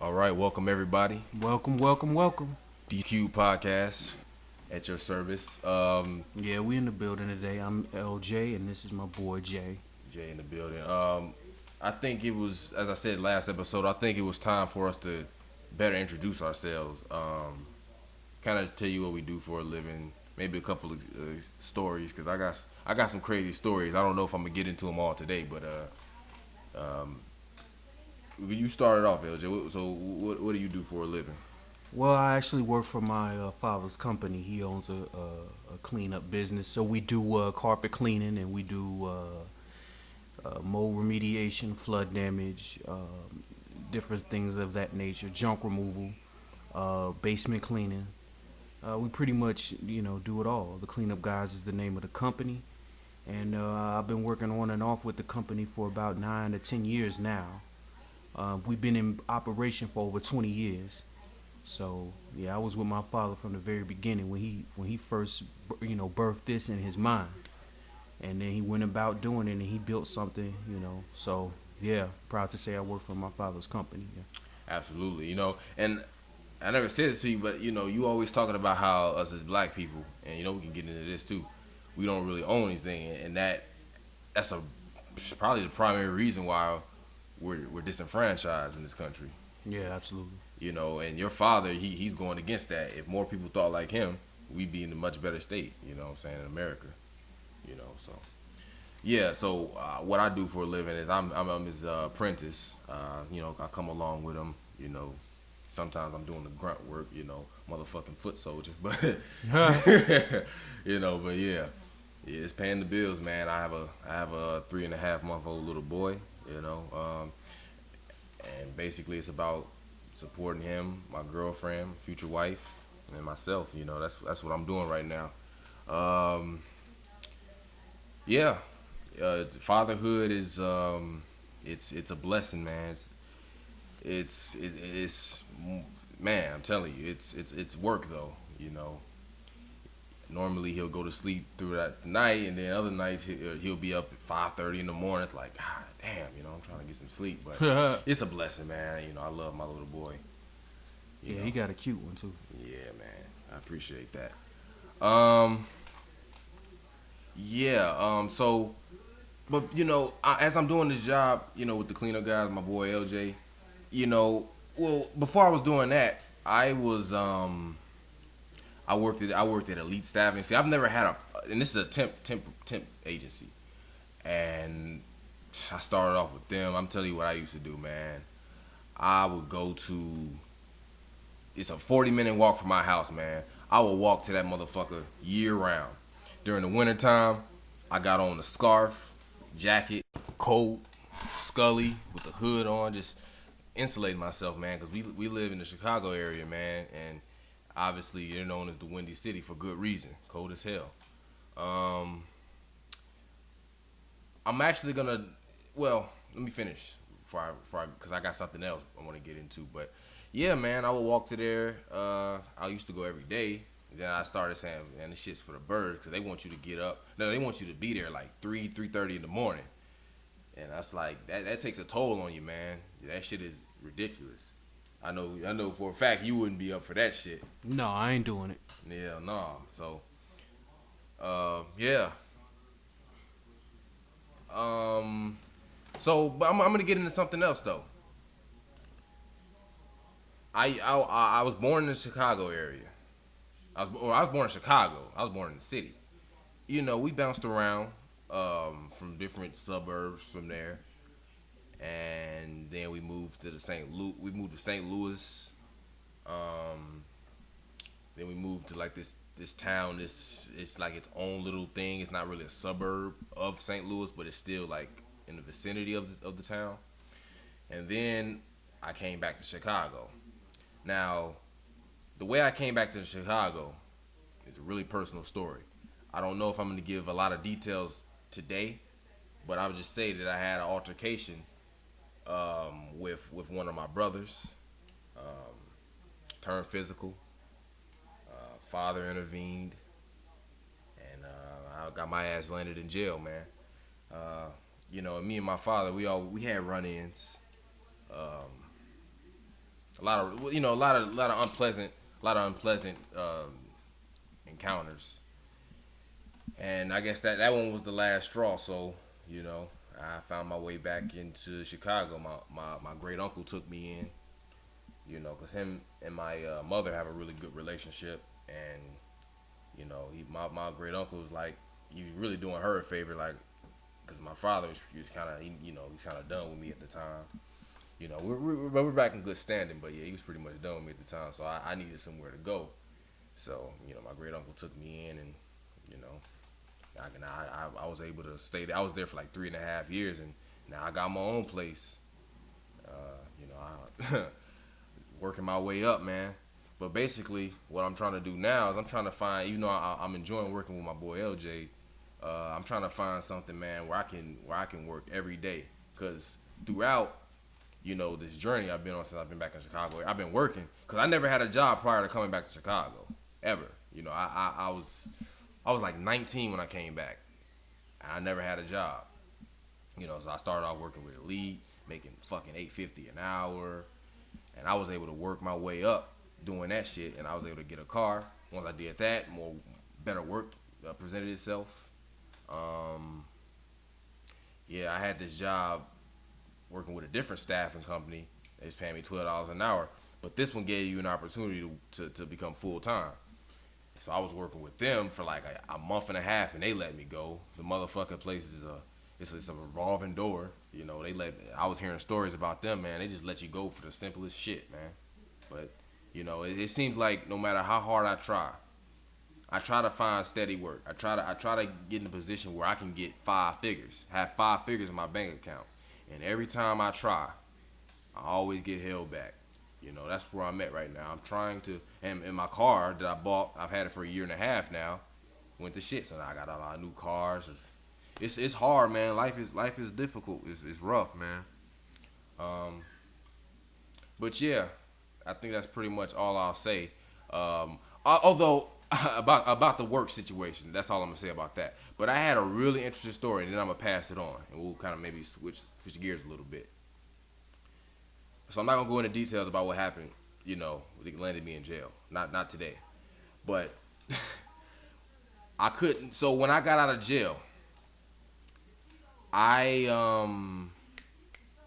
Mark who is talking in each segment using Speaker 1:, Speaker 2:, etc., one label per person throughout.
Speaker 1: All right, welcome everybody.
Speaker 2: Welcome.
Speaker 1: DQ podcast at your service.
Speaker 2: Yeah, we in the building today. I'm LJ, and this is my boy Jay.
Speaker 1: Jay in the building. I think it was, as I said last episode, I think it was time for us to better introduce ourselves. Kind of tell you what we do for a living. Maybe a couple of stories, because I got some crazy stories. I don't know if I'm gonna get into them all today, but you started off, LJ. So what do you do for a living?
Speaker 2: Well, I actually work for my father's company. He owns a cleanup business, so we do carpet cleaning and we do mold remediation, flood damage, different things of that nature, junk removal, basement cleaning. We pretty much, do it all. The Cleanup Guys is the name of the company, and I've been working on and off with the company for about 9 to 10 years now. We've been in operation for over 20 years. So yeah, I was with my father from the very beginning when he first, birthed this in his mind, and then he went about doing it and he built something. So yeah, proud to say I work for my father's company. Yeah.
Speaker 1: Absolutely, and I never said this to you, but you always talking about how us as black people, and we can get into this too. We don't really own anything, and that's probably the primary reason why we're disenfranchised in this country.
Speaker 2: Yeah, absolutely.
Speaker 1: And your father, he's going against that. If more people thought like him, we'd be in a much better state. You know what I'm saying, in America. So yeah. So what I do for a living is I'm his apprentice. I come along with him. Sometimes I'm doing the grunt work, motherfucking foot soldier. But but yeah, it's paying the bills, man. I have a 3.5-month-old little boy, and basically it's about supporting him, my girlfriend, future wife, and myself. That's what I'm doing right now. Um, yeah, fatherhood is it's a blessing, man. It's man, I'm telling you, it's work though. Normally he'll go to sleep through that night, and then other nights he'll be up at 5:30 in the morning. It's like, God damn, I'm trying to get some sleep, but
Speaker 2: Yeah,
Speaker 1: it's a blessing, man. I love my little boy. You know,
Speaker 2: he got a cute one too.
Speaker 1: yeah, man, I appreciate that. Um, yeah. But as I'm doing this job, with the cleanup guys, my boy LJ, well, before I was doing that, I worked at Elite Staffing. See, I've never had and this is a temp agency, and I started off with them. I'm telling you what I used to do, man. I would go to. It's a 40-minute walk from my house, man. I would walk to that motherfucker year round. During the wintertime, I got on a scarf, jacket, coat, Scully with the hood on, just insulating myself, man, because we live in the Chicago area, man, and obviously you're known as the Windy City for good reason, cold as hell. Um, I'm actually gonna, well, let me finish because I got something else I want to get into, but yeah, man, I would walk to there. I used to go every day. Then I started saying, man, this shit's for the birds because they want you to get up. No, they want you to be there like 3:30 in the morning. And that's like that takes a toll on you, man. That shit is ridiculous. I know for a fact you wouldn't be up for that shit.
Speaker 2: No, I ain't doing it.
Speaker 1: Yeah, no. So, yeah. Um, but I'm gonna get into something else though. I was born in the Chicago area. I was born in Chicago. I was born in the city. We bounced around from different suburbs from there, and then we moved to We moved to St. Louis. Um, then we moved to like this town. It's like its own little thing. It's not really a suburb of St. Louis, but it's still like in the vicinity of the town. And then I came back to Chicago. Now, the way I came back to Chicago is a really personal story. I don't know if I'm going to give a lot of details today, but I would just say that I had an altercation with one of my brothers. Um, Turned physical. Father intervened, and I got my ass landed in jail, man. And me and my father, we had run-ins. Um, a lot of unpleasant encounters. And I guess that one was the last straw. So, you know, I found my way back into Chicago. My great uncle took me in, you know, because him and my mother have a really good relationship. And, you know, my great uncle was like, he was really doing her a favor, like, because my father was kind of, you know, he's kind of done with me at the time. You know, we're back in good standing, but yeah, he was pretty much done with me at the time. So I needed somewhere to go. So, you know, my great uncle took me in, and, you know, I was able to stay there. I was there for like 3.5 years, and now I got my own place. You know, I working my way up, man. But basically, what I'm trying to do now is I'm trying to find, even though I'm enjoying working with my boy LJ, I'm trying to find something, man, where I can work every day. Cause throughout, you know, this journey I've been on since I've been back in Chicago, I've been working. Cause I never had a job prior to coming back to Chicago, ever. You know, I was like 19 when I came back. I never had a job. You know, so I started off working with Elite, making fucking $8.50 an hour, and I was able to work my way up doing that shit, and I was able to get a car. Once I did that, better work presented itself. Yeah, I had this job working with a different staffing company. They was paying me $12 an hour, but this one gave you an opportunity to become full time. So I was working with them for like a month and a half, and they let me go. The motherfucking place is it's a revolving door. You know, I was hearing stories about them, man. They just let you go for the simplest shit, man. But, you know, it seems like no matter how hard I try to find steady work. I try to get in a position where I can get 5 figures, have 5 figures in my bank account. And every time I try, I always get held back. You know, that's where I'm at right now. I'm trying to, and in my car that I bought, I've had it for 1.5 years now, went to shit. So now I got a lot of new cars. It's hard, man. Life is difficult. It's rough, man. But yeah, I think that's pretty much all I'll say. Although about the work situation, that's all I'm gonna say about that. But I had a really interesting story, and then I'm gonna pass it on, and we'll kind of maybe switch gears a little bit. So I'm not gonna go into details about what happened. You know, it landed me in jail. Not today, but I couldn't. So when I got out of jail,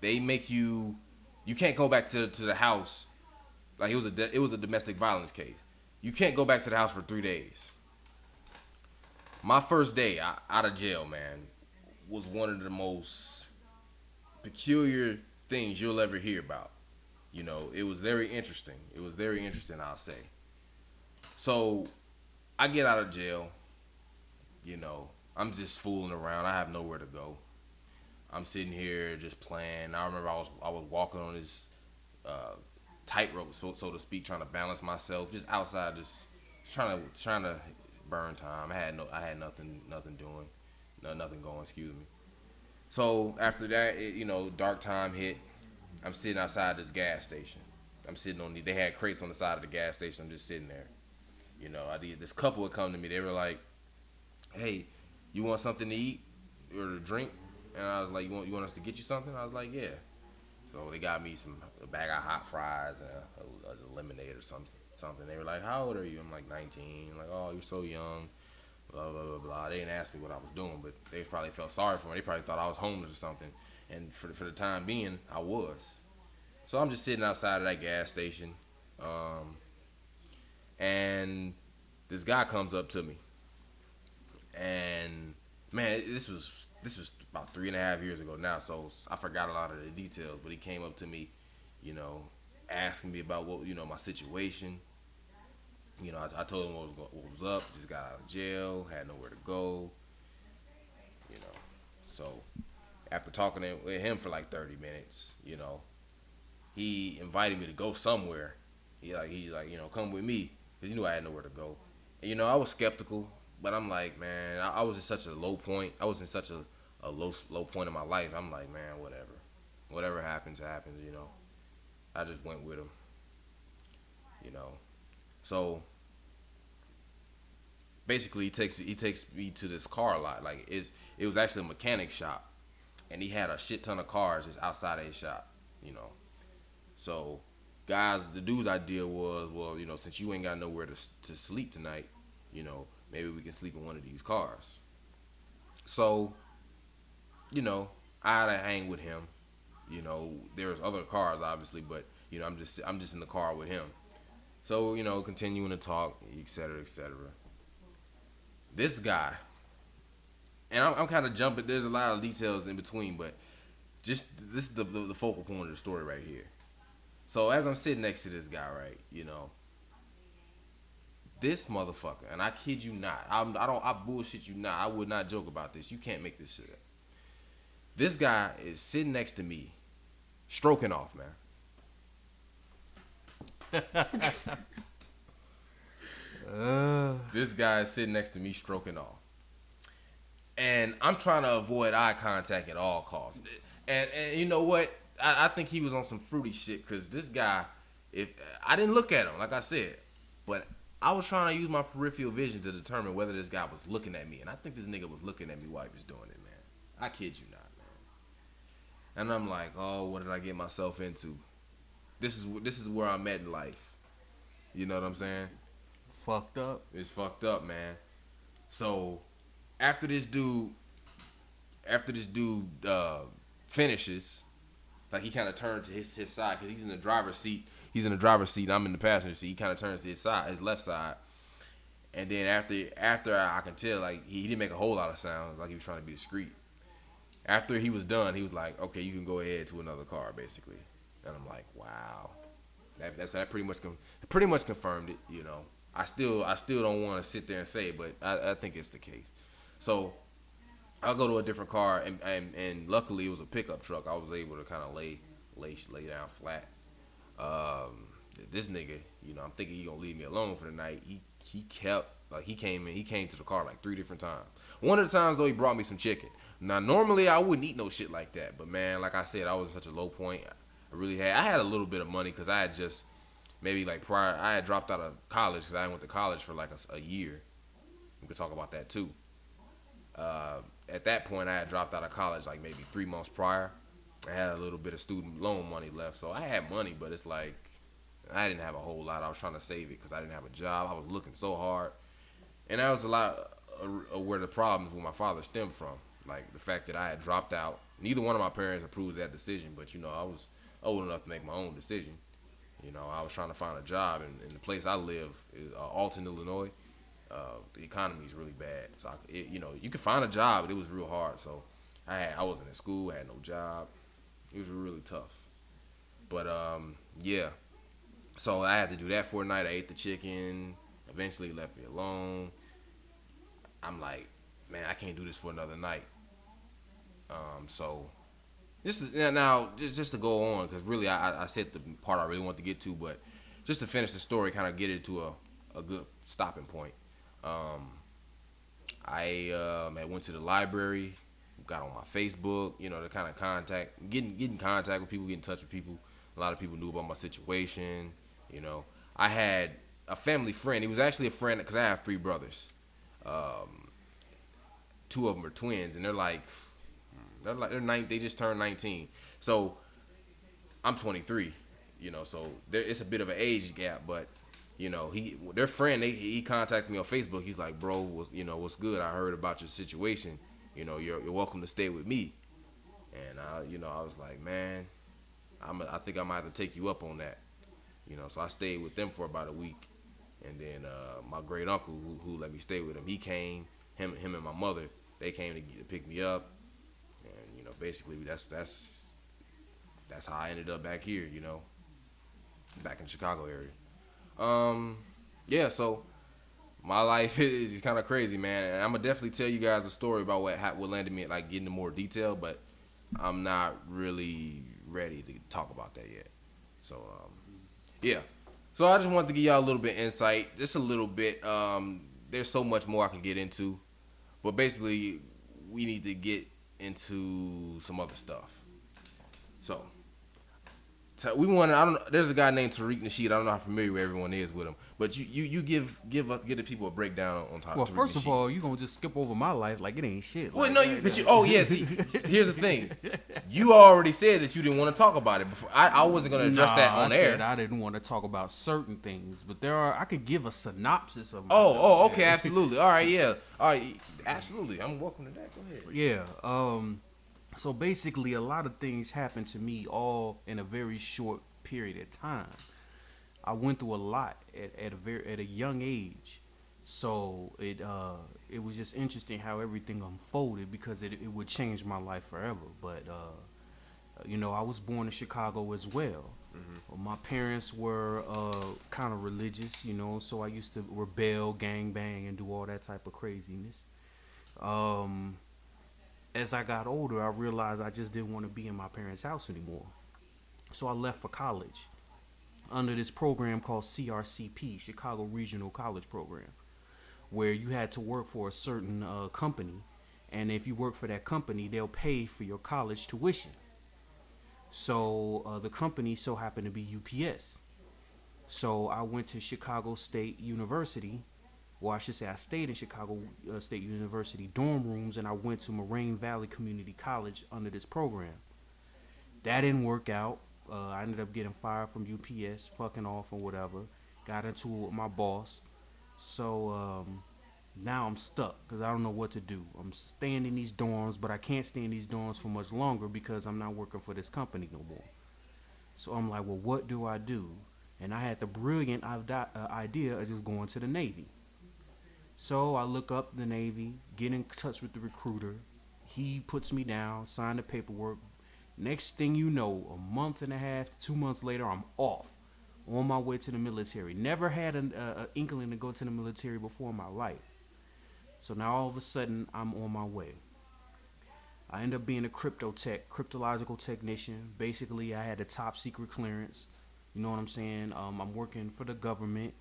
Speaker 1: they make you can't go back to the house. Like it was a domestic violence case. You can't go back to the house for 3 days. My first day out of jail, man, was one of the most peculiar things you'll ever hear about. You know, it was very interesting. I'll say. So, I get out of jail. You know, I'm just fooling around. I have nowhere to go. I'm sitting here just playing. I remember I was walking on this tightrope, so to speak, trying to balance myself, just outside, just trying to burn time. I had nothing doing, nothing going. Excuse me. So after that, you know, dark time hit. I'm sitting outside this gas station. I'm sitting on they had crates on the side of the gas station. I'm just sitting there. You know, this couple would come to me. They were like, "Hey, you want something to eat or to drink?" And I was like, "You want us to get you something?" I was like, "Yeah." So they got me a bag of hot fries and a lemonade or something. They were like, "How old are you?" I'm like 19. I'm like, "Oh, you're so young." Blah blah blah blah. They didn't ask me what I was doing, but they probably felt sorry for me. They probably thought I was homeless or something. And for the time being, I was. So I'm just sitting outside of that gas station, and this guy comes up to me, and man, this was about 3.5 years ago now, so I forgot a lot of the details. But he came up to me, you know, asking me about my situation. You know, I told him what was up. Just got out of jail, had nowhere to go. You know, so after talking with him for like 30 minutes, you know, he invited me to go somewhere. He like, you know, come with me, because he knew I had nowhere to go. And, you know, I was skeptical, but I'm like, man, I was in such a low point. I was in such a low point in my life. I'm like, man, whatever happens, you know. I just went with him, you know. So basically, he takes me to this car lot. Like it was actually a mechanic shop, and he had a shit ton of cars just outside of his shop, you know. So the dude's idea was, well, since you ain't got nowhere to sleep tonight, maybe we can sleep in one of these cars. So, I had to hang with him. There's other cars obviously, but I'm just in the car with him. So, continuing to talk, et cetera, et cetera. This guy, and I'm kind of jumping. There's a lot of details in between, but just this is the focal point of the story right here. So as I'm sitting next to this guy, right, this motherfucker, and I kid you not, I bullshit you not. I would not joke about this. You can't make this shit up. This guy is sitting next to me, stroking off, man. This guy is sitting next to me, stroking off, and I'm trying to avoid eye contact at all costs. And you know what? I think he was on some fruity shit because this guy, if I didn't look at him, like I said, but I was trying to use my peripheral vision to determine whether this guy was looking at me, and I think this nigga was looking at me while he was doing it, man. I kid you not, man. And I'm like, oh, what did I get myself into? This is where I'm at in life. You know what I'm saying?
Speaker 2: Fucked up.
Speaker 1: It's fucked up, man. So after this dude finishes, like he kind of turned to his side because he's in the driver's seat. He's in the driver's seat. I'm in the passenger seat. He kind of turns to his left side. And then after I can tell, like he didn't make a whole lot of sounds, like he was trying to be discreet. After he was done, he was like, "Okay, you can go ahead to another car," basically. And I'm like, "Wow, that pretty much confirmed it." I still don't want to sit there and say it, but I think it's the case. So I'll go to a different car, and luckily it was a pickup truck. I was able to kind of lay down flat. This nigga, I'm thinking he gonna leave me alone for the night. He kept, like, he came to the car like 3 different times. One of the times though, he brought me some chicken. Now normally I wouldn't eat no shit like that, but man, like I said, I was at such a low point. I had a little bit of money because I had just maybe like prior, I had dropped out of college because I went to college for like a year. We could talk about that too. At that point, I had dropped out of college like maybe 3 months prior. I had a little bit of student loan money left, so I had money, but it's like I didn't have a whole lot. I was trying to save it because I didn't have a job. I was looking so hard, and that was a lot of where the problems with my father stemmed from. Like the fact that I had dropped out. Neither one of my parents approved that decision, but I was old enough to make my own decision. I was trying to find a job, and the place I live is Alton, Illinois. The economy is really bad, so you could find a job, but it was real hard. So I wasn't in school, I had no job. It was really tough. But yeah, so I had to do that for a night. I ate the chicken. Eventually, he left me alone. I'm like, man, I can't do this for another night. So just to go on, because really I said the part I really want to get to, but just to finish the story, kind of get it to a good stopping point. I went to the library, got on my Facebook, to kind of get in contact with people, get in touch with people. A lot of people knew about my situation. I had a family friend. He was actually a friend because I have 3 brothers. 2 of them are twins, and they just turned 19. So I'm 23. So it's a bit of an age gap, but their friend, he contacted me on Facebook. He's like, bro, what's good? I heard about your situation. You're welcome to stay with me. And I was like, man, I think I might have to take you up on that. So I stayed with them for about a week, and then my great uncle who let me stay with him, he came. Him and my mother, they came to pick me up, and basically that's how I ended up back here. Back in the Chicago area. Yeah, so my life is kind of crazy, man. And I'm gonna definitely tell you guys a story about what landed me at like getting into more detail, but I'm not really ready to talk about that yet. So yeah. So I just wanted to give y'all a little bit of insight, just a little bit. There's so much more I can get into, but basically we need to get into some other stuff. So we want. I don't know. There's a guy named Tariq Nasheed. I don't know how familiar everyone is with him, but you give the people a breakdown on top.
Speaker 2: Well,
Speaker 1: Tariq
Speaker 2: first
Speaker 1: Nasheed.
Speaker 2: of all, you gonna just skip over my life like it ain't shit.
Speaker 1: Well,
Speaker 2: like
Speaker 1: no,
Speaker 2: that.
Speaker 1: but you. Oh yeah. See, here's the thing. You already said that you didn't want to talk about it before. I wasn't gonna address that on
Speaker 2: I
Speaker 1: air.
Speaker 2: said I didn't want to talk about certain things, but I could give a synopsis of.
Speaker 1: Okay, absolutely. All right, yeah. All right, absolutely. I'm welcome to that. Go ahead.
Speaker 2: Yeah. So basically, a lot of things happened to me all in a very short period of time. I went through a lot at a young age, so it was just interesting how everything unfolded because it would change my life forever. But I was born in Chicago as well. Mm-hmm. My parents were kind of religious, so I used to rebel, gang bang, and do all that type of craziness. As I got older, I realized I just didn't want to be in my parents' house anymore. So I left for college under this program called CRCP, Chicago Regional College Program, where you had to work for a certain company. And if you work for that company, they'll pay for your college tuition. So the company so happened to be UPS. So I went to Chicago State University. Well, I should say I stayed in Chicago State University dorm rooms, and I went to Moraine Valley Community College under this program. That didn't work out. I ended up getting fired from UPS, fucking off or whatever. Got into it with my boss. So now I'm stuck because I don't know what to do. I'm staying in these dorms, but I can't stay in these dorms for much longer because I'm not working for this company no more. So I'm like, well, what do I do? And I had the brilliant idea of just going to the Navy. So I look up the Navy, get in touch with the recruiter. He puts me down, sign the paperwork. Next thing you know, a month and a half, 2 months later, I'm off, on my way to the military. Never had an inkling to go to the military before in my life. So now all of a sudden, I'm on my way. I end up being a cryptological technician. Basically, I had a top secret clearance. You know what I'm saying? I'm working for the government.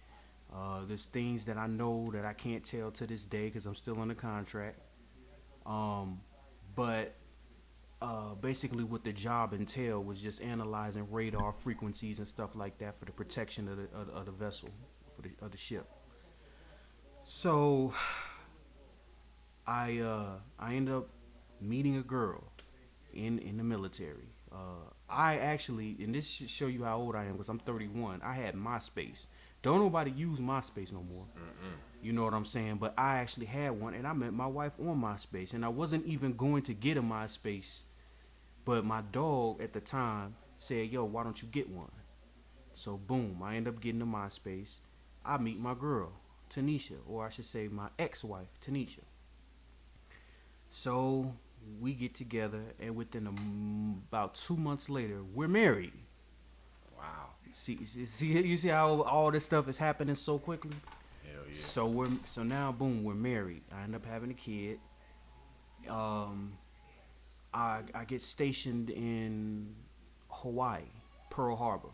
Speaker 2: There's things that I know that I can't tell to this day because I'm still under contract. But basically what the job entailed was just analyzing radar frequencies and stuff like that for the protection of the vessel, of the ship. So I ended up meeting a girl in the military. I actually, and this should show you how old I am because I'm 31, I had MySpace. Don't nobody use MySpace no more. You know what I'm saying? But I actually had one, and I met my wife on MySpace. And I wasn't even going to get a MySpace, but my dog at the time said, yo, why don't you get one? So boom, I end up getting a MySpace. I meet my girl, Tanisha, or I should say my ex-wife, Tanisha. So we get together, and within about 2 months later, we're married.
Speaker 1: Wow.
Speaker 2: See, you see how all this stuff is happening so quickly?
Speaker 1: Hell yeah.
Speaker 2: So now, boom, we're married. I end up having a kid. I get stationed in Hawaii, Pearl Harbor.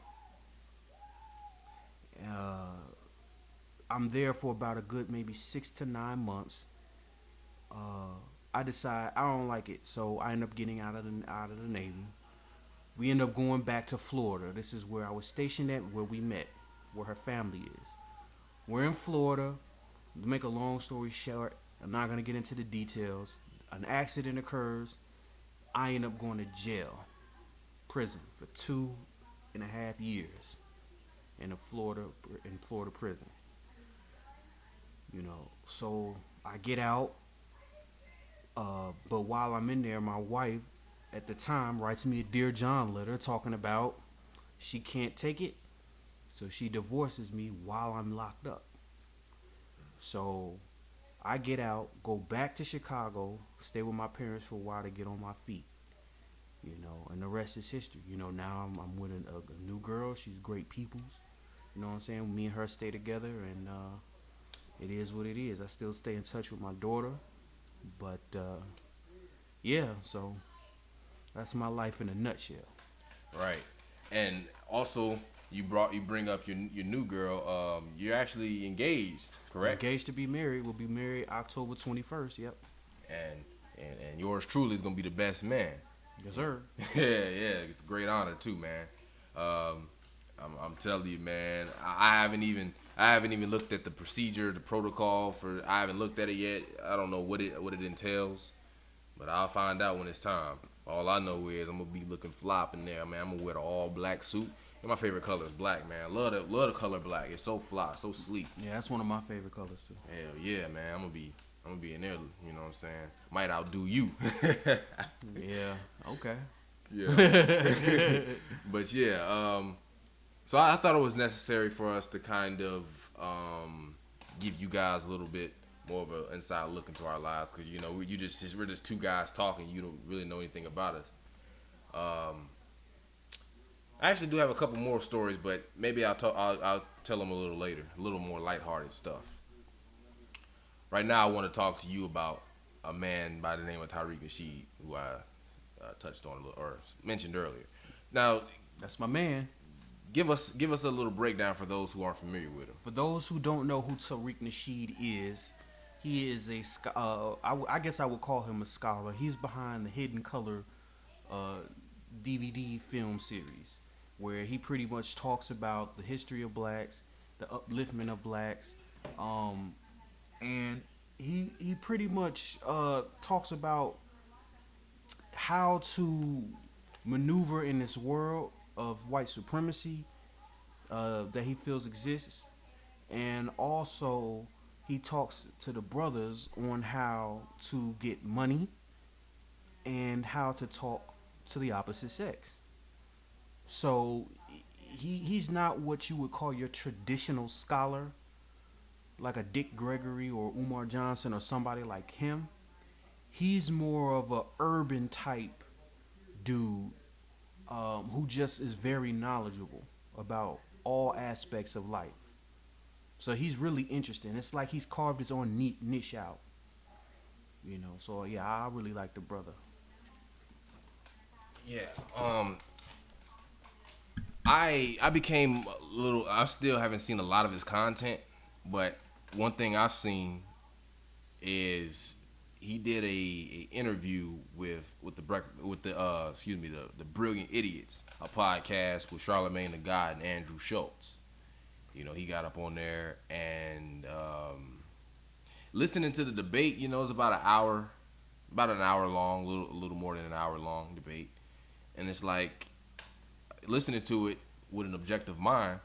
Speaker 2: I'm there for about a good maybe 6 to 9 months. I decide I don't like it, so I end up getting out of the Navy. We end up going back to Florida. This is where I was stationed at, where we met, where her family is. We're in Florida. To make a long story short, I'm not going to get into the details. An accident occurs. I end up going to jail, prison, for 2.5 years in Florida prison. So I get out. But while I'm in there, my wife at the time writes me a Dear John letter talking about she can't take it, so she divorces me while I'm locked up. So I get out, go back to Chicago, stay with my parents for a while to get on my feet, and the rest is history. Now I'm with a new girl. She's great peoples. You know what I'm saying? Me and her stay together, and it is what it is. I still stay in touch with my daughter, but yeah, so that's my life in a nutshell.
Speaker 1: Right. And also, you bring up your new girl. You're actually engaged, correct?
Speaker 2: Engaged to be married. We'll be married October 21st. Yep.
Speaker 1: And yours truly is gonna be the best man.
Speaker 2: Yes, sir.
Speaker 1: Yeah. It's a great honor too, man. I'm telling you, man. I haven't even looked at the procedure, the protocol for. I haven't looked at it yet. I don't know what it entails, but I'll find out when it's time. All I know is I'm gonna be looking flop in there, man. I'm gonna wear the all black suit. And my favorite color is black, man. Love the color black. It's so fly, so sleek.
Speaker 2: Yeah, that's one of my favorite colors too.
Speaker 1: Hell yeah, man. I'm gonna be in there. You know what I'm saying? Might outdo you.
Speaker 2: Yeah. Okay.
Speaker 1: Yeah. But yeah. So I thought it was necessary for us to kind of give you guys a little bit more of an inside look into our lives, because you know we're just two guys talking. You don't really know anything about us. I actually do have a couple more stories, but maybe I'll tell them a little later, a little more lighthearted stuff. Right now, I want to talk to you about a man by the name of Tariq Nasheed, who I touched on or mentioned earlier. Now,
Speaker 2: that's my man.
Speaker 1: Give us a little breakdown for those who aren't familiar with him.
Speaker 2: For those who don't know who Tariq Nasheed is, he is I guess I would call him a scholar. He's behind the Hidden Color DVD film series, where he pretty much talks about the history of blacks, the upliftment of blacks, and he pretty much talks about how to maneuver in this world of white supremacy that he feels exists, and also he talks to the brothers on how to get money and how to talk to the opposite sex. So he's not what you would call your traditional scholar, like a Dick Gregory or Umar Johnson or somebody like him. He's more of a urban type dude who just is very knowledgeable about all aspects of life. So he's really interesting. It's like he's carved his own niche out. You know, so yeah, I really like the brother.
Speaker 1: Yeah. I became a little. I still haven't seen a lot of his content, but one thing I've seen is he did a interview with the Brilliant Idiots, a podcast with Charlamagne the God and Andrew Schultz. You know, he got up on there and listening to the debate. You know, it's about an hour long, a little more than an hour long debate, and it's like listening to it with an objective mind.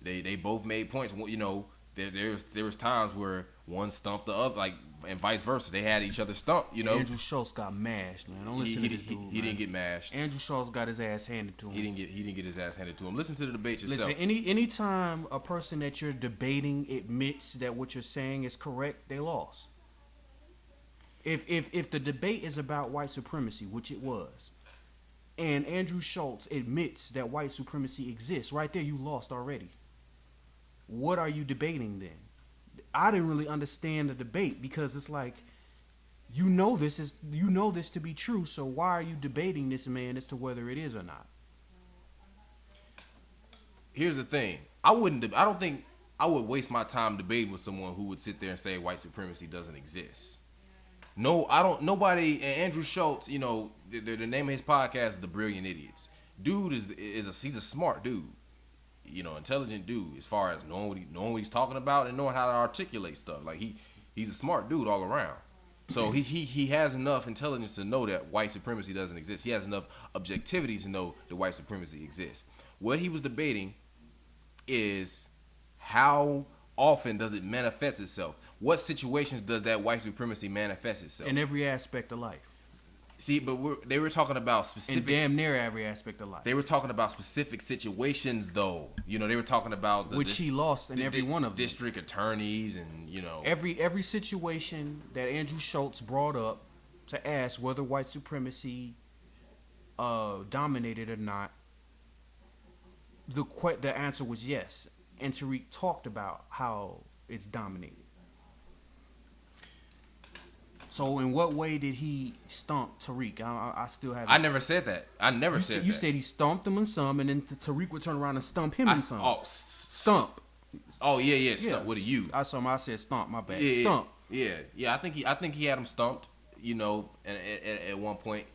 Speaker 1: They both made points. You know, there was times where one stumped the other, like, and vice versa. They had each other stumped. You know,
Speaker 2: Andrew Schultz got mashed, man. Don't listen to this dude.
Speaker 1: He didn't get mashed.
Speaker 2: Andrew Schultz got his ass handed to him.
Speaker 1: He didn't get his ass handed to him. Listen to the debate yourself.
Speaker 2: Listen, anytime a person that you're debating admits that what you're saying is correct, they lost. If the debate is about white supremacy, which it was, and Andrew Schultz admits that white supremacy exists, right there you lost already. What are you debating then? I didn't really understand the debate, because it's like, you know this to be true, so why are you debating this man as to whether it is or not?
Speaker 1: Here's the thing. I don't think I would waste my time debating with someone who would sit there and say white supremacy doesn't exist. No, I don't. Nobody. And Andrew Schultz, you know, the name of his podcast is The Brilliant Idiots. Dude he's a smart dude. You know, intelligent dude as far as knowing what he's talking about and knowing how to articulate stuff. Like he's a smart dude all around. So he has enough intelligence to know that white supremacy doesn't exist. He has enough objectivity to know that white supremacy exists. What he was debating is how often does it manifest itself? What situations does that white supremacy manifest itself?
Speaker 2: In every aspect of life.
Speaker 1: See, but they were talking about specific.
Speaker 2: In damn near every aspect of life.
Speaker 1: They were talking about specific situations, though. You know, they were talking about
Speaker 2: which he lost in every one of them.
Speaker 1: District attorneys, and you know,
Speaker 2: every situation that Andrew Schultz brought up to ask whether white supremacy dominated or not. The answer was yes, and Tariq talked about how it's dominated. So in what way did he stomp Tariq? I still haven't.
Speaker 1: I never said that.
Speaker 2: You said he stomped him in some, and then Tariq would turn around and stump him in some.
Speaker 1: Oh,
Speaker 2: stump.
Speaker 1: Oh yeah. Stump with a U.
Speaker 2: I said stomp. My bad.
Speaker 1: Yeah,
Speaker 2: Stump.
Speaker 1: Yeah. I think he had him stumped. You know, at one point.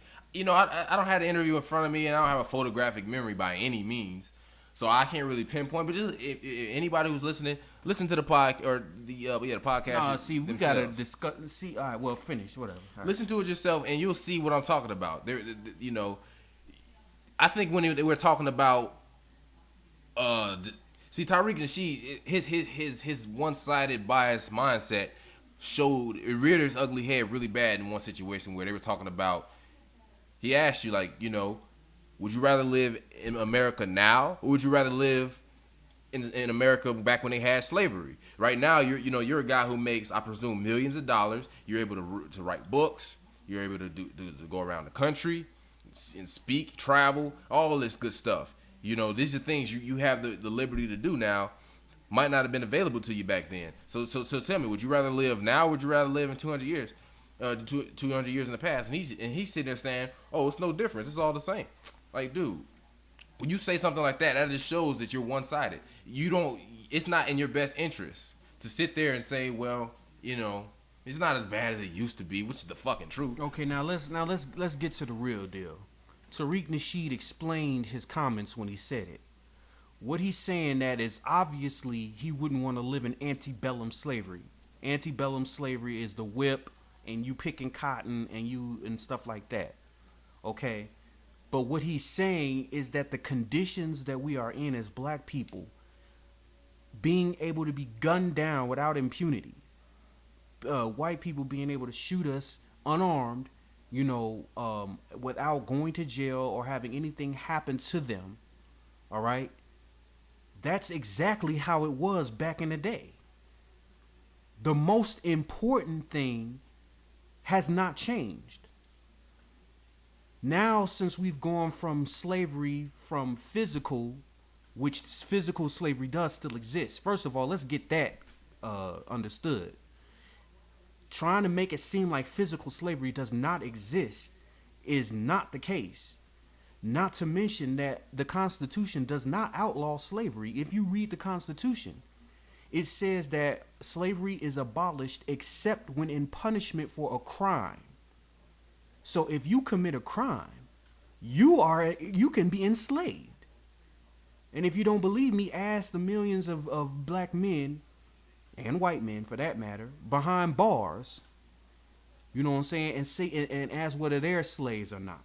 Speaker 1: I don't have the interview in front of me, and I don't have a photographic memory by any means, so I can't really pinpoint. But just if anybody who's listening, listen to the pod or the podcast.
Speaker 2: Nah, see, we gotta discuss. See, all right, well, finish whatever. Right.
Speaker 1: Listen to it yourself, and you'll see what I'm talking about. There, I think when they were talking about, see, Tariq Nasheed, his one-sided biased mindset it reared its ugly head really bad in one situation where they were talking about. He asked you, like, would you rather live in America now, or would you rather live in America back when they had slavery? Right now, you're a guy who makes, I presume, millions of dollars. You're able to write books. You're able to go around the country and speak, travel, all this good stuff. These are things you have the liberty to do now. Might not have been available to you back then. So tell me, would you rather live now, or would you rather live in 200 years? 200 years in the past, and he's sitting there saying, "Oh, it's no difference. It's all the same." Like, dude, when you say something like that just shows that you're one-sided. It's not in your best interest to sit there and say, "Well, it's not as bad as it used to be," which is the fucking truth.
Speaker 2: Okay, now let's get to the real deal. Tariq Nasheed explained his comments when he said it. What he's saying that is obviously he wouldn't want to live in antebellum slavery. Antebellum slavery is the whip and you picking cotton and stuff like that. Okay? But what he's saying is that the conditions that we are in as black people, being able to be gunned down without impunity, white people being able to shoot us unarmed, without going to jail or having anything happen to them, all right? That's exactly how it was back in the day. The most important thing has not changed. Now, since we've gone from slavery, from physical, which physical slavery does still exist. First of all, let's get that understood. Trying to make it seem like physical slavery does not exist is not the case. Not to mention that the Constitution does not outlaw slavery. If you read the Constitution, it says that slavery is abolished except when in punishment for a crime. So if you commit a crime, you can be enslaved. And if you don't believe me, ask the millions of black men, and white men for that matter, behind bars, you know what I'm saying, and say and ask whether they're slaves or not.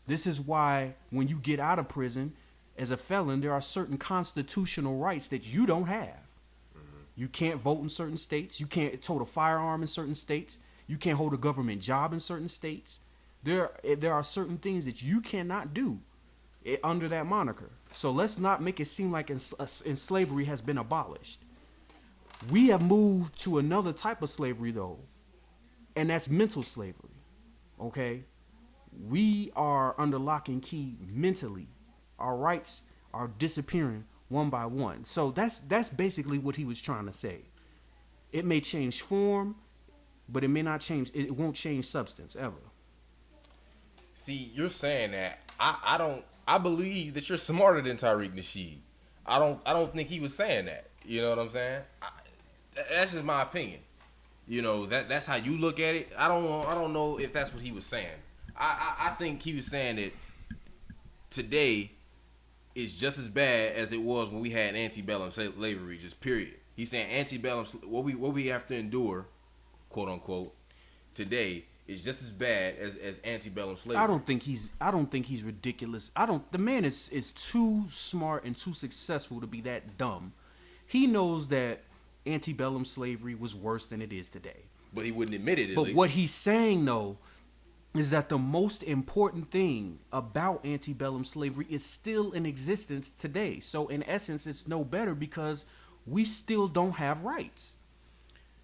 Speaker 2: This is why when you get out of prison as a felon, there are certain constitutional rights that you don't have. You can't vote in certain states. You can't tote a firearm in certain states. You can't hold a government job in certain states. There are certain things that you cannot do under that moniker. So let's not make it seem like slavery has been abolished. We have moved to another type of slavery, though, and that's mental slavery, okay? We are under lock and key mentally. Our rights are disappearing one by one. So that's basically what he was trying to say. It may change form, but it may not change. It won't change substance ever.
Speaker 1: See, you're saying that. I believe that you're smarter than Tariq Nasheed. I don't think he was saying that. You know what I'm saying? That's just my opinion. That's how you look at it. I don't know if that's what he was saying. I think he was saying that today is just as bad as it was when we had antebellum slavery, just period. He's saying antebellum, what we have to endure, quote unquote, today is just as bad as antebellum slavery.
Speaker 2: I don't think he's ridiculous. The man is too smart and too successful to be that dumb. He knows that antebellum slavery was worse than it is today.
Speaker 1: But he wouldn't admit it,
Speaker 2: But what he's saying, though, is that the most important thing about antebellum slavery is still in existence today. So, in essence, it's no better because we still don't have rights.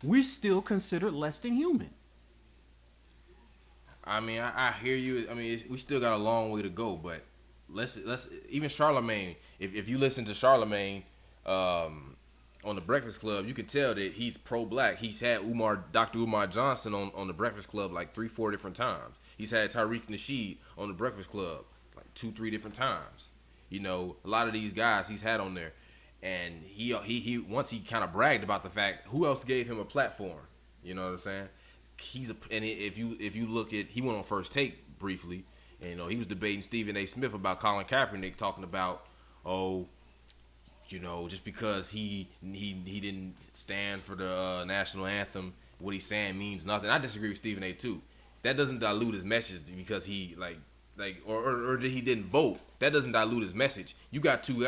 Speaker 2: We're still considered less than human.
Speaker 1: I mean, I hear you. I mean, we still got a long way to go, but let's even Charlemagne. If you listen to Charlemagne on the Breakfast Club, you can tell that he's pro-black. He's had Dr. Umar Johnson on the Breakfast Club like 3-4 different times. He's had Tariq Nasheed on the Breakfast Club like 2-3 different times. A lot of these guys he's had on there, and he once he kind of bragged about the fact who else gave him a platform. You know what I'm saying? And if you look at, he went on First Take briefly. And, you know, he was debating Stephen A. Smith about Colin Kaepernick, talking about, you know, just because he didn't stand for the national anthem, what he's saying means nothing. I disagree with Stephen A. too. That doesn't dilute his message because he or that he didn't vote. That doesn't dilute his message. You got two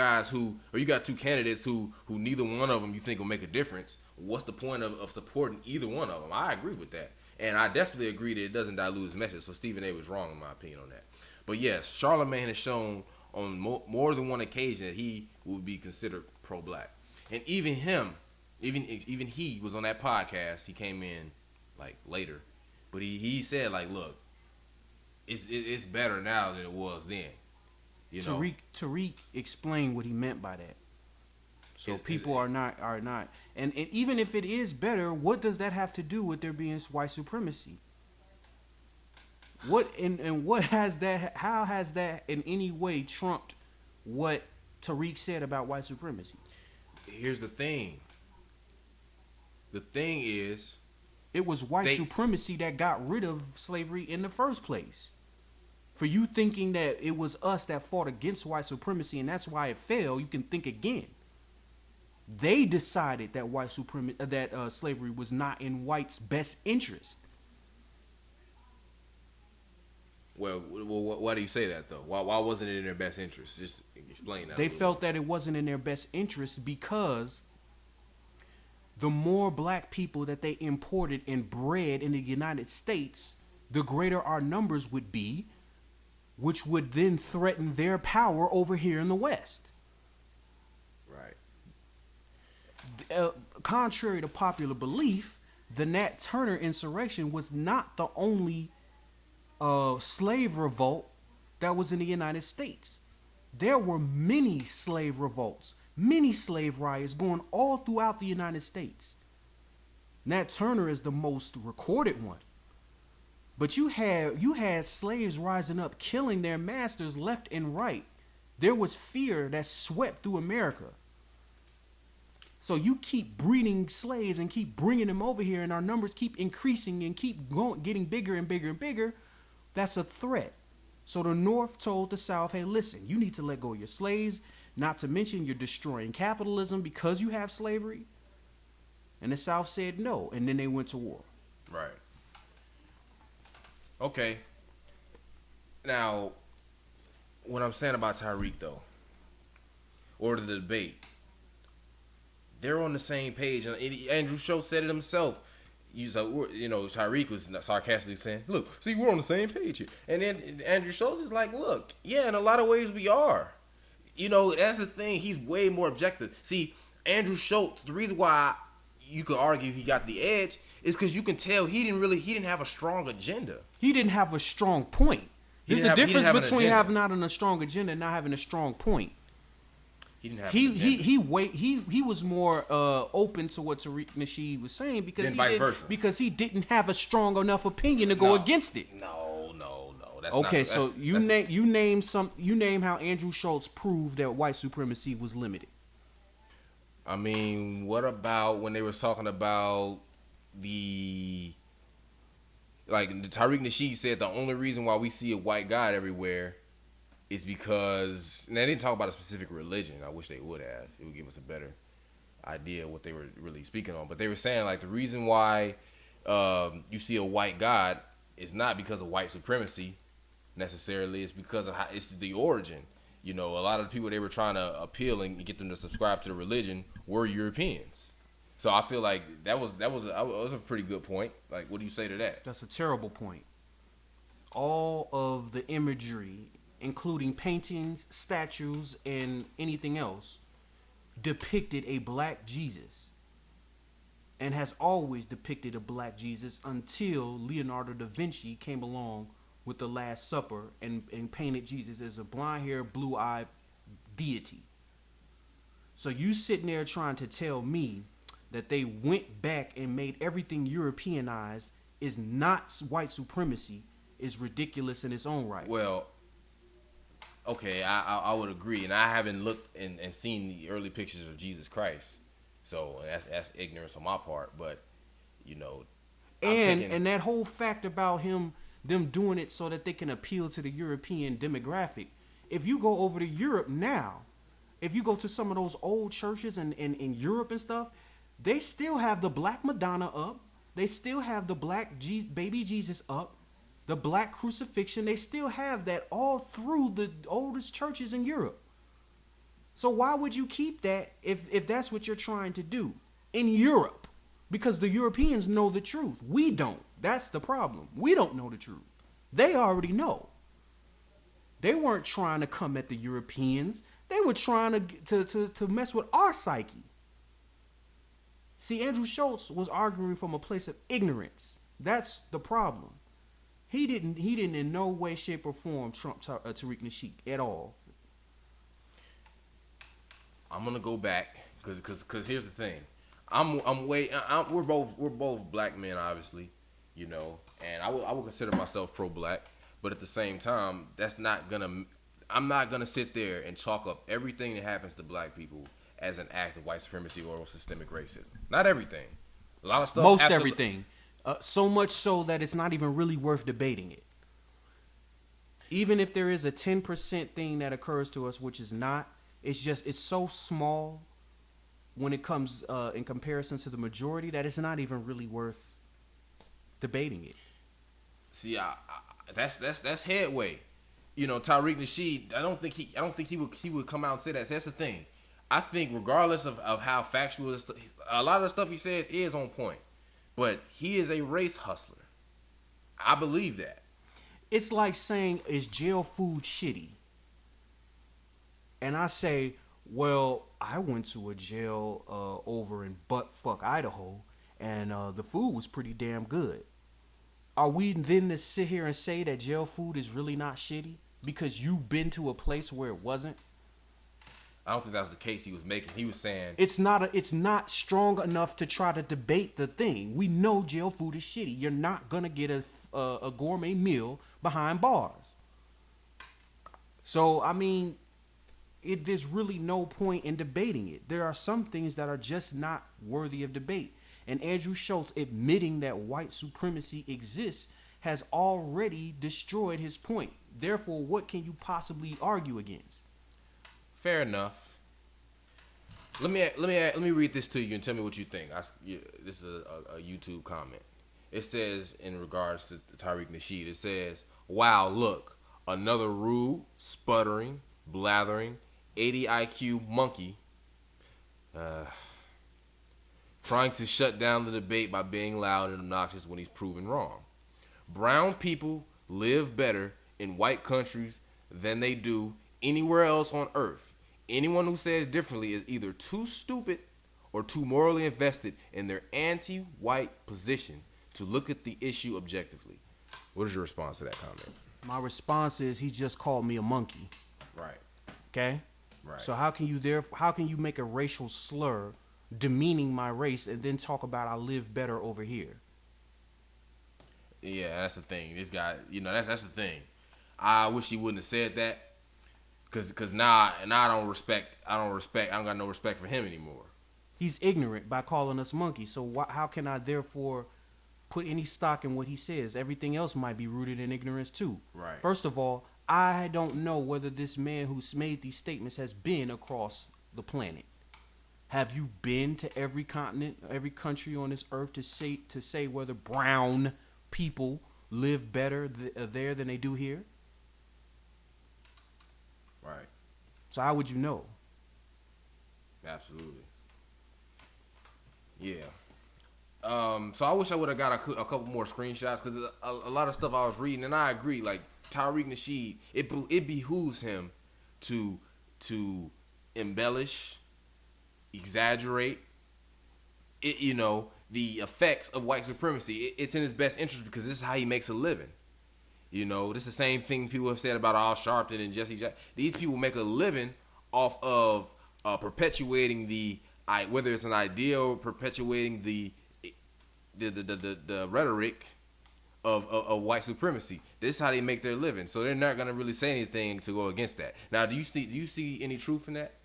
Speaker 1: candidates who neither one of them you think will make a difference. What's the point of supporting either one of them? I agree with that. And I definitely agree that it doesn't dilute his message. So Stephen A. was wrong in my opinion on that. But yes, Charlamagne has shown on more than one occasion that he would be considered pro-black. And even he was on that podcast. He came in like later. But he said, like, look, it's better now than it was then. You know?
Speaker 2: Tariq explained what he meant by that. So people are not, and even if it is better, what does that have to do with there being white supremacy? What and what has that? How has that in any way trumped what Tariq said about white supremacy?
Speaker 1: Here's the thing. The thing is,
Speaker 2: it was white supremacy that got rid of slavery in the first place. For you thinking that it was us that fought against white supremacy and that's why it failed, you can think again. They decided that slavery was not in whites' best interest.
Speaker 1: Well, why do you say that though? Why wasn't it in their best interest? Just explain that.
Speaker 2: They felt that it wasn't in their best interest because the more black people that they imported and bred in the United States, the greater our numbers would be, which would then threaten their power over here in the West. Right. Contrary to popular belief, the Nat Turner insurrection was not the only slave revolt that was in the United States. There were many slave revolts, many slave riots going all throughout the United States. Nat Turner is the most recorded one. But you had slaves rising up, killing their masters left and right. There was fear that swept through America. So you keep breeding slaves and keep bringing them over here, and our numbers keep increasing and keep getting bigger and bigger and bigger. That's a threat. So the North told the South, hey, listen, you need to let go of your slaves, not to mention you're destroying capitalism because you have slavery. And the South said no, and then they went to war.
Speaker 1: Right. Okay. Now, what I'm saying about Tariq, though, or the debate, they're on the same page. And Andrew Schultz said it himself. Tariq was sarcastically saying, look, see, we're on the same page here. And then Andrew Schultz is like, look, yeah, in a lot of ways we are. You know, that's the thing. He's way more objective. See, Andrew Schultz, the reason why you could argue he got the edge is because you can tell he didn't have a strong agenda.
Speaker 2: He didn't have a strong point. There's a difference between having not a strong agenda and not having a strong point.
Speaker 1: He didn't have.
Speaker 2: He was more open to what Tariq Nasheed was saying because he didn't have a strong enough opinion to go against it.
Speaker 1: No. That's
Speaker 2: okay,
Speaker 1: not,
Speaker 2: so you name how Andrew Schultz proved that white supremacy was limited.
Speaker 1: I mean, what about when they were talking about Tariq Nasheed said the only reason why we see a white God everywhere is because, and they didn't talk about a specific religion. I wish they would have. It would give us a better idea of what they were really speaking on. But they were saying, like, the reason why you see a white God is not because of white supremacy necessarily. It's because of how it's the origin. You know, a lot of the people they were trying to appeal and get them to subscribe to the religion were Europeans. So I feel like that was a pretty good point. Like, what do you say to that?
Speaker 2: That's a terrible point. All of the imagery, including paintings, statues, and anything else, depicted a black Jesus. And has always depicted a black Jesus until Leonardo da Vinci came along with the Last Supper and painted Jesus as a blonde-haired, blue-eyed deity. So you sitting there trying to tell me that they went back and made everything Europeanized is not white supremacy is ridiculous in its own right.
Speaker 1: Well, okay, I would agree, and I haven't looked and seen the early pictures of Jesus Christ, so that's ignorance on my part. But you know,
Speaker 2: and that whole fact about him them doing it so that they can appeal to the European demographic. If you go over to Europe now, if you go to some of those old churches in Europe and stuff, they still have the black Madonna up. They still have the black baby Jesus up. The black crucifixion. They still have that all through the oldest churches in Europe. So why would you keep that if that's what you're trying to do in Europe? Because the Europeans know the truth. We don't. That's the problem. We don't know the truth. They already know. They weren't trying to come at the Europeans. They were trying to mess with our psyche. See, Andrew Schultz was arguing from a place of ignorance. That's the problem. He didn't in no way, shape, or form trump Tariq Nasheed at all.
Speaker 1: I'm gonna go back because here's the thing. We're both black men, obviously, you know, and I will consider myself pro-black, but at the same time, I'm not gonna sit there and chalk up everything that happens to black people as an act of white supremacy or systemic racism. Not everything. A lot of stuff.
Speaker 2: Most everything. So much so that it's not even really worth debating it. Even if there is a 10% thing that occurs to us, which is not, it's so small when it comes in comparison to the majority that it's not even really worth debating it.
Speaker 1: See, that's headway. You know, Tariq Nasheed, I don't think he would come out and say that. So that's the thing. I think regardless of how factual a lot of the stuff he says is on point, but he is a race hustler. I believe that. It's
Speaker 2: like saying, is jail food shitty? And I say, well, I went to a jail over in buttfuck Idaho, and the food was pretty damn good. Are we then to sit here and say that jail food is really not shitty because you've been to a place where it wasn't?
Speaker 1: I don't think that was the case he was making. He was saying
Speaker 2: it's not strong enough to try to debate the thing. We know jail food is shitty. You're not gonna get a gourmet meal behind bars. So I mean, there's really no point in debating it. There are some things that are just not worthy of debate. And Andrew Schultz admitting that white supremacy exists has already destroyed his point. Therefore, what can you possibly argue against?
Speaker 1: Fair enough. Let me read this to you and tell me what you think. This is a YouTube comment. It says in regards to Tariq Nasheed, it says, "Wow, look, another rude, sputtering, blathering, 80 IQ monkey trying to shut down the debate by being loud and obnoxious when he's proven wrong. Brown people live better in white countries than they do anywhere else on earth. Anyone who says differently is either too stupid or too morally invested in their anti-white position to look at the issue objectively." What is your response to that comment?
Speaker 2: My response is he just called me a monkey.
Speaker 1: Right.
Speaker 2: Okay?
Speaker 1: Right.
Speaker 2: So how can you make a racial slur demeaning my race and then talk about I live better over here?
Speaker 1: Yeah, that's the thing. This guy, you know, that's the thing. I wish he wouldn't have said that. Cause now I don't got no respect for him anymore.
Speaker 2: He's ignorant by calling us monkeys. So how can I therefore put any stock in what he says? Everything else might be rooted in ignorance too.
Speaker 1: Right.
Speaker 2: First of all, I don't know whether this man who's made these statements has been across the planet. Have you been to every continent, every country on this earth to say whether brown people live better there than they do here?
Speaker 1: Right.
Speaker 2: So how would you know?
Speaker 1: Absolutely. Yeah. So I wish I would have got a couple more screenshots because a lot of stuff I was reading, and I agree. Like Tariq Nasheed, it behooves him to embellish, exaggerate it. You know, the effects of white supremacy. It's in his best interest because this is how he makes a living. You know, this is the same thing people have said about Al Sharpton and Jesse Jackson. These people make a living off of perpetuating whether it's an idea or perpetuating the rhetoric of white supremacy. This is how they make their living. So they're not gonna really say anything to go against that. Now, do you see any truth in that?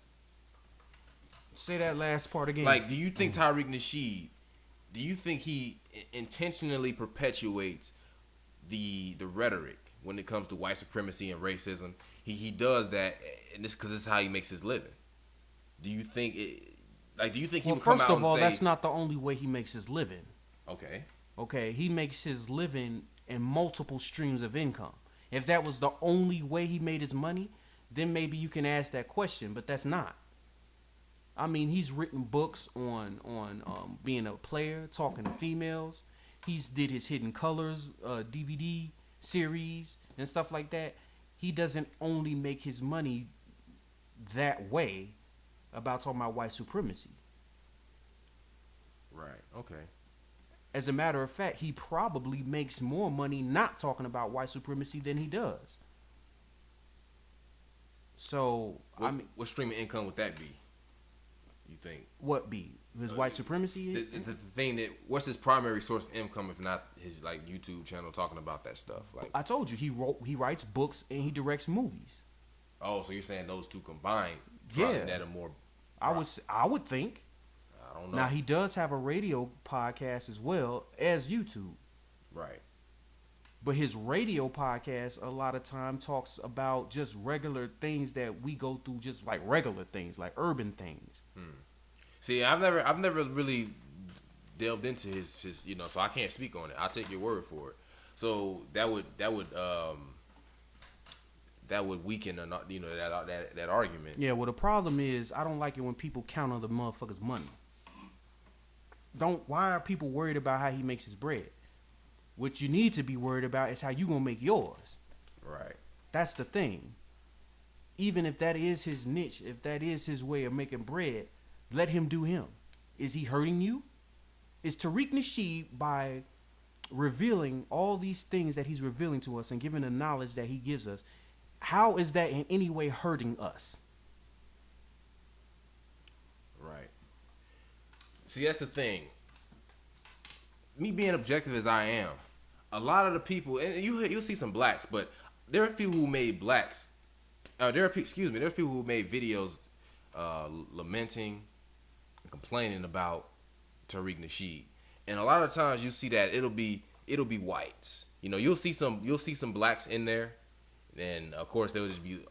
Speaker 2: Say that last part again.
Speaker 1: Like, do you think Tariq Nasheed? Do you think he intentionally perpetuates the rhetoric when it comes to white supremacy and racism. He does that, and this because this is how he makes his living. Do you think it? Like, do you think he would come out and say?
Speaker 2: First of all, that's not the only way he makes his living.
Speaker 1: Okay.
Speaker 2: Okay, he makes his living in multiple streams of income. If that was the only way he made his money, then maybe you can ask that question, but that's not. I mean, he's written books on being a player, talking to females. He's did his Hidden Colors DVD series and stuff like that. He doesn't only make his money that way about talking about white supremacy.
Speaker 1: Right. Okay.
Speaker 2: As a matter of fact, he probably makes more money not talking about white supremacy than he does. So,
Speaker 1: what stream of income would that be? You think?
Speaker 2: What be? His white supremacy?
Speaker 1: The thing that, what's his primary source of income if not his like YouTube channel talking about that stuff? Like
Speaker 2: I told you, he writes books and he directs movies.
Speaker 1: Oh, so you're saying those two combined?
Speaker 2: Yeah.
Speaker 1: That are more.
Speaker 2: I would think.
Speaker 1: I don't know.
Speaker 2: Now he does have a radio podcast as well as YouTube.
Speaker 1: Right.
Speaker 2: But his radio podcast a lot of time talks about just regular things that we go through, just like regular things, like urban things.
Speaker 1: See, I've never really delved into his so I can't speak on it. I'll take your word for it. So that would weaken that argument.
Speaker 2: Yeah, well the problem is I don't like it when people count on the motherfucker's money. Why are people worried about how he makes his bread? What you need to be worried about is how you gonna make yours.
Speaker 1: Right.
Speaker 2: That's the thing. Even if that is his niche, if that is his way of making bread, let him do him. Is he hurting you? Is Tariq Nasheed, by revealing all these things that he's revealing to us and giving the knowledge that he gives us, how is that in any way hurting us?
Speaker 1: Right. See, that's the thing. Me being objective as I am, a lot of the people, and you'll see some blacks, but there are people who made blacks. There are people who made videos lamenting and complaining about Tariq Nasheed, and a lot of times you see that it'll be whites. You'll see some blacks in there, and of course they'll just be.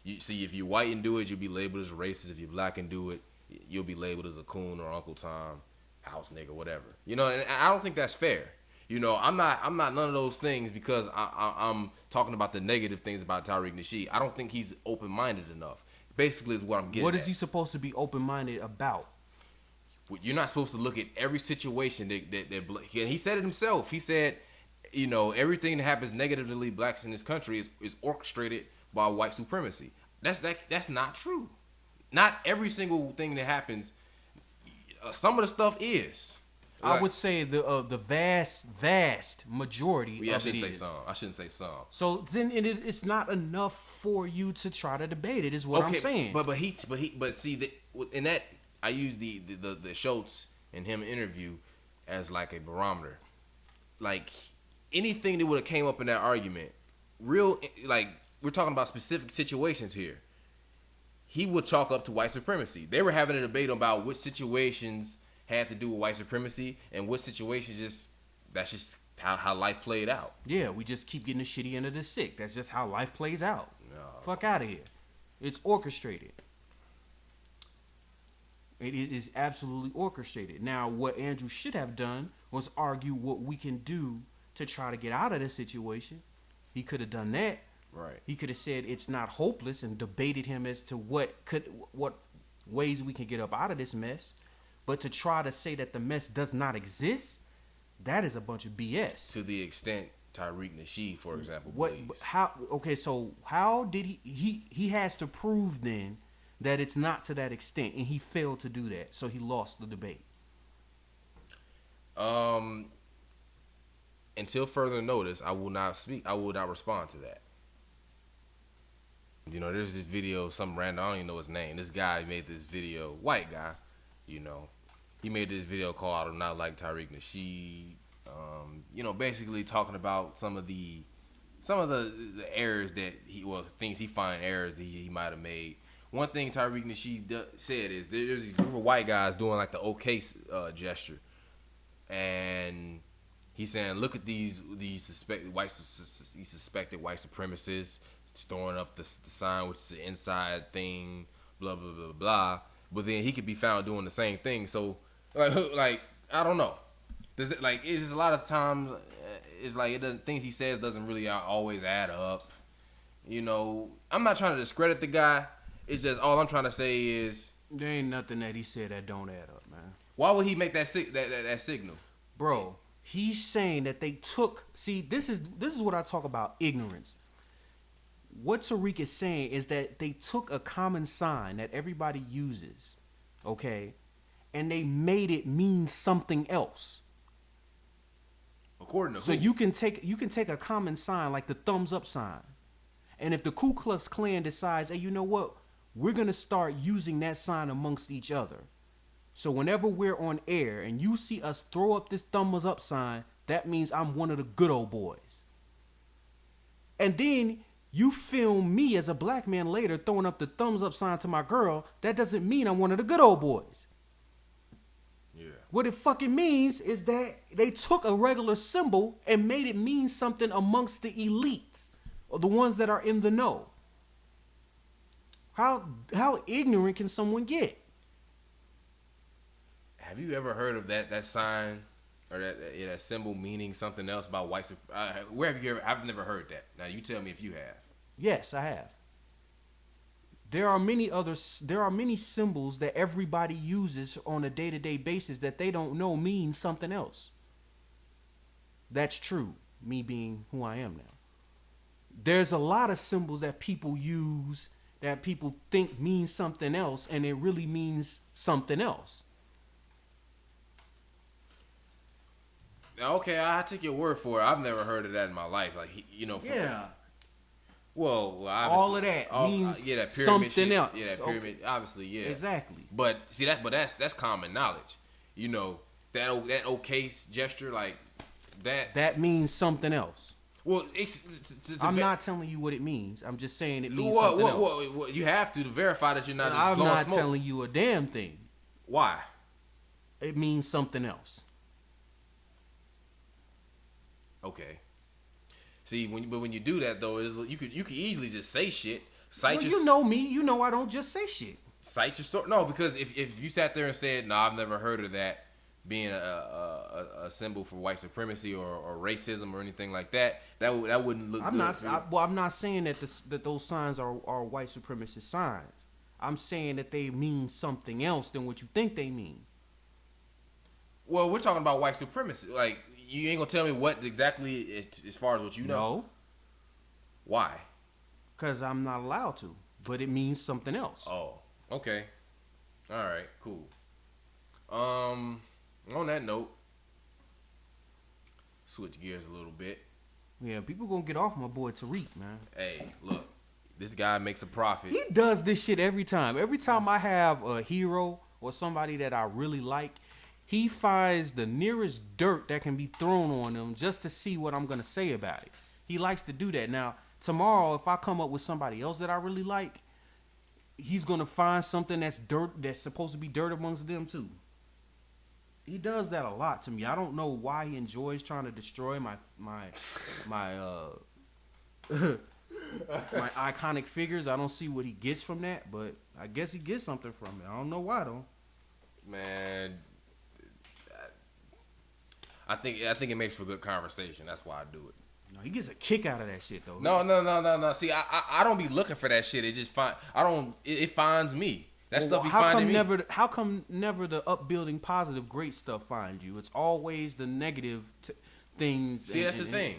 Speaker 1: You see, if you're white and do it, you'll be labeled as racist. If you're black and do it, you'll be labeled as a coon or Uncle Tom, house nigga, whatever. And I don't think that's fair. I'm not none of those things because I'm talking about the negative things about Tariq Nasheed. I don't think he's open-minded enough. Basically, is what I'm getting.
Speaker 2: What is he supposed to be open-minded about?
Speaker 1: You're not supposed to look at every situation that he said it himself. He said, everything that happens negatively blacks in this country is orchestrated by white supremacy. That's not true. Not every single thing that happens. Some of the stuff is.
Speaker 2: I would say the vast majority of it is.
Speaker 1: I shouldn't say some.
Speaker 2: So then it's not enough for you to try to debate it. Is what I'm saying.
Speaker 1: But see in that I use the Schultz and him interview as like a barometer. Like anything that would have came up in that argument, we're talking about specific situations here. He would chalk up to white supremacy. They were having a debate about which situations had to do with white supremacy and what situations that's just how life played out.
Speaker 2: Yeah, we just keep getting the shitty end of the stick. That's just how life plays out.
Speaker 1: No.
Speaker 2: Fuck out of here. It's orchestrated. It is absolutely orchestrated. Now, what Andrew should have done was argue what we can do to try to get out of this situation. He could have done that.
Speaker 1: Right.
Speaker 2: He could have said it's not hopeless and debated him as to what ways we can get up out of this mess. But to try to say that the mess does not exist, that is a bunch of BS.
Speaker 1: To the extent Tariq Nasheed, for example, believes.
Speaker 2: So how did he has to prove then that it's not to that extent, and he failed to do that, so he lost the debate.
Speaker 1: Until further notice, I will not speak. I will not respond to that. There's this video, some random, I don't even know his name. This guy made this video, white guy, he made this video called "I Do Not Like Tariq Nasheed." Basically talking about some of the errors that things he find errors that he might have made. One thing Tariq Nasheed said is there's a group of white guys doing like the okay gesture, and He's saying, look at these suspected white supremacists throwing up the sign, which is the inside thing, blah blah blah blah. But then he could be found doing the same thing. So like I don't know. It's just a lot of times it's like things he says doesn't really always add up. You know, I'm not trying to discredit the guy. It's just all I'm trying to say is
Speaker 2: there ain't nothing that he said that don't add up, man.
Speaker 1: Why would he make that signal,
Speaker 2: bro? He's saying that they took. See, this is what I talk about ignorance. What Tariq is saying is that they took a common sign that everybody uses, okay, and they made it mean something else.
Speaker 1: According to
Speaker 2: so you can take a common sign like the thumbs up sign, and if the Ku Klux Klan decides, hey, you know what, we're gonna start using that sign amongst each other. So whenever we're on air and you see us throw up this thumbs up sign, that means I'm one of the good old boys. And then you film me as a black man later throwing up the thumbs up sign to my girl, that doesn't mean I'm one of the good old boys.
Speaker 1: Yeah.
Speaker 2: What it fucking means is that they took a regular symbol and made it mean something amongst the elites or the ones that are in the know. How ignorant can someone get?
Speaker 1: Have you ever heard of that sign or that symbol meaning something else about white? Where have you ever? I've never heard that. Now you tell me if you have.
Speaker 2: Yes, I have. There are many symbols that everybody uses on a day-to-day basis that they don't know mean something else. That's true. Me being who I am now. There's a lot of symbols that people use that people think means something else, and it really means something else.
Speaker 1: Okay, I take your word for it. I've never heard of that in my life. Like,
Speaker 2: yeah.
Speaker 1: Well,
Speaker 2: all of that means
Speaker 1: that pyramid
Speaker 2: something
Speaker 1: shit.
Speaker 2: else.
Speaker 1: Yeah, that pyramid. Okay. Obviously, yeah.
Speaker 2: Exactly.
Speaker 1: But see that's common knowledge. You know, that okay gesture like that.
Speaker 2: That means something else.
Speaker 1: Well,
Speaker 2: I'm not telling you what it means. I'm just saying it means something else.
Speaker 1: What you have to verify that you're not just
Speaker 2: I'm
Speaker 1: blowing
Speaker 2: not
Speaker 1: smoke.
Speaker 2: telling you a damn thing.
Speaker 1: Why?
Speaker 2: It means something else.
Speaker 1: Okay. See, when you do that though, you could easily just say shit.
Speaker 2: You know me. You know I don't just say shit.
Speaker 1: Cite your source. No, because if you sat there and said, "No, I've never heard of that being a symbol for white supremacy or racism or anything like that," that wouldn't look.
Speaker 2: I'm not saying that those signs are white supremacist signs. I'm saying that they mean something else than what you think they mean.
Speaker 1: Well, we're talking about white supremacy. Like, you ain't gonna tell me what exactly as far as what you know.
Speaker 2: No.
Speaker 1: Why?
Speaker 2: Because I'm not allowed to. But it means something else.
Speaker 1: Oh, okay. All right, cool. On that note, switch gears a little bit.
Speaker 2: Yeah, people gonna get off my boy Tariq, man.
Speaker 1: Hey, look, this guy makes a profit.
Speaker 2: He does this shit every time. Every time I have a hero or somebody that I really like, he finds the nearest dirt that can be thrown on them just to see what I'm going to say about it. He likes to do that. Now, tomorrow, if I come up with somebody else that I really like, he's going to find something that's dirt, that's supposed to be dirt amongst them too. He does that a lot to me. I don't know why he enjoys trying to destroy my iconic figures. I don't see what he gets from that, but I guess he gets something from it. I don't know why though.
Speaker 1: Man, I think it makes for good conversation. That's why I do it.
Speaker 2: No, he gets a kick out of that shit though.
Speaker 1: No. See, I don't be looking for that shit. It just it finds me. That stuff be finding me.
Speaker 2: How come never the upbuilding, positive, great stuff finds you? It's always the negative things.
Speaker 1: See, that's the thing.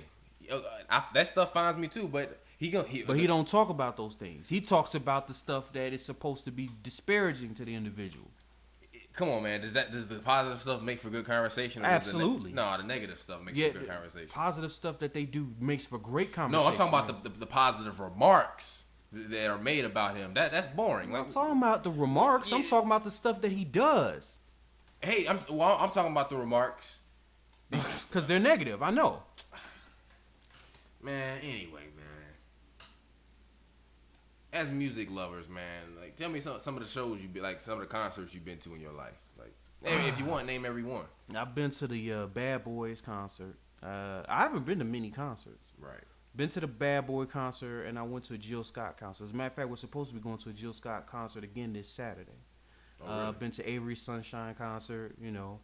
Speaker 1: That stuff finds me too, but he
Speaker 2: don't talk about those things. He talks about the stuff that is supposed to be disparaging to the individual.
Speaker 1: Come on, man. Does the positive stuff make for good conversation? Or
Speaker 2: Absolutely.
Speaker 1: The negative stuff makes for good conversation.
Speaker 2: Positive stuff that they do makes for great conversation.
Speaker 1: No, I'm talking about the positive remarks that are made about him. That's boring.
Speaker 2: I'm talking about the remarks. Yeah. I'm talking about the stuff that he does.
Speaker 1: Hey, I'm talking about the remarks.
Speaker 2: Because they're negative. I know.
Speaker 1: Man, anyway, man. As music lovers, man, like, tell me some of the shows some of the concerts you've been to in your life. Like, if you want, name every one.
Speaker 2: I've been to the Bad Boys concert. I haven't been to many concerts.
Speaker 1: Right.
Speaker 2: Been to the Bad Boy concert, and I went to a Jill Scott concert. As a matter of fact, we're supposed to be going to a Jill Scott concert again this Saturday.
Speaker 1: Oh, really?
Speaker 2: Been to Avery Sunshine concert. You know,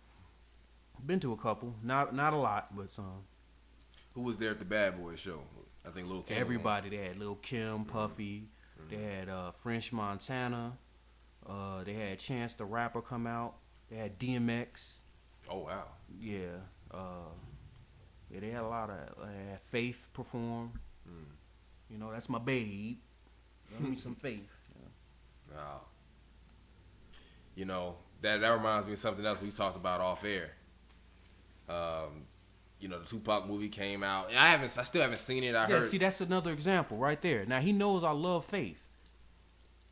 Speaker 2: been to a couple. Not a lot, but some.
Speaker 1: Who was there at the Bad Boy show? I think Lil Kim.
Speaker 2: Everybody. They had Lil Kim, Puffy. They had French Montana. They had Chance the Rapper come out. They had DMX.
Speaker 1: Oh wow.
Speaker 2: Yeah. Yeah, they had a lot of Faith perform. You know, that's my babe. Give me some Faith. Yeah.
Speaker 1: Wow. You know, that reminds me of something else we talked about off air. You know, the Tupac movie came out. I still haven't seen it. I heard.
Speaker 2: See, that's another example right there. Now he knows I love Faith,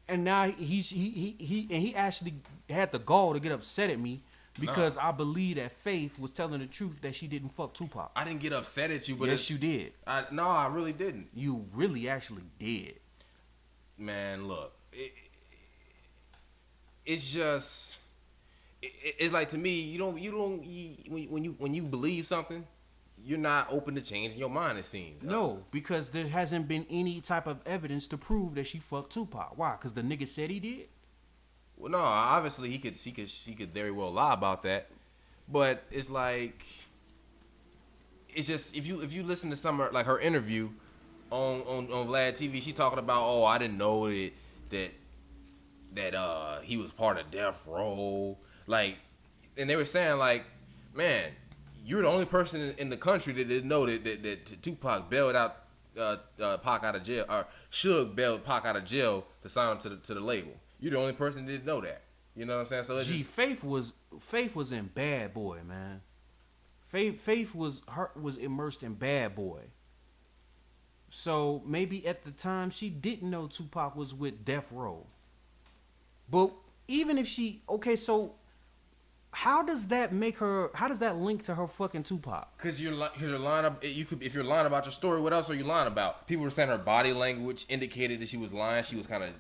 Speaker 2: and now he actually had the gall to get upset at me because I believe that Faith was telling the truth that she didn't fuck Tupac.
Speaker 1: I didn't get upset at you, but
Speaker 2: yes, you did.
Speaker 1: No, I really didn't.
Speaker 2: You really actually did.
Speaker 1: Man, look, it's just, it's like, to me, when you believe something, you're not open to changing your mind, it seems.
Speaker 2: No, because there hasn't been any type of evidence to prove that she fucked Tupac. Why? Because the nigga said he did?
Speaker 1: Well, no, obviously he could very well lie about that, but it's like, it's just, if you listen to some, like, her interview on Vlad TV, she talking about, oh, I didn't know that he was part of Death Row, like, and they were saying, like, man, you're the only person in the country that didn't know that Tupac bailed out Pac out of jail, or Suge bailed Pac out of jail to sign him to the label. You're the only person that didn't know that. You know what I'm saying? So it's
Speaker 2: Faith was in Bad Boy, man. Faith was immersed in Bad Boy. So maybe at the time she didn't know Tupac was with Death Row. But even if so how does that link to her fucking Tupac? Because
Speaker 1: you're lying. If you're lying about your story, what else are you lying about? People were saying her body language indicated that she was lying. She was kind of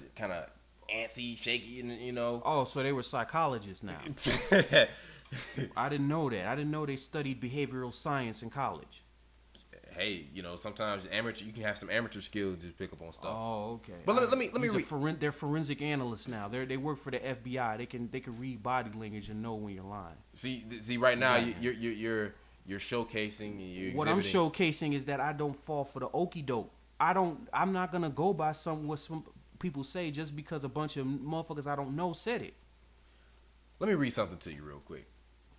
Speaker 1: antsy, shaky, you know.
Speaker 2: Oh, so they were psychologists now. I didn't know that. I didn't know they studied behavioral science in college.
Speaker 1: Hey, you know, sometimes you can have some amateur skills to pick up on stuff.
Speaker 2: Oh, okay.
Speaker 1: But let me read.
Speaker 2: They're forensic analysts now. They work for the FBI. They can read body language and know when you're lying.
Speaker 1: See, right now you're showcasing.
Speaker 2: What I'm showcasing is that I don't fall for the okie doke. I'm not gonna go by what some people say just because a bunch of motherfuckers I don't know said it.
Speaker 1: Let me read something to you real quick.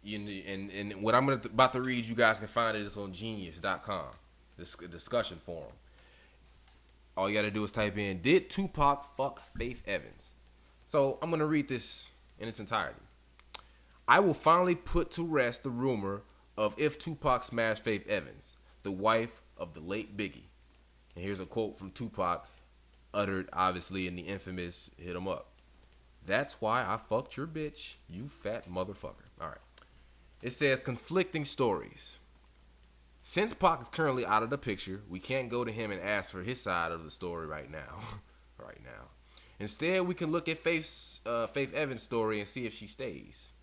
Speaker 1: And what I'm about to read, you guys can find it. It's on Genius.com. This discussion forum. All you got to do is type in, "Did Tupac fuck Faith Evans?" So I'm going to read this in its entirety. "I will finally put to rest the rumor of if Tupac smashed Faith Evans, the wife of the late Biggie." And here's a quote from Tupac, uttered obviously in the infamous "Hit 'Em Up." "That's why I fucked your bitch, you fat motherfucker." All right. It says, conflicting stories. Since Pac is currently out of the picture, we can't go to him and ask for his side of the story right now. Instead, we can look at Faith Evans' story and see if she stays.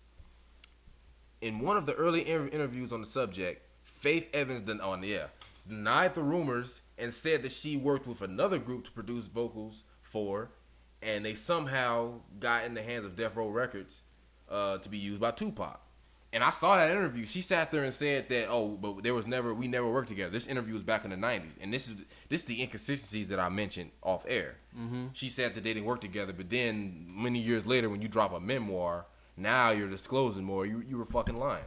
Speaker 1: In one of the early interviews on the subject, Faith Evans denied the rumors and said that she worked with another group to produce vocals for, and they somehow got in the hands of Death Row Records to be used by Tupac. And I saw that interview. She sat there and said that, but we never worked together. This interview was back in the 90s. And this is the inconsistencies that I mentioned off air. Mm-hmm. She said that they didn't work together, but then many years later when you drop a memoir, now you're disclosing more. You were fucking lying.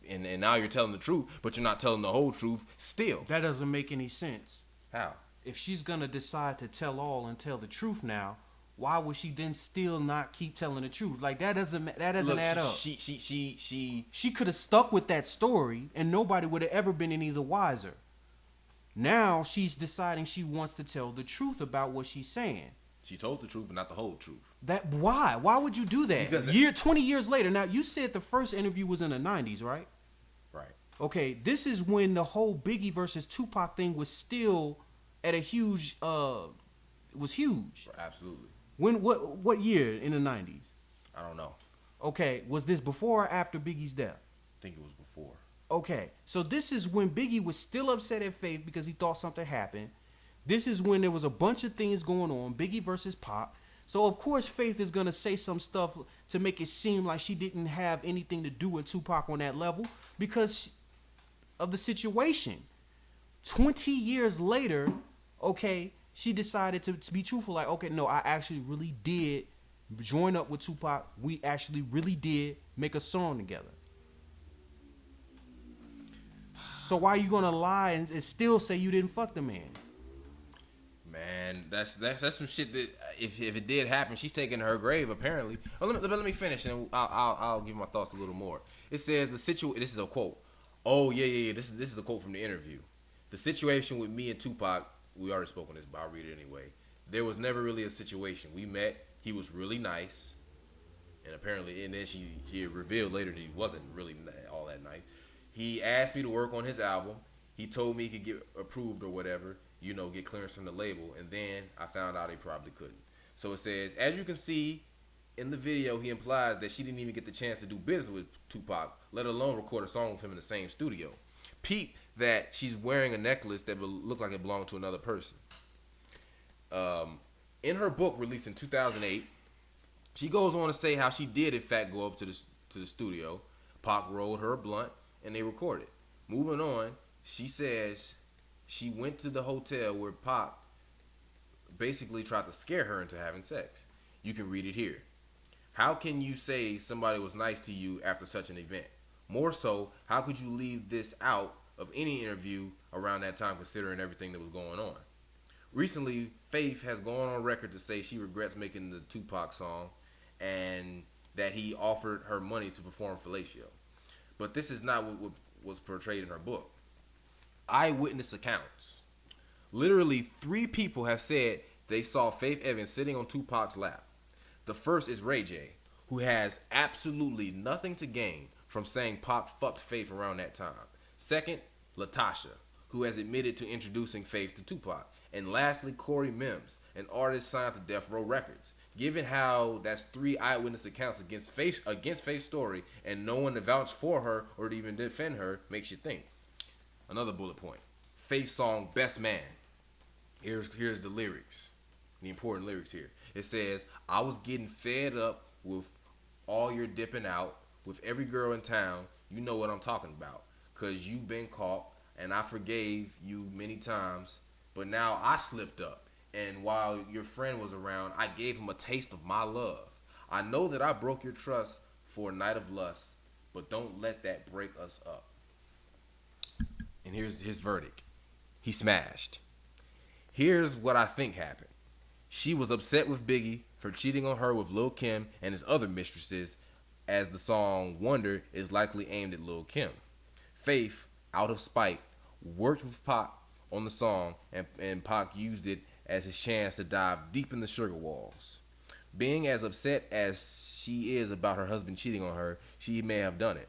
Speaker 1: And now you're telling the truth, but you're not telling the whole truth still.
Speaker 2: That doesn't make any sense.
Speaker 1: How?
Speaker 2: If she's going to decide to tell all and tell the truth now, why would she then still not keep telling the truth? Like, that doesn't add up. She could have stuck with that story and nobody would have ever been any the wiser. Now she's deciding she wants to tell the truth about what she's saying.
Speaker 1: She told the truth, but not the whole truth.
Speaker 2: Why? Why would you do that? Because 20 years later. Now, you said the first interview was in the 90s, right?
Speaker 1: Right.
Speaker 2: Okay, this is when the whole Biggie versus Tupac thing was still at a huge, was huge.
Speaker 1: Absolutely.
Speaker 2: What year in the 90s?
Speaker 1: I don't know.
Speaker 2: Okay, was this before or after Biggie's death?
Speaker 1: I think it was before.
Speaker 2: Okay, so this is when Biggie was still upset at Faith because he thought something happened. This is when there was a bunch of things going on, Biggie versus Pac. So of course Faith is gonna say some stuff to make it seem like she didn't have anything to do with Tupac on that level because of the situation. 20 years later, okay, she decided to be truthful. Like, okay, no, I actually really did join up with Tupac. We actually really did make a song together. So why are you gonna lie and still say you didn't fuck the man?
Speaker 1: Man, that's some shit that if it did happen, she's taking her grave apparently. Oh, let me finish and I'll give my thoughts a little more. It says the situation. This is a quote. Oh yeah. This is a quote from the interview. The situation with me and Tupac, we already spoke on this, but I'll read it anyway. There was never really a situation. We met. He was really nice, and apparently, and then he revealed later that he wasn't really all that nice. He asked me to work on his album. He told me he could get approved or whatever, get clearance from the label, and then I found out he probably couldn't. So it says, as you can see in the video, he implies that she didn't even get the chance to do business with Tupac, let alone record a song with him in the same studio. Peep that she's wearing a necklace that would look like it belonged to another person. In her book released in 2008, she goes on to say how she did in fact go up to the studio. Pac rolled her a blunt and they recorded. Moving on, she says she went to the hotel where Pac basically tried to scare her into having sex. You can read it here. How can you say somebody was nice to you after such an event? More so, how could you leave this out of any interview around that time considering everything that was going on? Recently, Faith has gone on record to say she regrets making the Tupac song and that he offered her money to perform fellatio. But this is not what was portrayed in her book. Eyewitness accounts. Literally 3 people have said they saw Faith Evans sitting on Tupac's lap. The first is Ray J, who has absolutely nothing to gain from saying Pac fucked Faith around that time. Second, Latasha, who has admitted to introducing Faith to Tupac. And lastly, Corey Mims, an artist signed to Death Row Records. Given how that's 3 eyewitness accounts against Faith's story and no one to vouch for her or to even defend her makes you think. Another bullet point. Faith's song Best Man. Here's the lyrics. The important lyrics here. It says, I was getting fed up with all your dipping out with every girl in town. You know what I'm talking about. Cause you been caught and I forgave you many times. But now I slipped up. And while your friend was around, I gave him a taste of my love. I know that I broke your trust for a night of lust, but don't let that break us up. And here's his verdict. He smashed. Here's what I think happened. She was upset with Biggie for cheating on her with Lil' Kim and his other mistresses, as the song Wonder is likely aimed at Lil' Kim. Faith, out of spite, worked with Pac on the song, and Pac used it as his chance to dive deep in the sugar walls. Being as upset as she is about her husband cheating on her, she may have done it.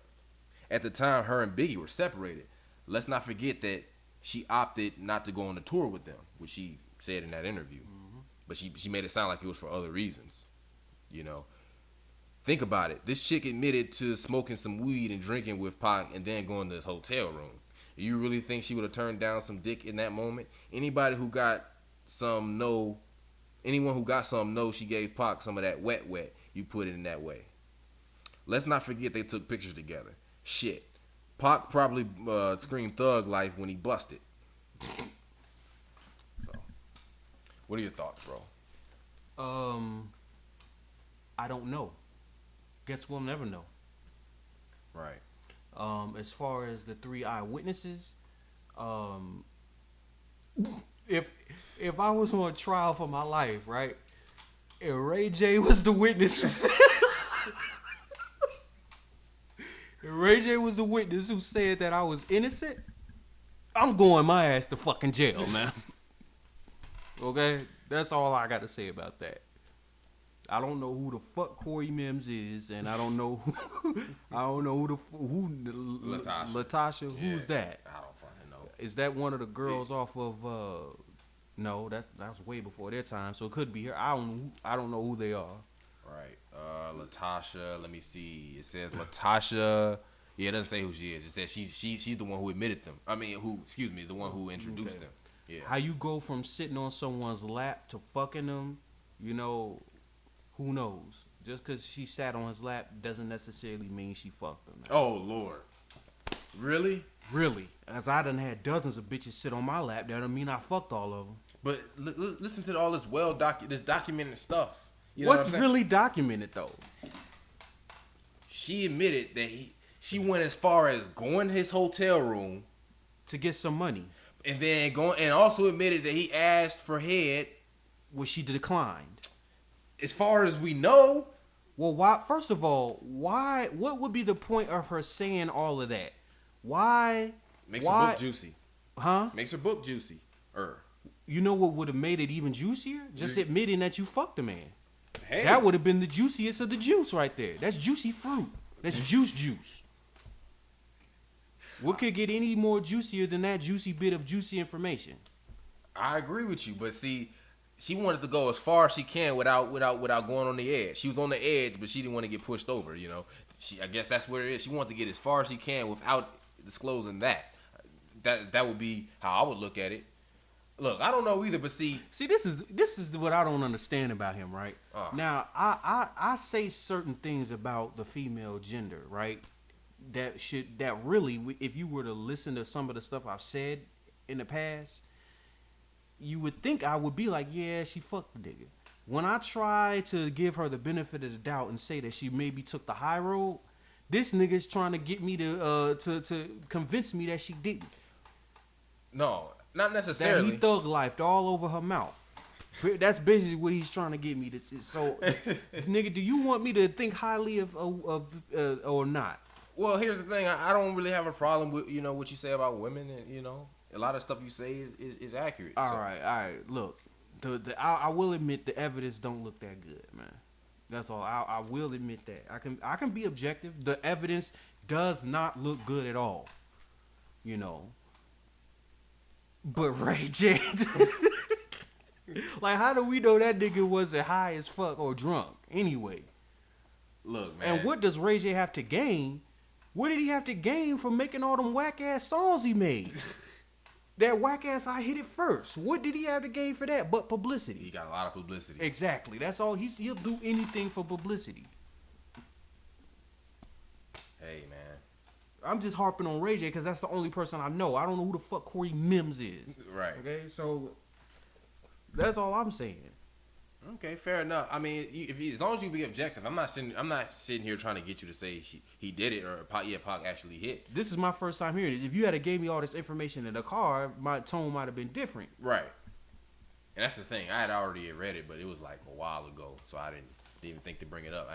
Speaker 1: At the time, her and Biggie were separated. Let's not forget that she opted not to go on the tour with them, which she said in that interview. Mm-hmm. But she made it sound like it was for other reasons. Think about it. This chick admitted to smoking some weed and drinking with Pac and then going to his hotel room. You really think she would have turned down some dick in that moment? Anyone who got some know she gave Pac some of that wet. You put it in that way. Let's not forget they took pictures together. Shit. Pac probably screamed thug life when he busted. So, what are your thoughts, bro?
Speaker 2: I don't know. Guess we'll never know.
Speaker 1: Right.
Speaker 2: As far as the 3 eyewitnesses, if I was on trial for my life, right, and Ray J was the witness who said, that I was innocent, I'm going my ass to fucking jail, man. Okay, that's all I got to say about that. I don't know who the fuck Corey Mims is, and I don't know who Latasha.
Speaker 1: Yeah,
Speaker 2: who's that?
Speaker 1: I don't fucking know.
Speaker 2: Is that one of the girls off of? No, that's way before their time, so it could be her. I don't know who they are.
Speaker 1: Right. Latasha. Let me see. It says Latasha Yeah, it doesn't say who she is. It says she's the one who admitted them. I mean, the one who introduced them. Yeah.
Speaker 2: How you go from sitting on someone's lap to fucking them, you know, who knows? Just because she sat on his lap doesn't necessarily mean she fucked him.
Speaker 1: Oh, Lord. Really?
Speaker 2: Really. As I done had dozens of bitches sit on my lap, that don't mean I fucked all of them.
Speaker 1: But listen to all this this documented stuff. You know
Speaker 2: What's really documented, though?
Speaker 1: She admitted that she went as far as going to his hotel room
Speaker 2: to get some money.
Speaker 1: And then and also admitted that he asked for head,
Speaker 2: which she declined.
Speaker 1: As far as we know.
Speaker 2: Well, why? First of all, why? What would be the point of her saying all of that? Why?
Speaker 1: Makes her book juicy.
Speaker 2: Huh?
Speaker 1: Makes her book juicy.
Speaker 2: You know what would have made it even juicier? Just admitting that you fucked a man.
Speaker 1: Hey.
Speaker 2: That would have been the juiciest of the juice right there. That's juicy fruit. That's juice. What could get any more juicier than that juicy bit of juicy information?
Speaker 1: I agree with you, but see, she wanted to go as far as she can without going on the edge. She was on the edge, but she didn't want to get pushed over. You know, I guess that's where it is. She wanted to get as far as she can without disclosing that. That would be how I would look at it. Look, I don't know either, but see,
Speaker 2: this is what I don't understand about him, right? Now, I say certain things about the female gender, right? That really, if you were to listen to some of the stuff I've said in the past, you would think I would be like, yeah, she fucked the nigga. When I try to give her the benefit of the doubt and say that she maybe took the high road, this nigga's trying to get me to convince me that she didn't.
Speaker 1: No, not necessarily.
Speaker 2: That he thug lifed all over her mouth. That's basically what he's trying to get me to say. So, nigga, do you want me to think highly of or not?
Speaker 1: Well, here's the thing. I don't really have a problem with what you say about women, and a lot of stuff you say is accurate.
Speaker 2: All right. Look, I will admit the evidence don't look that good, man. That's all. I will admit that. I can be objective. The evidence does not look good at all. But Ray J, like, how do we know that nigga wasn't high as fuck or drunk anyway?
Speaker 1: Look, man.
Speaker 2: And what does Ray J have to gain? What did he have to gain from making all them whack ass songs he made? That whack ass I Hit It First. What did he have to gain for that but publicity?
Speaker 1: He got a lot of publicity.
Speaker 2: Exactly. That's all. He'll do anything for publicity.
Speaker 1: Hey, man.
Speaker 2: I'm just harping on Ray J because that's the only person I know. I don't know who the fuck Corey Mims is.
Speaker 1: Right.
Speaker 2: Okay, so that's all I'm saying.
Speaker 1: Okay, fair enough. I mean, as long as you be objective, I'm not sitting here trying to get you to say he did it or Pac actually hit.
Speaker 2: This is my first time hearing it. If you had gave me all this information in the car, my tone might have been different.
Speaker 1: Right. And that's the thing. I had already read it, but it was like a while ago, so I didn't even think to bring it up.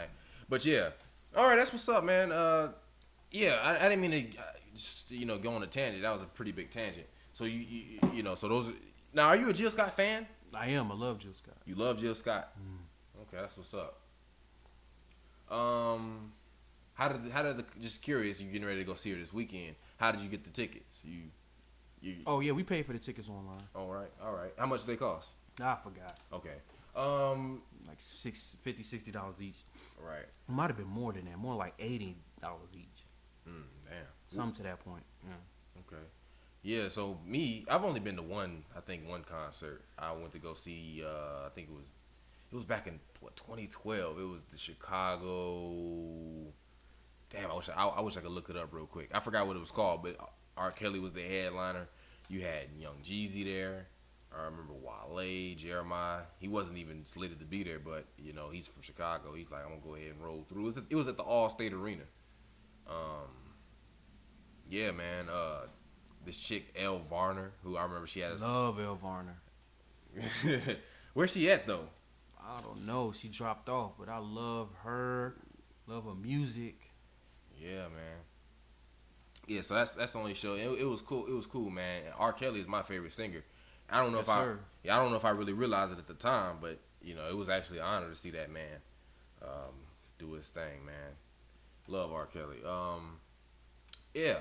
Speaker 1: But yeah, all right, that's what's up, man. Yeah, I didn't mean to just, go on a tangent. That was a pretty big tangent. So so those. Now, are you a Jill Scott fan?
Speaker 2: I am. I love Jill Scott.
Speaker 1: You love Jill Scott? Okay, that's what's up. How did just curious, you're getting ready to go see her this weekend. How did you get the tickets? You
Speaker 2: Oh, yeah, we paid for the tickets online.
Speaker 1: All right. How much do they cost?
Speaker 2: I forgot.
Speaker 1: Okay.
Speaker 2: Like $50, $60 each.
Speaker 1: Right.
Speaker 2: It might have been more than that. More like $80 each.
Speaker 1: Damn.
Speaker 2: Something to that point. Yeah.
Speaker 1: Okay. Yeah, so I've only been to one concert. I went to go see, I think it was back in 2012. It was the Chicago. Damn, I wish I could look it up real quick. I forgot what it was called, but R. Kelly was the headliner. You had Young Jeezy there. I remember Wale, Jeremiah. He wasn't even slated to be there, but he's from Chicago. He's like, I'm gonna go ahead and roll through. It was at the All-State Arena. Yeah, man. This chick, Elle Varner, who I remember she had
Speaker 2: Love Elle Varner.
Speaker 1: Where's she at, though?
Speaker 2: I don't know. She dropped off, but I love her. Love her music.
Speaker 1: Yeah, man. Yeah, so that's the only show. It was cool. It was cool, man. R. Kelly is my favorite singer. I don't know I don't know if I really realized it at the time, but it was actually an honor to see that man do his thing, man. Love R. Kelly. Yeah.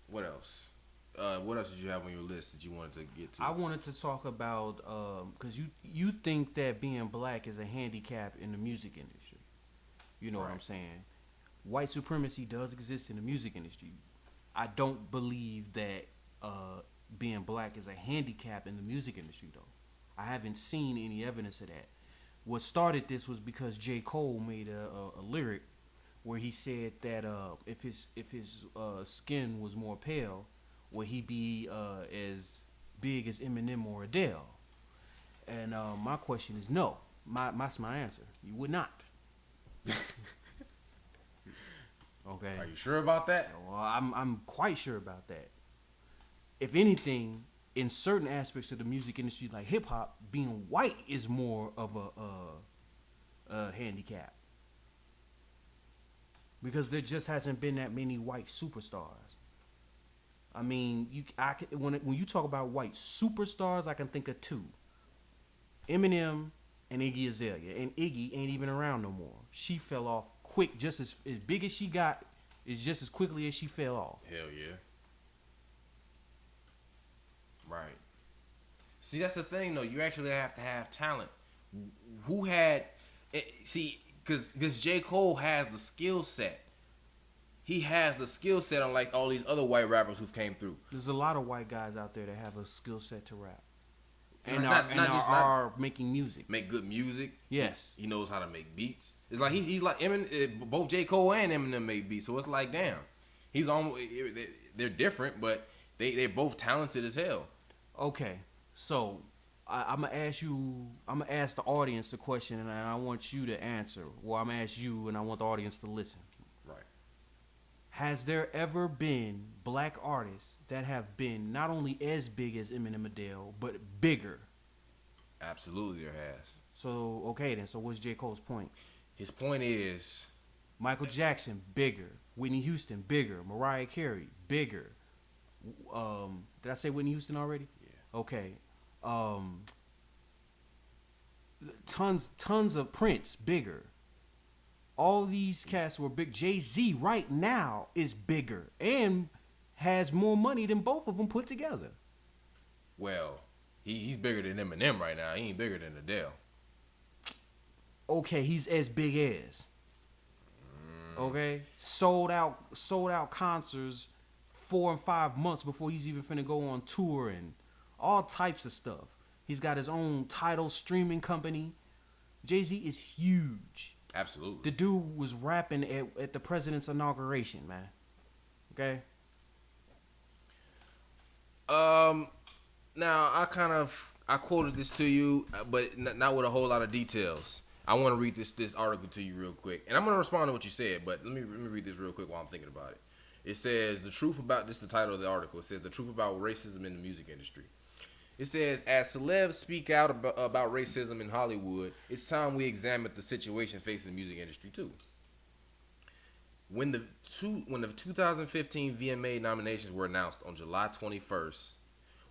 Speaker 1: What else? What else did you have on your list that you wanted to get to?
Speaker 2: I wanted to talk about because you think that being black is a handicap in the music industry. You know what I'm saying? White supremacy does exist in the music industry. I don't believe that being black is a handicap in the music industry, though. I haven't seen any evidence of that. What started this was because J. Cole made a lyric where he said that if his skin was more pale, would he be as big as Eminem or Adele? And my question is no. That's my answer. You would not. Okay.
Speaker 1: Are you sure about that?
Speaker 2: Well, I'm quite sure about that. If anything, in certain aspects of the music industry, like hip hop, being white is more of a handicap because there just hasn't been that many white superstars. I mean, when you talk about white superstars, I can think of two: Eminem and Iggy Azalea. And Iggy ain't even around no more. She fell off quick, just as big as she got, is just as quickly as she fell off.
Speaker 1: Hell yeah. Right. See, that's the thing, though. You actually have to have talent. Who had... See, because J. Cole has the skill set. He has the skill set unlike all these other white rappers who've came through.
Speaker 2: There's a lot of white guys out there that have a skill set to rap. And are making music.
Speaker 1: Make good music.
Speaker 2: Yes.
Speaker 1: He knows how to make beats. It's like he's like Eminem. Both J. Cole and Eminem make beats. So it's like, damn. He's almost... They're different, but they're both talented as hell.
Speaker 2: Okay, so I'm gonna ask the audience the question, and I want you to answer. Well, I'm gonna ask you, and I want the audience to listen.
Speaker 1: Right.
Speaker 2: Has there ever been black artists that have been not only as big as Eminem, Adele, but bigger?
Speaker 1: Absolutely, there has.
Speaker 2: So okay, then. So what's J. Cole's point?
Speaker 1: His point is
Speaker 2: Michael Jackson, bigger. Whitney Houston, bigger. Mariah Carey, bigger. Did I say Whitney Houston already? Yeah. Okay. Tons of Prince, bigger. All these cats were big. Jay-Z right now is bigger and has more money than both of them put together.
Speaker 1: Well, he's bigger than Eminem right now. He ain't bigger than Adele.
Speaker 2: Okay, he's as big as. Okay, sold out concerts 4 and 5 months before he's even finna go on tour and all types of stuff. He's got his own Tidal streaming company. Jay-Z is huge.
Speaker 1: Absolutely.
Speaker 2: The dude was rapping at the president's inauguration, man. Okay.
Speaker 1: Now I quoted this to you, but not with a whole lot of details. I want to read this article to you real quick, and I'm gonna respond to what you said. But let me read this real quick while I'm thinking about it. It says the truth about this is the title of the article. It says the truth about racism in the music industry. It says as celebs speak out about racism in Hollywood, it's time we examine the situation facing the music industry too. When the 2015 VMA nominations were announced on July 21st,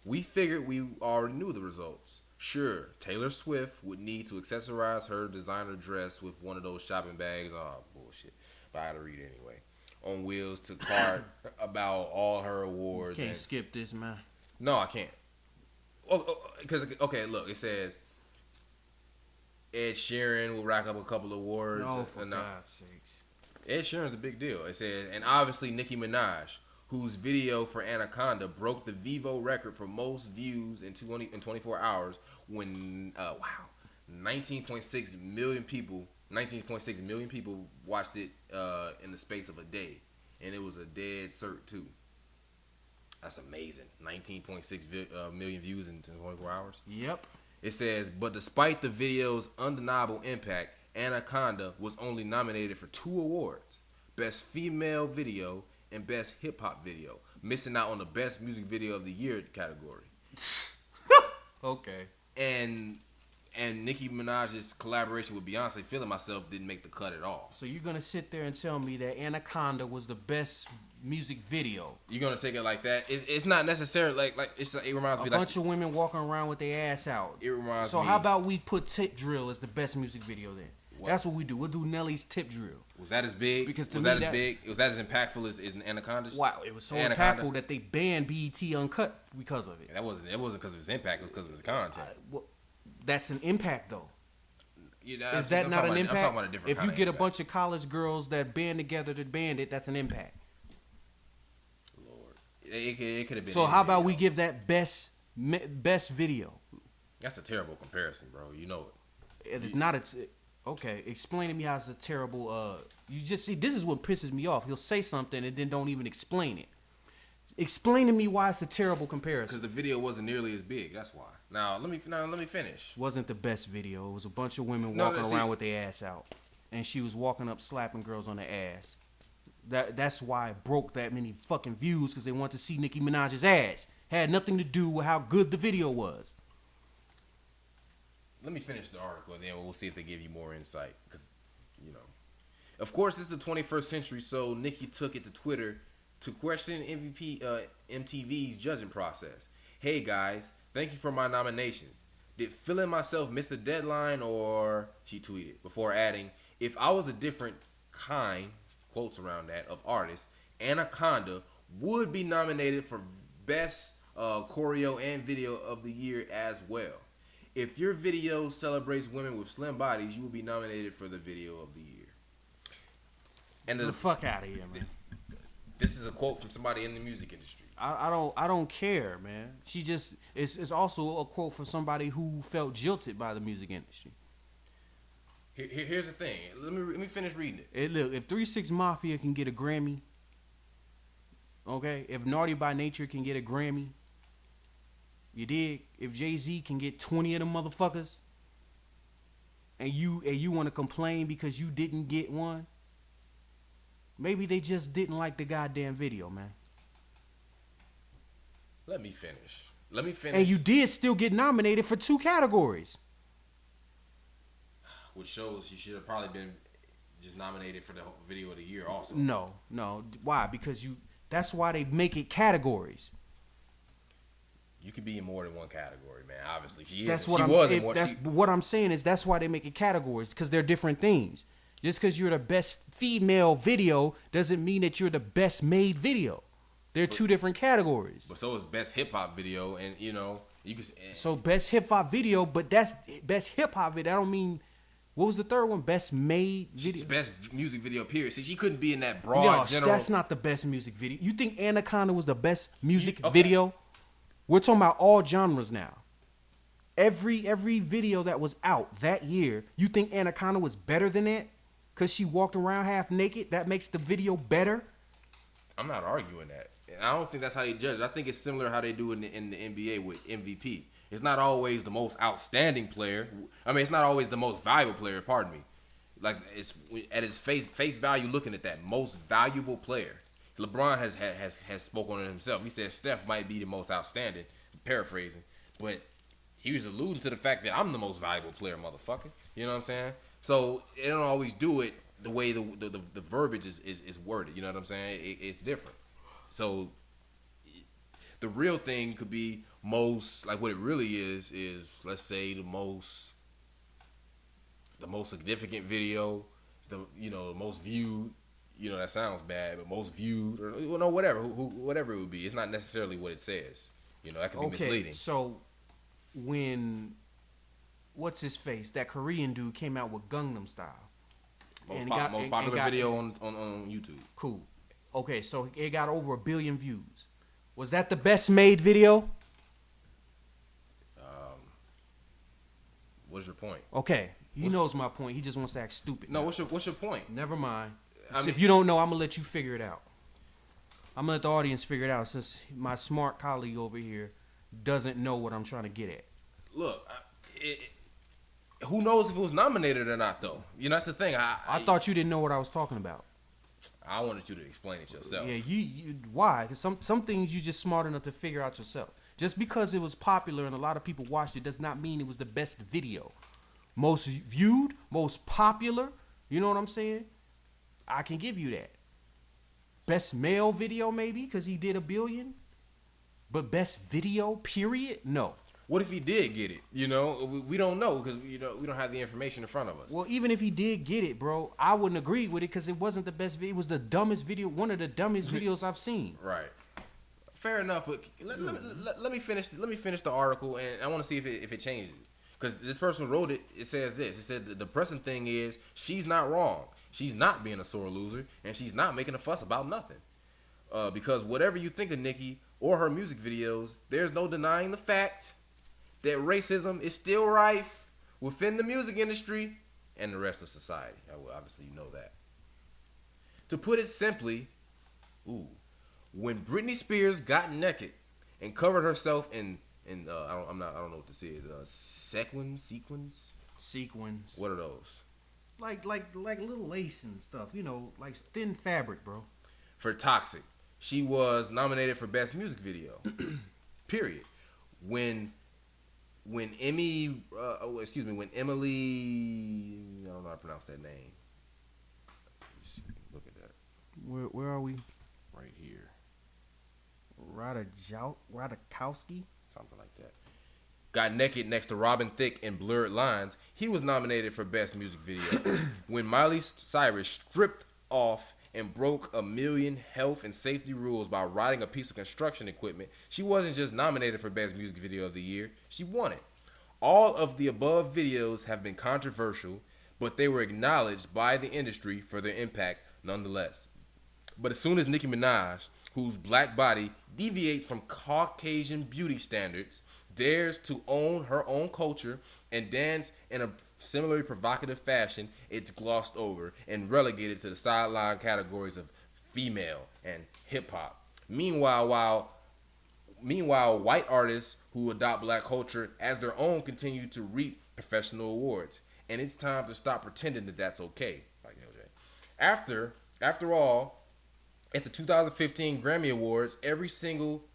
Speaker 1: we figured we already knew the results. Sure, Taylor Swift would need to accessorize her designer dress with one of those shopping bags. Oh, bullshit. But I had to read it anyway. On wheels to cart about all her awards.
Speaker 2: Can't skip this, man.
Speaker 1: No, I can't. Because, okay, look, it says Ed Sheeran will rack up a couple of awards.
Speaker 2: No, for God's sakes.
Speaker 1: Ed Sheeran's a big deal. It says, and obviously Nicki Minaj, whose video for Anaconda broke the Vivo record for most views in 24 hours when 19.6 million people watched it in the space of a day, and it was a dead cert too. That's amazing. 19.6 million views in 24 hours.
Speaker 2: Yep.
Speaker 1: It says, but despite the video's undeniable impact, Anaconda was only nominated for 2 awards: Best Female Video and Best Hip Hop Video, missing out on the Best Music Video of the Year category.
Speaker 2: Okay.
Speaker 1: And Nicki Minaj's collaboration with Beyonce, Feeling Myself, didn't make the cut at all.
Speaker 2: So you're gonna sit there and tell me that Anaconda was the best music video?
Speaker 1: You're gonna take it like that? It's not necessarily like it reminds me
Speaker 2: a bunch of women walking around with their ass out.
Speaker 1: It reminds me.
Speaker 2: So how about we put Tip Drill as the best music video then? What? That's what we do. We'll do Nelly's Tip Drill.
Speaker 1: Was that as big?
Speaker 2: Because
Speaker 1: was that as big? Was that as impactful as Anaconda's?
Speaker 2: Wow, it was so impactful that they banned BET Uncut because of it.
Speaker 1: It wasn't because of its impact. It was because of its content.
Speaker 2: That's an impact though. Is that not an impact?
Speaker 1: I'm talking about a different
Speaker 2: if
Speaker 1: kind
Speaker 2: you
Speaker 1: of
Speaker 2: get
Speaker 1: impact.
Speaker 2: a bunch of college girls that band together to band it, that's an impact.
Speaker 1: Lord, it could have been.
Speaker 2: So how about we give that best video?
Speaker 1: That's a terrible comparison, bro. You know it.
Speaker 2: It is not. Okay, explain to me how it's a terrible. You just see, this is what pisses me off. He'll say something and then don't even explain it. Explain to me why it's a terrible comparison.
Speaker 1: Because the video wasn't nearly as big. That's why. Now let me finish.
Speaker 2: Wasn't the best video. It was a bunch of women walking around with their ass out, and she was walking up slapping girls on the ass. That's why it broke that many fucking views, because they want to see Nicki Minaj's ass. Had nothing to do with how good the video was.
Speaker 1: Let me finish the article, and then we'll see if they give you more insight. Because, of course, it's the 21st century, so Nicki took it to Twitter to question MTV's judging process. Hey guys, thank you for my nominations. Did feeling myself miss the deadline, or she tweeted before adding, if I was a different kind, quotes around that, of artist, Anaconda would be nominated for best choreo and video of the year as well. If your video celebrates women with slim bodies, you will be nominated for the video of the year. And
Speaker 2: Get the fuck out of here, man.
Speaker 1: This is a quote from somebody in the music industry.
Speaker 2: I don't care, man. She just it's also a quote from somebody who felt jilted by the music industry.
Speaker 1: Here's the thing. Let me finish reading it.
Speaker 2: Look, if 3 6 Mafia can get a Grammy, okay, if Naughty by Nature can get a Grammy, you dig? If Jay-Z can get 20 of them motherfuckers, and you want to complain because you didn't get one, maybe they just didn't like the goddamn video, man.
Speaker 1: Let me finish.
Speaker 2: And you did still get nominated for 2 categories.
Speaker 1: Which shows you should have probably been just nominated for the video of the year also.
Speaker 2: No. Why? Because that's why they make it categories.
Speaker 1: You could be in more than one category, man. Obviously,
Speaker 2: what I'm saying is that's why they make it categories, because they're different things. Just because you're the best female video doesn't mean that you're the best made video. They're 2 different categories.
Speaker 1: But so is best hip hop video, and you can.
Speaker 2: So best hip hop video, but that's best hip hop video. I don't mean. What was the third one? Best made video.
Speaker 1: Best music video. Period. See, she couldn't be in that broad general.
Speaker 2: That's not the best music video. You think Anaconda was the best music video? We're talking about all genres now. Every video that was out that year, you think Anaconda was better than that? Because she walked around half naked? That makes the video better?
Speaker 1: I'm not arguing that. I don't think that's how they judge. I think it's similar how they do it in the NBA with MVP. It's not always the most outstanding player. I mean, it's not always the most valuable player. Pardon me. Like, it's at its face value, looking at that most valuable player. LeBron has spoken on it himself. He said Steph might be the most outstanding, paraphrasing, but he was alluding to the fact that I'm the most valuable player, motherfucker. You know what I'm saying? So they don't always do it the way the verbiage is worded. You know what I'm saying? It's different. So the real thing could be most, like what it really is let's say the most significant video, the most viewed. That sounds bad, but most viewed, or whatever it would be. It's not necessarily what it says. That can be misleading.
Speaker 2: So when what's his face, that Korean dude came out with Gangnam Style,
Speaker 1: most popular video on YouTube.
Speaker 2: Cool. Okay, so it got over 1 billion views. Was that the best made video?
Speaker 1: What's your point?
Speaker 2: Okay, he knows my point. He just wants to act stupid.
Speaker 1: No, what's your point?
Speaker 2: Never mind. If you don't know, I'm gonna let you figure it out. I'm gonna let the audience figure it out, since my smart colleague over here doesn't know what I'm trying to get at.
Speaker 1: Look, who knows if it was nominated or not, though? That's the thing.
Speaker 2: I thought you didn't know what I was talking about.
Speaker 1: I wanted you to explain it yourself.
Speaker 2: Yeah, you why? Because some things you just smart enough to figure out yourself. Just because it was popular and a lot of people watched it does not mean it was the best video. Most viewed, most popular. You know what I'm saying? I can give you that. Best male video, maybe, because he did 1 billion. But best video, period? No.
Speaker 1: What if he did get it? We don't know, because we don't have the information in front of us.
Speaker 2: Well, even if he did get it, bro, I wouldn't agree with it, because it wasn't the best video. It was the dumbest video, one of the dumbest videos I've seen.
Speaker 1: Right. Fair enough, but let me finish the article, and I want to see if it changes. Because this person wrote it. It says this. It said the depressing thing is she's not wrong. She's not being a sore loser, and she's not making a fuss about nothing. Because whatever you think of Nicki or her music videos, there's no denying the fact that racism is still rife within the music industry and the rest of society. Well, obviously, you know that. To put it simply, when Britney Spears got naked and covered herself in I don't know what this is. Sequins.
Speaker 2: What
Speaker 1: are those?
Speaker 2: Like little lace and stuff. You know, like thin fabric, bro.
Speaker 1: For Toxic, she was nominated for Best Music Video. Period. When Emily, when Emily, I don't know how to pronounce that name. Look at that.
Speaker 2: Where are we?
Speaker 1: Right here.
Speaker 2: Radakowski?
Speaker 1: Something like that. Got naked next to Robin Thicke in Blurred Lines. He was nominated for Best Music Video. When Miley Cyrus stripped off and broke 1,000,000 health and safety rules by riding a piece of construction equipment, she wasn't just nominated for Best Music Video of the Year, she won it. All of the above videos have been controversial, but they were acknowledged by the industry for their impact nonetheless. But as soon as Nicki Minaj, whose black body deviates from Caucasian beauty standards, dares to own her own culture and dance in a similarly provocative fashion, it's glossed over and relegated to the sideline categories of female and hip-hop. Meanwhile, white artists who adopt black culture as their own continue to reap professional awards. And it's time to stop pretending that that's okay. Like LJ. After all, at the 2015 Grammy Awards, every single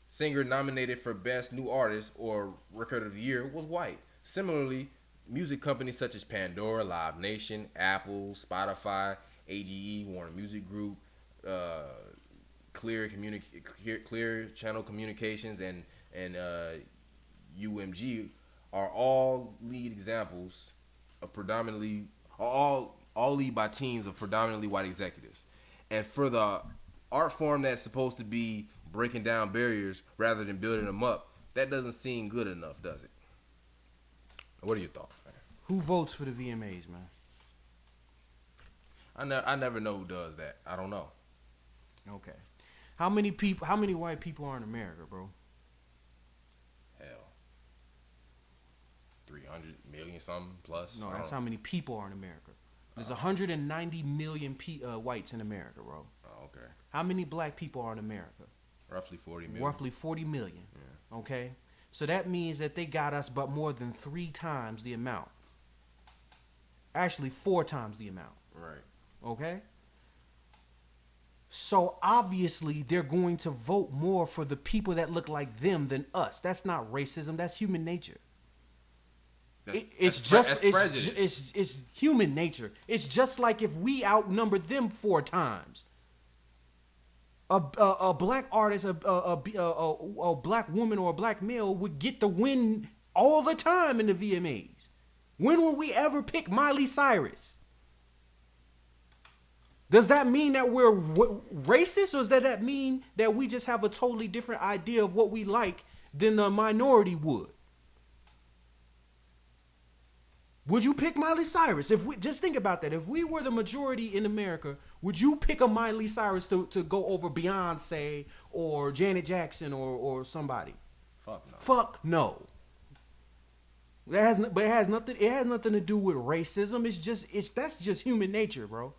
Speaker 1: singer nominated for Best New Artist or Record of the Year was white. Similarly, music companies such as Pandora, Live Nation, Apple, Spotify, AGE, Warner Music Group, Clear Channel Communications, and UMG are all lead examples of predominantly all lead by teams of predominantly white executives. And for the art form that's supposed to be breaking down barriers rather than building them up, that doesn't seem good enough, does it? What are your thoughts, man?
Speaker 2: Who votes for the VMAs, man?
Speaker 1: I never know who does that. I don't know.
Speaker 2: Okay. How many white people are in America, bro?
Speaker 1: Hell. 300 million something plus.
Speaker 2: No, that's how many people are in America. There's 190 million whites in America, bro.
Speaker 1: Oh, okay.
Speaker 2: How many black people are in America?
Speaker 1: Roughly 40 million.
Speaker 2: Roughly 40 million.
Speaker 1: Yeah.
Speaker 2: Okay? So that means that they got us but more than 3 times the amount. Actually, 4 times the amount.
Speaker 1: Right.
Speaker 2: Okay? So obviously they're going to vote more for the people that look like them than us. That's not racism. That's human nature. It's human nature. It's just like if we outnumber them 4 times. A black artist, a black woman or a black male would get the win all the time in the VMAs. When will we ever pick Miley Cyrus? Does that mean that we're racist, or does that mean that we just have a totally different idea of what we like than the minority would? Would you pick Miley Cyrus? If we just think about that, if we were the majority in America, would you pick a Miley Cyrus to go over Beyonce or Janet Jackson or somebody?
Speaker 1: Fuck no.
Speaker 2: Fuck no. It has nothing to do with racism. That's just human nature, bro.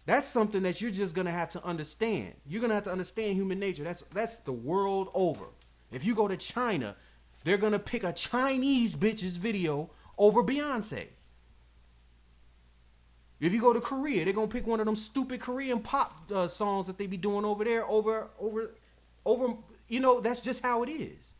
Speaker 2: That's something that you're just gonna have to understand. You're gonna have to understand human nature. That's the world over. If you go to China, they're gonna pick a Chinese bitch's video over Beyonce. If you go to Korea, they're gonna pick one of them stupid Korean pop songs that they be doing over there over. You know, that's just how it is.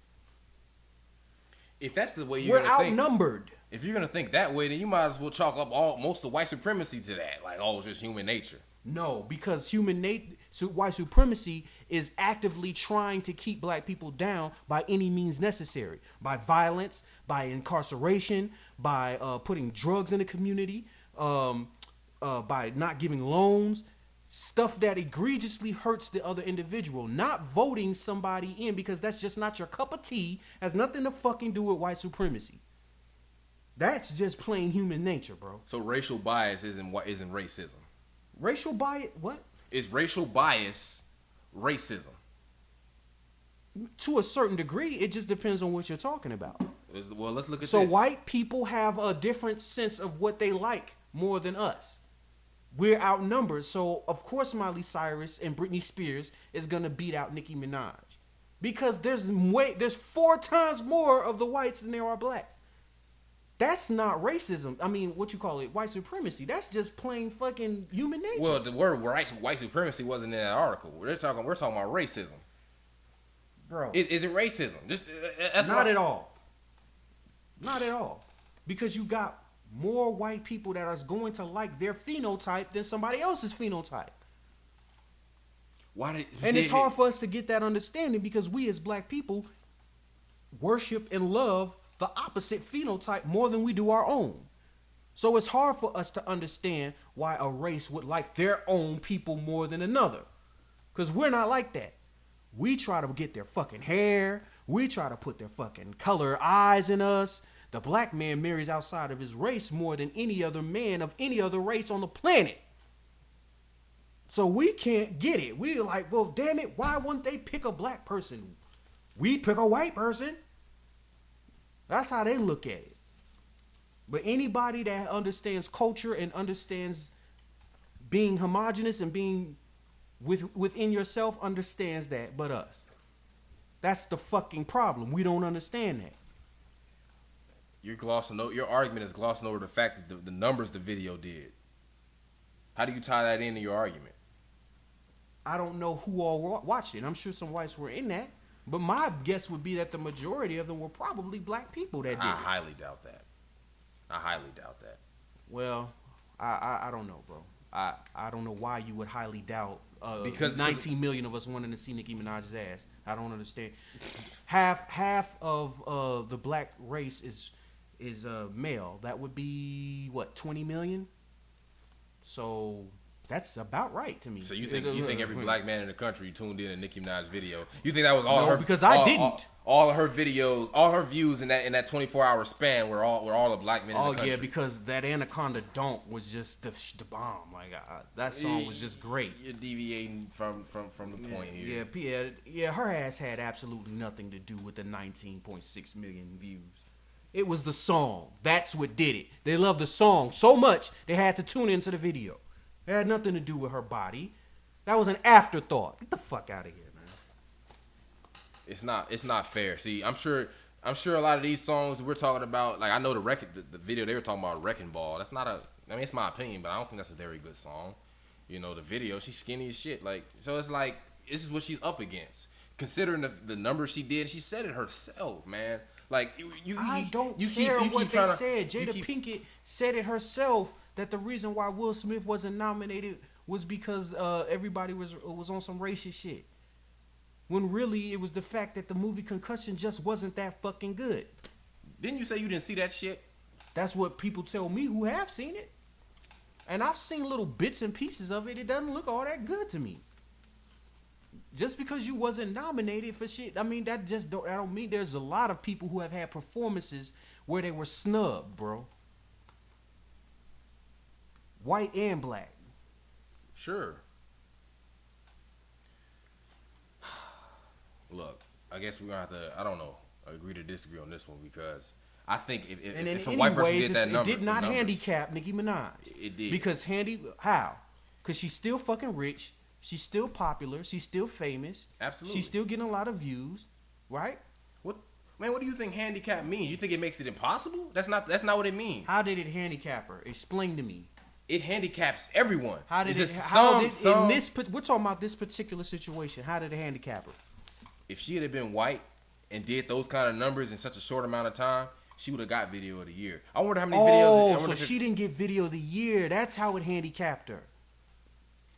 Speaker 1: If that's the way
Speaker 2: we're outnumbered.
Speaker 1: If you're gonna think that way, then you might as well chalk up most of white supremacy to that. Like, it's just human nature.
Speaker 2: No, because white supremacy is actively trying to keep black people down by any means necessary. By violence, by incarceration, by putting drugs in the community, by not giving loans. stuff that egregiously hurts the other individual. Not voting somebody in because that's just not your cup of tea. Has nothing to fucking do with white supremacy. That's just plain human nature, bro.
Speaker 1: So racial bias isn't racism.
Speaker 2: Racial bias, what?
Speaker 1: Is racial bias racism?
Speaker 2: To a certain degree, it just depends on what you're talking about.
Speaker 1: Well, let's look at
Speaker 2: so
Speaker 1: this.
Speaker 2: White people have a different sense of what they like more than us. We're outnumbered, so of course Miley Cyrus and Britney Spears is gonna beat out Nicki Minaj because there's 4 times more of the whites than there are blacks. That's not racism. I mean, what you call it? White supremacy. That's just plain fucking human nature.
Speaker 1: Well, the word white supremacy wasn't in that article. We're talking about racism.
Speaker 2: Bro,
Speaker 1: is it racism? That's
Speaker 2: not at all. Not at all. Because you got more white people that are going to like their phenotype than somebody else's phenotype. It's hard for us to get that understanding because we as black people worship and love the opposite phenotype more than we do our own. So it's hard for us to understand why a race would like their own people more than another. Because we're not like that. We try to get their fucking hair. We try to put their fucking color eyes in us. The black man marries outside of his race more than any other man of any other race on the planet. So we can't get it. We're like, well, damn it, why wouldn't they pick a black person? We'd pick a white person. That's how they look at it. But anybody that understands culture and understands being homogenous and being within yourself understands that, but us. That's the fucking problem. We don't understand that.
Speaker 1: Your argument is glossing over the fact that the numbers the video did. How do you tie that into your argument?
Speaker 2: I don't know who all watched it. I'm sure some whites were in that. But my guess would be that the majority of them were probably black people that did it.
Speaker 1: I highly doubt that.
Speaker 2: Well, I don't know, bro. I don't know why you would highly doubt because 19 million of us wanting to see Nicki Minaj's ass. I don't understand. Half of the black race is male. That would be what, 20 million? So that's about right to me.
Speaker 1: So you think every black man in the country tuned in to Nicki Minaj's video? You think that was all
Speaker 2: no,
Speaker 1: her?
Speaker 2: Because I didn't.
Speaker 1: All of her videos, all her views in that 24-hour span were all the black men in the country.
Speaker 2: Oh yeah, because that Anaconda Don't was just the bomb. Like that song was just great.
Speaker 1: You're deviating from the point here.
Speaker 2: Yeah. Her ass had absolutely nothing to do with the 19.6 million views. It was the song. That's what did it. They loved the song so much they had to tune into the video. It had nothing to do with her body. That was an afterthought. Get the fuck out of here, man.
Speaker 1: It's not fair. See, I'm sure a lot of these songs we're talking about, like I know the video they were talking about, Wrecking Ball. That's not it's my opinion, but I don't think that's a very good song. You know, the video, she's skinny as shit. Like, so it's like this is what she's up against. Considering the numbers she did, she said it herself, man. Like
Speaker 2: I don't care what they said. Jada Pinkett said it herself that the reason why Will Smith wasn't nominated was because everybody was on some racist shit. When really it was the fact that the movie Concussion just wasn't that fucking good.
Speaker 1: Didn't you say you didn't see that shit?
Speaker 2: That's what people tell me who have seen it. And I've seen little bits and pieces of it. It doesn't look all that good to me. Just because you wasn't nominated for shit, I mean, I don't mean there's a lot of people who have had performances where they were snubbed, bro. White and black.
Speaker 1: Sure. Look, I guess we're going to have to, I don't know, agree to disagree on this one because I think if a white person did that number.
Speaker 2: It did not handicap Nicki Minaj.
Speaker 1: It did.
Speaker 2: Because how? Because she's still fucking rich. She's still popular. She's still famous.
Speaker 1: Absolutely.
Speaker 2: She's still getting a lot of views, right?
Speaker 1: What do you think handicap means? You think it makes it impossible? That's not what it means.
Speaker 2: How did it handicap her? Explain to me.
Speaker 1: It handicaps everyone.
Speaker 2: How did it? We're talking about this particular situation. How did it handicap her?
Speaker 1: If she had been white and did those kind of numbers in such a short amount of time, she would have got Video of the Year. I wonder how many videos.
Speaker 2: Oh, so she didn't get Video of the Year. That's how it handicapped her.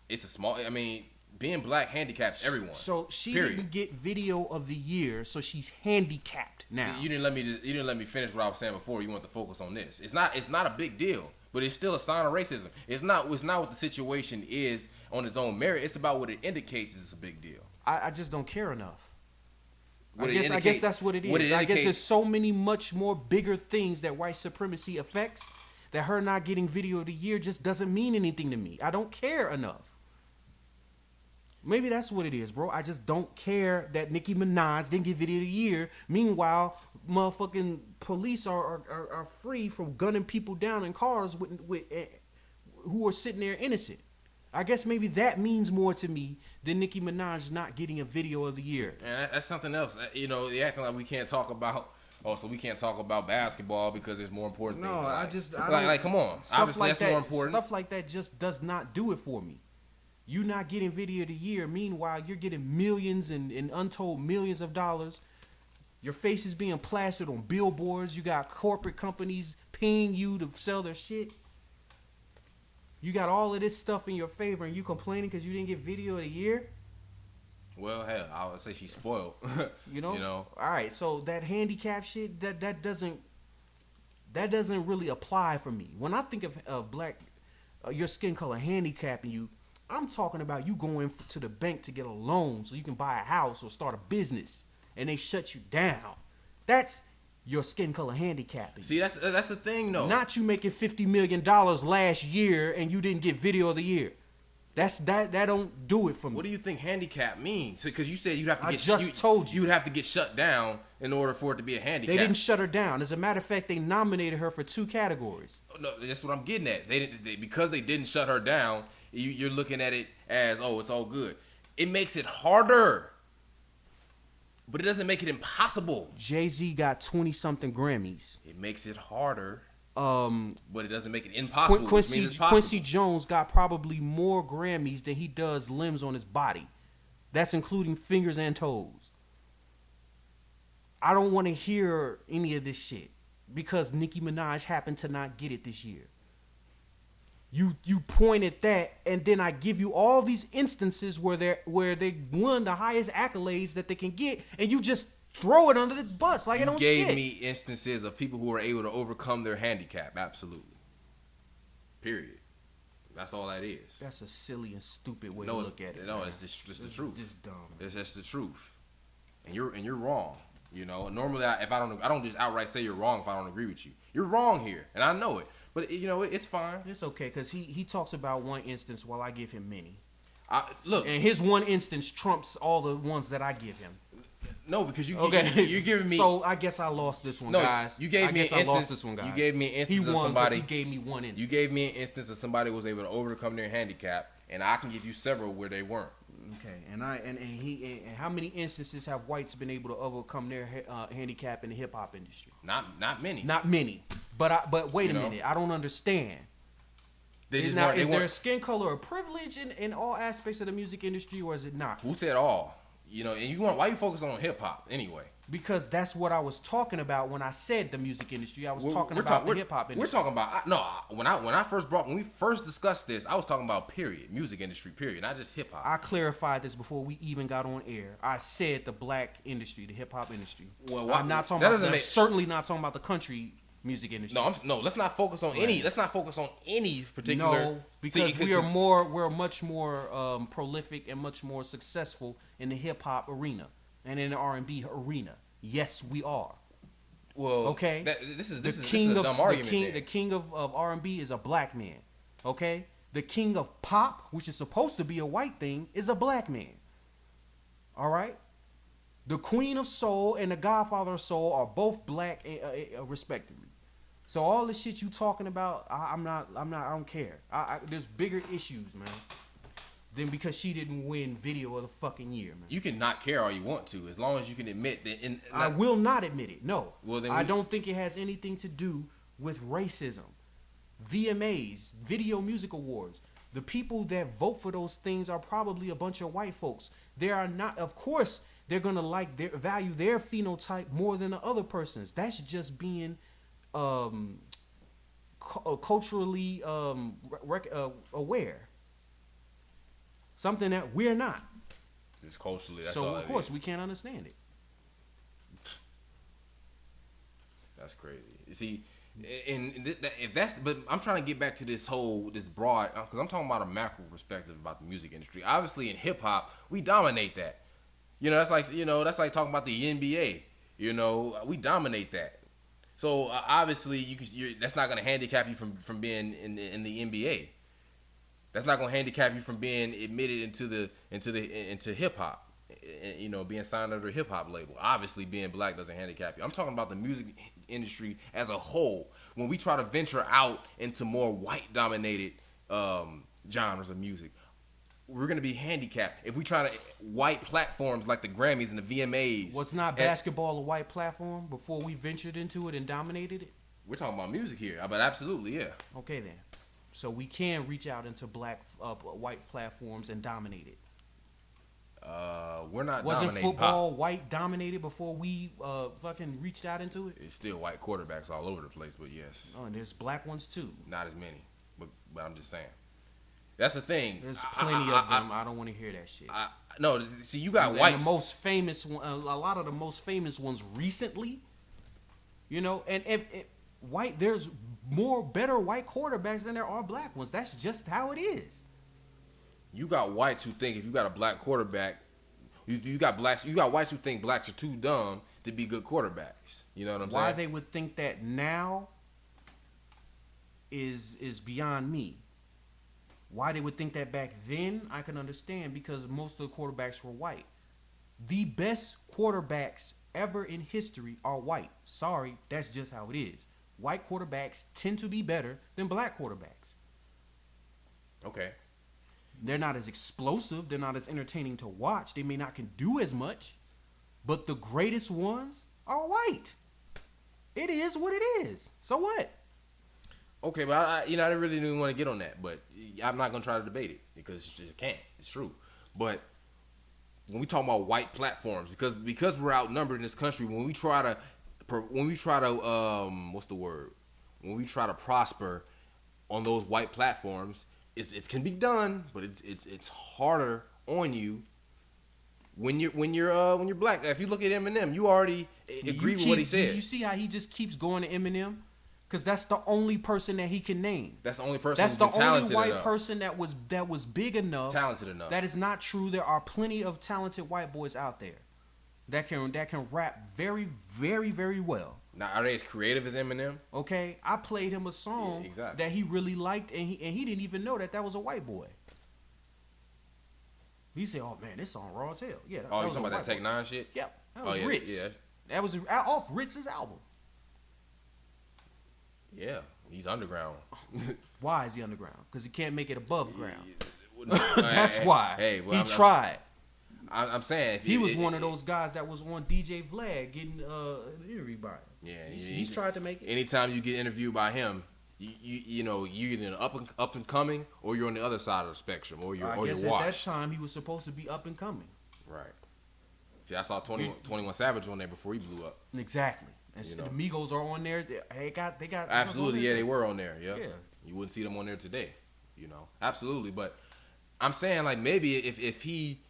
Speaker 1: It's a small. I mean, being black handicaps everyone.
Speaker 2: So she didn't get Video of the Year, so she's handicapped now.
Speaker 1: See, you didn't let me finish what I was saying before. You want to focus on this. It's not a big deal but it's still a sign of racism. It's not what the situation is on its own merit. It's about what it indicates is a big deal.
Speaker 2: I just don't care enough. I guess that's what it is. I guess there's so many much more bigger things that white supremacy affects that her not getting video of the year just doesn't mean anything to me. I don't care enough. Maybe that's what it is, bro. I just don't care that Nicki Minaj didn't get video of the year. Meanwhile, motherfucking police are free from gunning people down in cars with who are sitting there innocent. I guess maybe that means more to me than Nicki Minaj not getting a video of the year.
Speaker 1: And that's something else. You know, they acting like we can't talk about. Oh, so we can't talk about basketball because there's more important things.
Speaker 2: No,
Speaker 1: like, come on. Obviously,
Speaker 2: like
Speaker 1: that's
Speaker 2: that,
Speaker 1: more important.
Speaker 2: Stuff like that just does not do it for me. You not getting video of the year. Meanwhile, you're getting millions and untold millions of dollars. Your face is being plastered on billboards. You got corporate companies paying you to sell their shit. You got all of this stuff in your favor, and you complaining because you didn't get video of the year?
Speaker 1: Well, hell, I would say she's spoiled.
Speaker 2: You know? All right, so that handicap shit, that doesn't really apply for me. When I think of black, your skin color handicapping you, I'm talking about you going to the bank to get a loan so you can buy a house or start a business, and they shut you down. That's your skin color handicapping.
Speaker 1: See, that's the thing, though.
Speaker 2: Not you making $50 million last year and you didn't get video of the year. That don't do it for me.
Speaker 1: What do you think handicap means? Because you said you'd have to
Speaker 2: you'd
Speaker 1: have to get shut down in order for it to be a handicap.
Speaker 2: They didn't shut her down. As a matter of fact, they nominated her for 2 categories.
Speaker 1: No, that's what I'm getting at. Because they didn't shut her down. You're looking at it as, oh, it's all good. It makes it harder, but it doesn't make it impossible.
Speaker 2: Jay-Z got 20-something Grammys.
Speaker 1: It makes it harder, but it doesn't make it impossible.
Speaker 2: Quincy Jones got probably more Grammys than he does limbs on his body. That's including fingers and toes. I don't want to hear any of this shit because Nicki Minaj happened to not get it this year. You point at that, and then I give you all these instances where they won the highest accolades that they can get, and you just throw it under the bus like it don't shit.
Speaker 1: You gave me instances of people who were able to overcome their handicap. Absolutely. Period. That's all that is.
Speaker 2: That's a silly and stupid way to look at it.
Speaker 1: No, it's just the truth.
Speaker 2: It's just dumb.
Speaker 1: It's just the truth, and you're wrong. You know, normally I don't just outright say you're wrong if I don't agree with you. You're wrong here, and I know it. But, you know, it's fine.
Speaker 2: It's okay, because he talks about one instance while I give him many.
Speaker 1: Look.
Speaker 2: And his one instance trumps all the ones that I give him.
Speaker 1: No, because you're giving me...
Speaker 2: So, I guess I lost this one, guys.
Speaker 1: You gave me an instance.
Speaker 2: I lost this one, guys.
Speaker 1: You gave me an instance
Speaker 2: of
Speaker 1: somebody...
Speaker 2: He gave me one instance.
Speaker 1: You gave me an instance of somebody who was able to overcome their handicap, and I can give you several where they weren't.
Speaker 2: Okay, and how many instances have whites been able to overcome their handicap in the hip hop industry?
Speaker 1: Not many.
Speaker 2: Not many. But wait a minute, I don't understand. Is there a skin color or privilege in all aspects of the music industry, or is it not?
Speaker 1: Who said all? You know, and why you focus on hip hop anyway?
Speaker 2: Because that's what I was talking about when I said the music industry. I was talking about the hip hop industry.
Speaker 1: We're talking about when we first discussed this, I was talking about music industry, not just hip hop.
Speaker 2: I clarified this before we even got on air. I said the black industry, the hip hop industry. Well, I'm not talking about certainly not talking about the country music industry.
Speaker 1: No, let's not focus on any. Let's not focus on any particular.
Speaker 2: No, because we're much more prolific and much more successful in the hip hop arena and in the R&B arena. Yes, we are.
Speaker 1: Well,
Speaker 2: okay.
Speaker 1: This is a dumb argument.
Speaker 2: The king of R&B is a black man. Okay. The king of pop, which is supposed to be a white thing, is a black man. All right. The queen of soul and the godfather of soul are both black, respectively. So all the shit you talking about, I don't care. There's bigger issues, man, than because she didn't win video of the fucking year, man.
Speaker 1: You can not care all you want to, as long as you can admit that.
Speaker 2: I will not admit it. No.
Speaker 1: Well, then
Speaker 2: I don't think it has anything to do with racism. VMAs, Video Music Awards. The people that vote for those things are probably a bunch of white folks. They are not, of course, they're gonna value their phenotype more than the other person's. That's just being culturally aware. Something that we're not.
Speaker 1: It's culturally. That's
Speaker 2: so
Speaker 1: all
Speaker 2: of course we can't understand it.
Speaker 1: That's crazy. You see, if that's, but I'm trying to get back to this broad, because I'm talking about a macro perspective about the music industry. Obviously, in hip hop, we dominate that. That's like talking about the NBA. We dominate that. So obviously, that's not going to handicap you from being in the NBA. That's not going to handicap you from being admitted into hip hop. Being signed under a hip hop label. Obviously, being black doesn't handicap you. I'm talking about the music industry as a whole. When we try to venture out into more white dominated genres of music, we're going to be handicapped. If we try to white platforms like the Grammys and the VMAs.
Speaker 2: Was not basketball a white platform before we ventured into it and dominated it?
Speaker 1: We're talking about music here, but absolutely, yeah.
Speaker 2: Okay then. So we can reach out into white platforms and dominate it.
Speaker 1: We're not
Speaker 2: Wasn't
Speaker 1: dominating
Speaker 2: football
Speaker 1: pop.
Speaker 2: white dominated before we fucking reached out into it?
Speaker 1: It's still white quarterbacks all over the place, but yes.
Speaker 2: Oh, and there's black ones too.
Speaker 1: Not as many, but I'm just saying. That's the thing.
Speaker 2: There's plenty of them. I don't want to hear that shit.
Speaker 1: No, see, you got white.
Speaker 2: The most famous one, a lot of the most famous ones recently. And if white, there's more better white quarterbacks than there are black ones. That's just how it is.
Speaker 1: You got whites who think if you got a black quarterback, you got blacks. You got whites who think blacks are too dumb to be good quarterbacks. You know what I'm saying?
Speaker 2: Why they would think that now is beyond me. Why they would think that back then, I can understand, because most of the quarterbacks were white. The best quarterbacks ever in history are white. Sorry, that's just how it is. White quarterbacks tend to be better than black quarterbacks.
Speaker 1: Okay.
Speaker 2: They're not as explosive. They're not as entertaining to watch. They may not can do as much, but the greatest ones are white. It is what it is. So what?
Speaker 1: Okay, but I really didn't want to get on that, but I'm not gonna try to debate it because it just can't. It's true. But when we talk about white platforms, because we're outnumbered in this country, when we try to what's the word? When we try to prosper on those white platforms, it can be done, but it's harder on you when you're black. If you look at Eminem, you already agree with what he said.
Speaker 2: You see how he just keeps going to Eminem? Because that's the only person that he can name.
Speaker 1: That's the only person.
Speaker 2: That's the only white person that was big enough.
Speaker 1: Talented enough.
Speaker 2: That is not true. There are plenty of talented white boys out there that can rap very, very, very well.
Speaker 1: Now, are they as creative as Eminem?
Speaker 2: Okay, I played him a song that he really liked, and he didn't even know that was a white boy. He said, "Oh man, this song raw as hell." Yeah.
Speaker 1: You talking about that Tech Nine shit?
Speaker 2: Yep. That was Ritz. Yeah. That was off Ritz's album.
Speaker 1: Yeah, he's underground.
Speaker 2: Why is he underground? Because he can't make it above ground. That's why. He tried.
Speaker 1: I'm saying
Speaker 2: he was one of those guys that was on DJ Vlad getting interviewed by him.
Speaker 1: Yeah,
Speaker 2: he's tried to make it.
Speaker 1: Anytime you get interviewed by him, you're either up and coming, or you're on the other side of the spectrum, or you're washed.
Speaker 2: At that time he was supposed to be up and coming.
Speaker 1: Right. See, I saw 21 Savage on there before he blew up.
Speaker 2: Exactly. And the Migos are on there. They got
Speaker 1: absolutely. Yeah, they were on there. Yeah. You wouldn't see them on there today. Absolutely. But I'm saying, like, maybe if he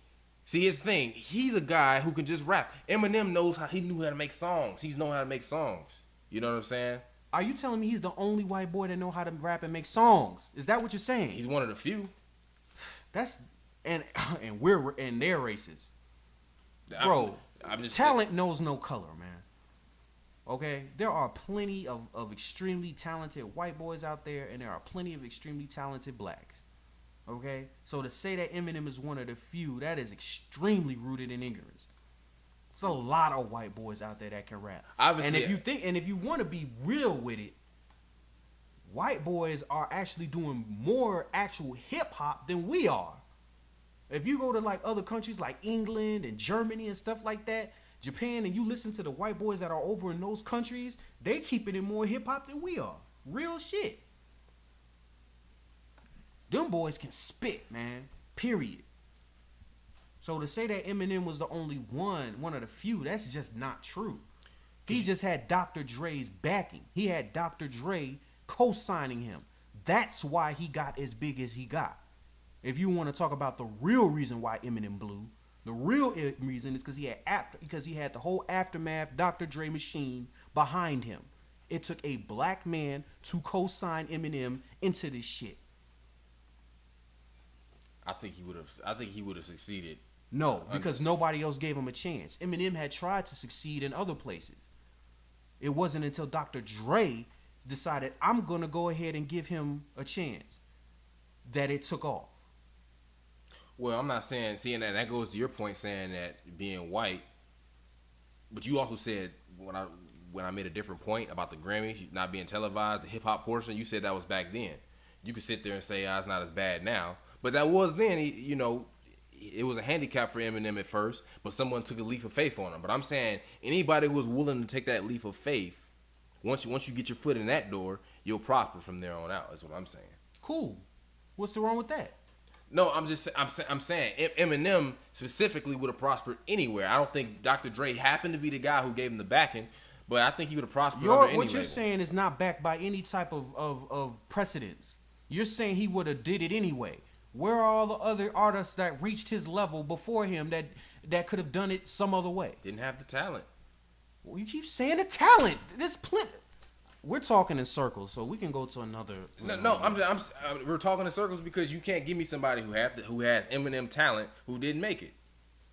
Speaker 1: see his thing, he's a guy who can just rap. Eminem knew how to make songs. He's known how to make songs. You know what I'm saying?
Speaker 2: Are you telling me he's the only white boy that know how to rap and make songs? Is that what you're saying?
Speaker 1: He's one of the few.
Speaker 2: And we're in their races, bro. Talent knows no color, man. Okay, there are plenty of extremely talented white boys out there, and there are plenty of extremely talented blacks. Okay, so to say that Eminem is one of the few, that is extremely rooted in ignorance. There's a lot of white boys out there that can rap. Obviously, and if you want to be real with it, white boys are actually doing more actual hip hop than we are. If you go to like other countries like England and Germany and stuff like that, Japan, and you listen to the white boys that are over in those countries, they keeping it more hip hop than we are. Real shit. Them boys can spit, man. Period. So to say that Eminem was the only one of the few, that's just not true. He just had Dr. Dre's backing. He had Dr. Dre co-signing him. That's why he got as big as he got. If you want to talk about the real reason why Eminem blew, the real reason is because he had the whole Aftermath Dr. Dre machine behind him. It took a black man to co-sign Eminem into this shit.
Speaker 1: I think he would have succeeded.
Speaker 2: No, because nobody else gave him a chance. Eminem had tried to succeed in other places. It wasn't until Dr. Dre decided, I'm going to go ahead and give him a chance, that it took off.
Speaker 1: Well, I'm not seeing that goes to your point, saying that being white, but you also said when I made a different point about the Grammys not being televised, the hip hop portion, you said that was back then. You could sit there and say, it's not as bad now, but that was then. It was a handicap for Eminem at first, but someone took a leap of faith on him. But I'm saying anybody who was willing to take that leap of faith, once you get your foot in that door, you'll prosper from there on out. Is what I'm saying.
Speaker 2: Cool. What's the wrong with that?
Speaker 1: No, I'm saying Eminem specifically would have prospered anywhere. I don't think Dr. Dre happened to be the guy who gave him the backing, but I think he would have prospered under any
Speaker 2: What you're
Speaker 1: label.
Speaker 2: saying is not backed by any type of precedence. You're saying he would have did it anyway. Where are all the other artists that reached his level before him that could have done it some other way?
Speaker 1: Didn't have the talent.
Speaker 2: Well, you keep saying the talent. There's plenty. We're talking in circles, so we can go to another.
Speaker 1: We're talking in circles because you can't give me somebody who has Eminem talent who didn't make it.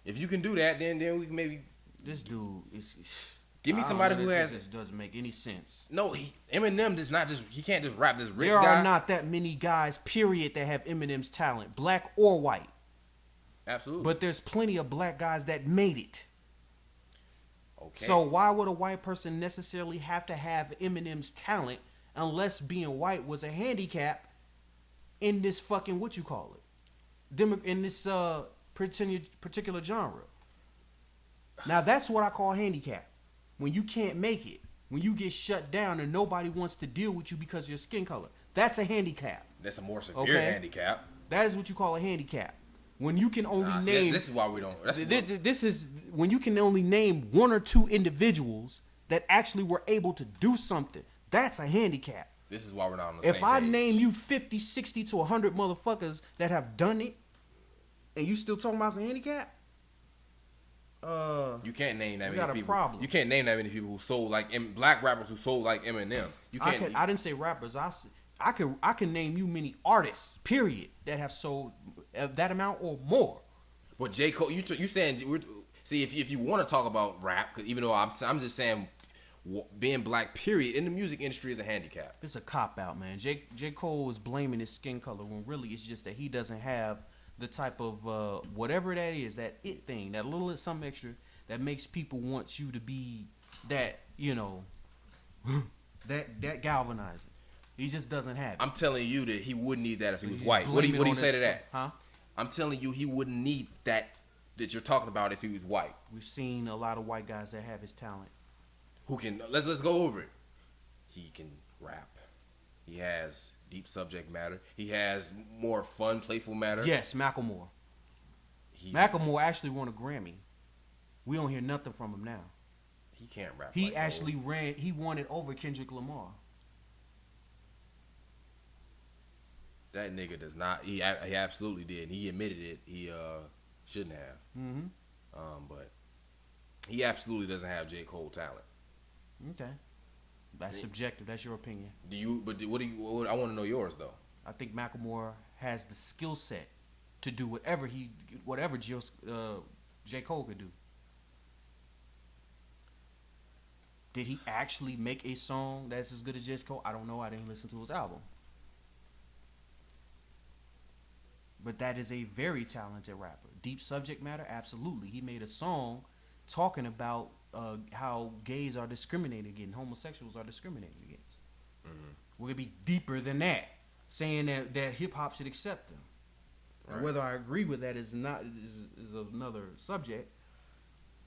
Speaker 1: If you can do that, then we can maybe.
Speaker 2: This dude is.
Speaker 1: Give me somebody who has.
Speaker 2: This doesn't make any sense.
Speaker 1: No, Eminem does not just. He can't just rap this rich
Speaker 2: guy.
Speaker 1: There
Speaker 2: are not that many guys, period, that have Eminem's talent, black or white.
Speaker 1: Absolutely.
Speaker 2: But there's plenty of black guys that made it.
Speaker 1: Okay.
Speaker 2: So why would a white person necessarily have to have Eminem's talent unless being white was a handicap in this fucking what you call it, in this particular genre? Now that's what I call handicap. When you can't make it, when you get shut down and nobody wants to deal with you because of your skin color, that's a handicap.
Speaker 1: That's a more severe handicap.
Speaker 2: That is what you call a handicap. When you can only name.
Speaker 1: This is why we don't.
Speaker 2: This is when you can only name one or two individuals that actually were able to do something. That's a handicap.
Speaker 1: This is why we're not on the
Speaker 2: same
Speaker 1: page.
Speaker 2: If I name you 50, 60 to 100 motherfuckers that have done it, and you still talking about some handicap?
Speaker 1: You can't name that
Speaker 2: many
Speaker 1: people.
Speaker 2: Got a problem.
Speaker 1: You can't name that many people who sold like black rappers who sold like Eminem. You can't.
Speaker 2: I didn't say rappers. I can name you many artists, period, that have sold that amount or more.
Speaker 1: But J. Cole, you saying if you want to talk about rap, cause even though I'm just saying being black, period, in the music industry is a handicap.
Speaker 2: It's a cop out, man. J. Cole is blaming his skin color when really it's just that he doesn't have the type of whatever that is, that it thing, that little something extra that makes people want you to be that, that galvanizing. He just doesn't have it.
Speaker 1: I'm telling you that he wouldn't need that if he was white. What do you say to that?
Speaker 2: Huh?
Speaker 1: I'm telling you he wouldn't need that you're talking about if he was white.
Speaker 2: We've seen a lot of white guys that have his talent.
Speaker 1: Who can let's go over it. He can rap. He has deep subject matter. He has more fun, playful matter.
Speaker 2: Yes, Macklemore. Macklemore actually won a Grammy. We don't hear nothing from him now.
Speaker 1: He can't rap.
Speaker 2: He actually he won it over Kendrick Lamar.
Speaker 1: That nigga does not. He absolutely did. He admitted it. He shouldn't have.
Speaker 2: Mm-hmm.
Speaker 1: But he absolutely doesn't have J. Cole talent.
Speaker 2: Okay. That's subjective. That's your opinion.
Speaker 1: I want to know yours though.
Speaker 2: I think Macklemore has the skill set to do whatever J. Cole could do. Did he actually make a song that's as good as J. Cole? I don't know. I didn't listen to his album. But that is a very talented rapper. Deep subject matter, absolutely. He made a song talking about how gays are discriminated against, homosexuals are discriminated against. Mm-hmm. We're going to be deeper than that, saying that hip-hop should accept them. Right. Whether I agree with that is another subject,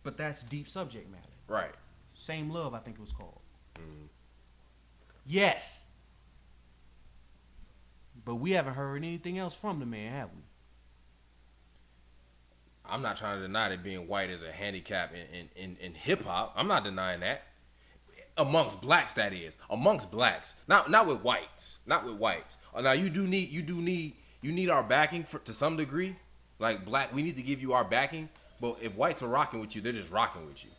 Speaker 2: but that's deep subject matter.
Speaker 1: Right.
Speaker 2: Same Love, I think it was called. Mm-hmm. Yes. But we haven't heard anything else from the man, have we?
Speaker 1: I'm not trying to deny that being white is a handicap in hip hop. I'm not denying that. Amongst blacks, that is. Amongst blacks. Not with whites. Not with whites. Now you need our backing to some degree. Like black, we need to give you our backing. But if whites are rocking with you, they're just rocking with you.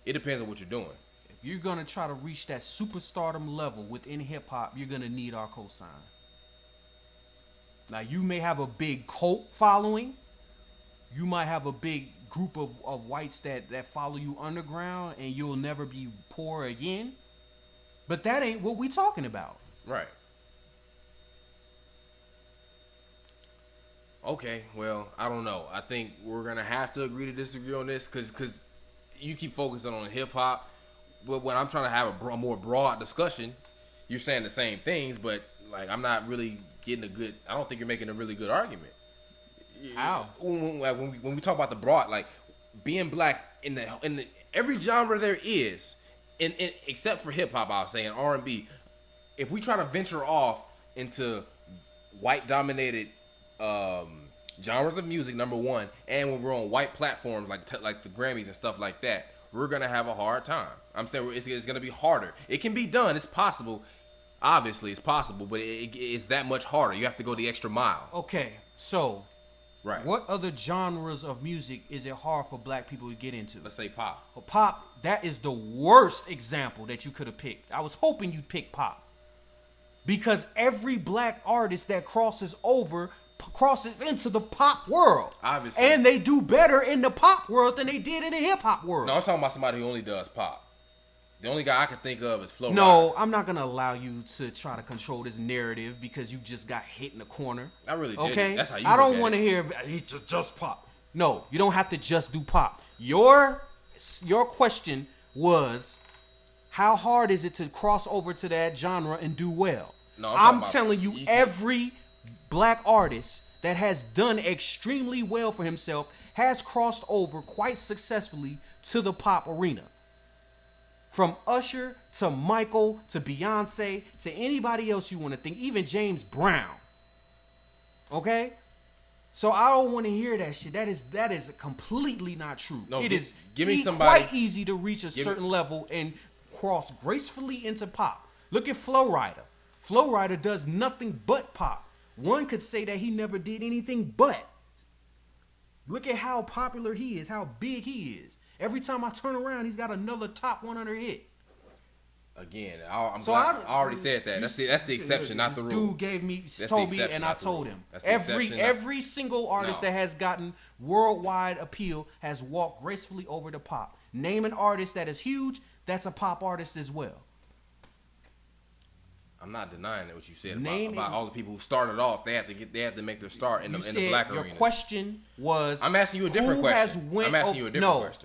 Speaker 1: It depends on what you're doing.
Speaker 2: If if you're gonna try to reach that superstardom level within hip hop, you're gonna need our cosign. Now you may have a big cult following. You might have a big group of whites that follow you underground, and you'll never be poor again. But that ain't what we talking about.
Speaker 1: Right. Okay, well, I don't know. I think we're going to have to agree to disagree on this because you keep focusing on hip-hop. But when I'm trying to have a more broad discussion, you're saying the same things, but like I'm not really getting I don't think you're making a really good argument.
Speaker 2: How?
Speaker 1: When we talk about the broad, like being black in the every genre there is, in except for hip-hop, I was saying R&B, if we try to venture off into white-dominated genres of music, number one, and when we're on white platforms like the Grammys and stuff like that, we're gonna have a hard time. I'm saying it's gonna be harder. It can be done. It's possible. Obviously, it's possible, but it's that much harder. You have to go the extra mile.
Speaker 2: Okay, so
Speaker 1: right.
Speaker 2: What other genres of music is it hard for black people to get into?
Speaker 1: Let's say pop.
Speaker 2: Well, pop, that is the worst example that you could have picked. I was hoping you'd pick pop. Because every black artist that crosses into the pop world.
Speaker 1: Obviously.
Speaker 2: And they do better in the pop world than they did in the hip hop world.
Speaker 1: No, I'm talking about somebody who only does pop. The only guy I can think of is Flo Rida.
Speaker 2: No, I'm not going to allow you to try to control this narrative because you just got hit in the corner.
Speaker 1: I really did.
Speaker 2: Okay?
Speaker 1: That's how you
Speaker 2: I don't want to hear he's just pop. No, you don't have to just do pop. Your question was, how hard is it to cross over to that genre and do well?
Speaker 1: No,
Speaker 2: I'm telling you, every black artist that has done extremely well for himself has crossed over quite successfully to the pop arena. From Usher to Michael to Beyonce to anybody else you want to think, even James Brown. Okay? So I don't want to hear that shit. That is completely not true. No, give me somebody quite easy to reach a certain level and cross gracefully into pop. Look at Flo Rida. Flo Rida does nothing but pop. One could say that he never did anything but. Look at how popular he is, how big he is. Every time I turn around, he's got another top 100 hit.
Speaker 1: Again, I already said that. That's the exception, not the rule.
Speaker 2: Dude told me, and I told him. Every single artist that has gotten worldwide appeal has walked gracefully over to pop. Name an artist that is huge, that's a pop artist as well.
Speaker 1: I'm not denying that what you said about all the people who started off. They had to make their start in the black arena.
Speaker 2: Your question was.
Speaker 1: I'm asking you a different question.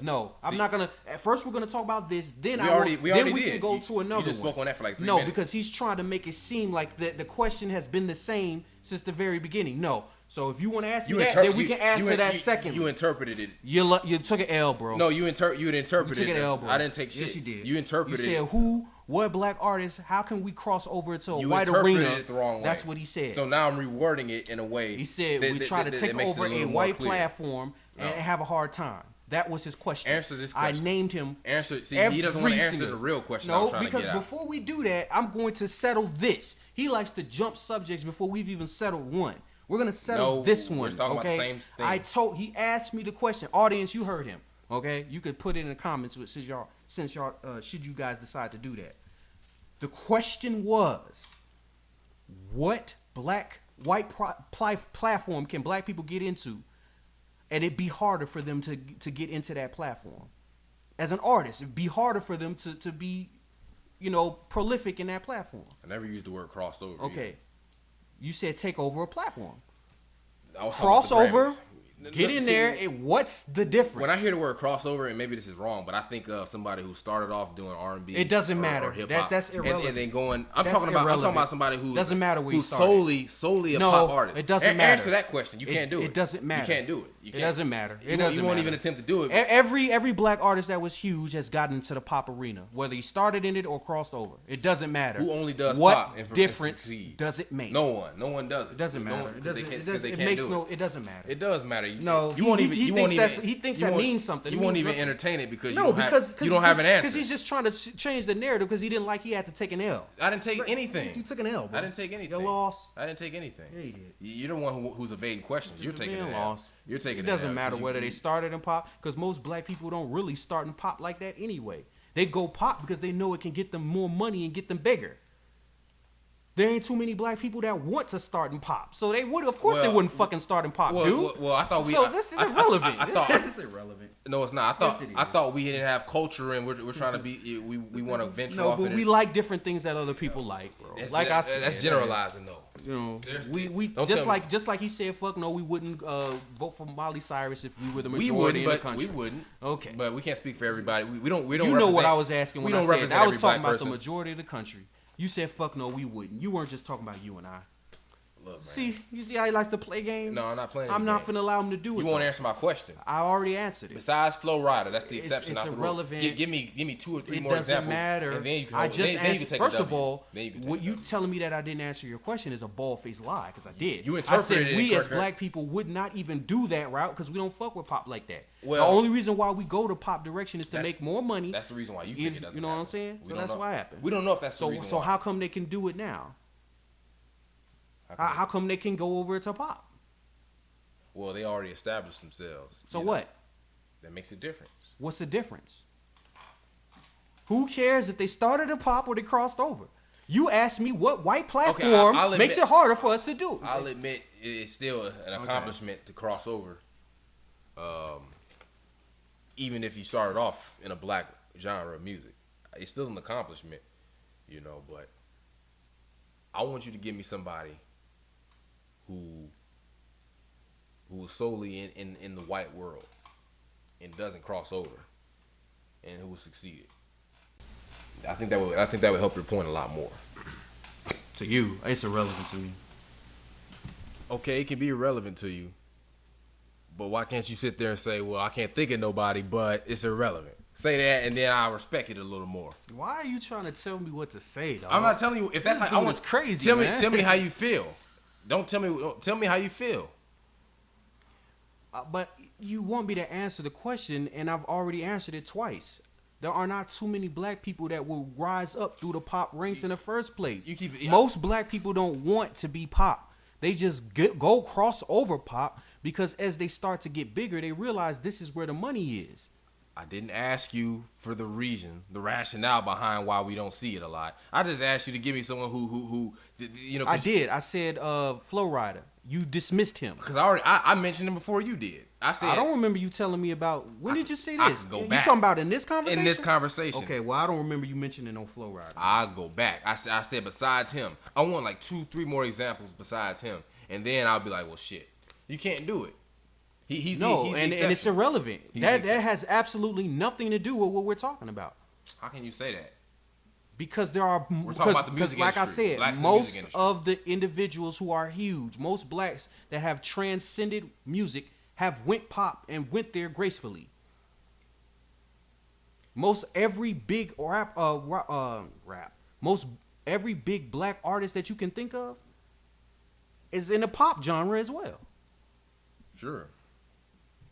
Speaker 2: No, I'm not gonna. At first, we're gonna talk about this. Then we can go to another one.
Speaker 1: You just spoke on that for like 3 minutes.
Speaker 2: No, because he's trying to make it seem like the question has been the same since the very beginning. No. So if you want to ask me that, then we can answer that second.
Speaker 1: You interpreted it.
Speaker 2: You took an L, bro.
Speaker 1: No, you interpreted it. You took an L, bro. I didn't take shit.
Speaker 2: Yes, you did.
Speaker 1: You interpreted it.
Speaker 2: You said what black artist? How can we cross over to a white arena? You interpreted it
Speaker 1: the wrong way.
Speaker 2: That's what he said.
Speaker 1: So now I'm rewording it in a way.
Speaker 2: He said we try to take over a white platform and have a hard time. That was his question.
Speaker 1: Answer this question.
Speaker 2: I named him.
Speaker 1: He doesn't want to answer the real question.
Speaker 2: No, because before we do that, I'm going to settle this. He likes to jump subjects before we've even settled one. We're gonna settle this one.
Speaker 1: We're talking about the same thing.
Speaker 2: He asked me the question. Audience, you heard him. Okay, you could put it in the comments since y'all should you guys decide to do that. The question was, what white platform can black people get into, and it'd be harder for them to get into that platform. As an artist, it'd be harder for them to be, prolific in that platform.
Speaker 1: I never used the word crossover.
Speaker 2: Okay.
Speaker 1: Either.
Speaker 2: You said take over a platform.
Speaker 1: Crossover.
Speaker 2: Get in there. What's the difference?
Speaker 1: When I hear the word crossover, and maybe this is wrong, but I think of somebody who started off doing R&B.
Speaker 2: It doesn't matter.
Speaker 1: Or hip-hop,
Speaker 2: that's irrelevant.
Speaker 1: And then going. I'm talking about somebody who
Speaker 2: doesn't matter where
Speaker 1: who's solely a pop artist.
Speaker 2: It doesn't matter.
Speaker 1: Answer that question. You can't do it.
Speaker 2: It doesn't matter.
Speaker 1: You can't do it.
Speaker 2: It doesn't matter.
Speaker 1: You won't even attempt to do it.
Speaker 2: Every black artist that was huge has gotten into the pop arena, whether he started in it or crossed over. It doesn't matter.
Speaker 1: Who only does
Speaker 2: what
Speaker 1: pop?
Speaker 2: What difference does it make?
Speaker 1: No one does it.
Speaker 2: It doesn't matter. It doesn't matter.
Speaker 1: It does matter.
Speaker 2: No,
Speaker 1: you won't even.
Speaker 2: He thinks that means something.
Speaker 1: You won't even entertain it because you
Speaker 2: don't
Speaker 1: have an answer.
Speaker 2: Because he's just trying to change the narrative because he didn't like he had to take an L.
Speaker 1: I didn't take anything.
Speaker 2: You took an L, bro.
Speaker 1: I didn't take anything.
Speaker 2: You lost.
Speaker 1: I didn't take anything.
Speaker 2: Yeah, you did.
Speaker 1: You're the one who's evading questions. You're taking an L. You're taking an L.
Speaker 2: It doesn't matter whether they started in pop because most black people don't really start in pop like that anyway. They go pop because they know it can get them more money and get them bigger. There ain't too many black people that want to start in pop, so they would. Of course, they wouldn't fucking start in pop, dude.
Speaker 1: Well, I thought we.
Speaker 2: So this is irrelevant.
Speaker 1: I thought
Speaker 2: This is irrelevant.
Speaker 1: No, it's not. I thought we didn't have culture, and we're trying to be. We want to venture off.
Speaker 2: No, but we like different things that other people like, bro. Like I said,
Speaker 1: that's generalizing, though.
Speaker 2: You know,
Speaker 1: Seriously.
Speaker 2: we just like he said, fuck no, we wouldn't vote for Miley Cyrus if we were the majority in the country.
Speaker 1: We wouldn't.
Speaker 2: Okay,
Speaker 1: but we can't speak for everybody. We don't.
Speaker 2: You know what I was asking when I said I was talking about
Speaker 1: person.
Speaker 2: the majority of the country. You said fuck no, we wouldn't. You weren't just talking about you and I.
Speaker 1: Look, man.
Speaker 2: See, you see how he likes to play games?
Speaker 1: No, I'm not playing.
Speaker 2: I'm not finna allow him to do it.
Speaker 1: You won't answer my question.
Speaker 2: I already answered it.
Speaker 1: Besides Flow Rider, that's the exception.
Speaker 2: It's irrelevant.
Speaker 1: Give me 2 or 3 more examples.
Speaker 2: It doesn't matter.
Speaker 1: And then you can
Speaker 2: I just answered. First of all,
Speaker 1: what
Speaker 2: you telling me that I didn't answer your question is a bald-faced lie because I did.
Speaker 1: You interpreted
Speaker 2: I said we as
Speaker 1: correct.
Speaker 2: black people would not even do that route because we don't fuck with pop like that.
Speaker 1: Well,
Speaker 2: the only reason why we go to pop direction is to make more money.
Speaker 1: That's the reason why you think it doesn't.
Speaker 2: You know what I'm saying? So that's why it happened.
Speaker 1: We don't know if that's the reason.
Speaker 2: So how come they can do it now? How come they can go over to pop?
Speaker 1: Well, they already established themselves.
Speaker 2: So what?
Speaker 1: That makes a difference.
Speaker 2: What's the difference? Who cares if they started in pop or they crossed over? You asked me what white platform makes it harder for us to do.
Speaker 1: I'll admit it's still an accomplishment to cross over. Even if you started off in a black genre of music, it's still an accomplishment, you know. But I want you to give me somebody who is solely in the white world and doesn't cross over, and who succeeded. I think that would help your point a lot more.
Speaker 2: To you, it's irrelevant to me.
Speaker 1: Okay, it can be irrelevant to you, but why can't you sit there and say, "Well, I can't think of nobody, but it's irrelevant." Say that, and then I'll respect it a little more.
Speaker 2: Why are you trying to tell me what to say, dog?
Speaker 1: I'm not telling you if that's how I want.
Speaker 2: Crazy.
Speaker 1: Tell me how you feel. Don't tell me how you feel.
Speaker 2: But you want me to answer the question, and I've already answered it twice. There are not too many black people that will rise up through the pop ranks in the first place. Most black people don't want to be pop. They just go cross over pop because as they start to get bigger, they realize this is where the money is.
Speaker 1: I didn't ask you for the rationale behind why we don't see it a lot. I just asked you to give me someone who you know.
Speaker 2: I did. I said Flow Rider. You dismissed him
Speaker 1: because I mentioned him before you did. I don't
Speaker 2: remember you telling me about. When did you say this?
Speaker 1: I can go back.
Speaker 2: You talking about in this conversation?
Speaker 1: In this conversation.
Speaker 2: Okay. Well, I don't remember you mentioning no Flow Rider.
Speaker 1: I'll go back. I said besides him, I want like 2-3 more examples besides him, and then I'll be like, well, shit, you can't do it. He's and it's irrelevant. That has absolutely nothing to do with what we're talking about. How can you say that?
Speaker 2: Because there are,
Speaker 1: we're talking about the music
Speaker 2: like
Speaker 1: industry.
Speaker 2: I said, most of the individuals who are huge, most blacks that have transcended music have went pop and went there gracefully. Most every big most every big black artist that you can think of is in the pop genre as well.
Speaker 1: Sure.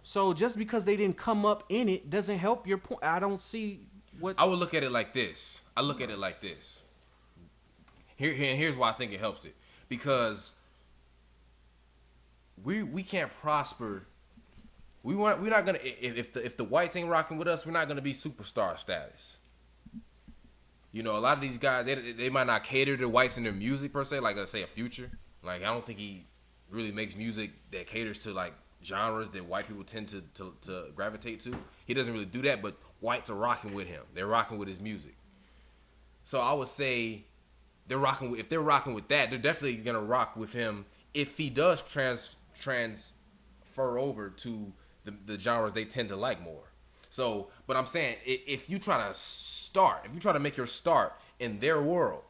Speaker 2: So just because they didn't come up in it doesn't help your point. I don't see what.
Speaker 1: I would look at it like this. Here's why I think it helps it. Because we can't prosper. We're not gonna if the whites ain't rocking with us, we're not gonna be superstar status. You know, a lot of these guys they might not cater to whites in their music per se. Like let's say a Future. Like I don't think he really makes music that caters to like genres that white people tend to gravitate to. He doesn't really do that, but whites are rocking with him. They're rocking with his music. So I would say if they're rocking with that, they're definitely gonna rock with him if he does transfer over to the genres they tend to like more. So, but I'm saying if you try to make your start in their world,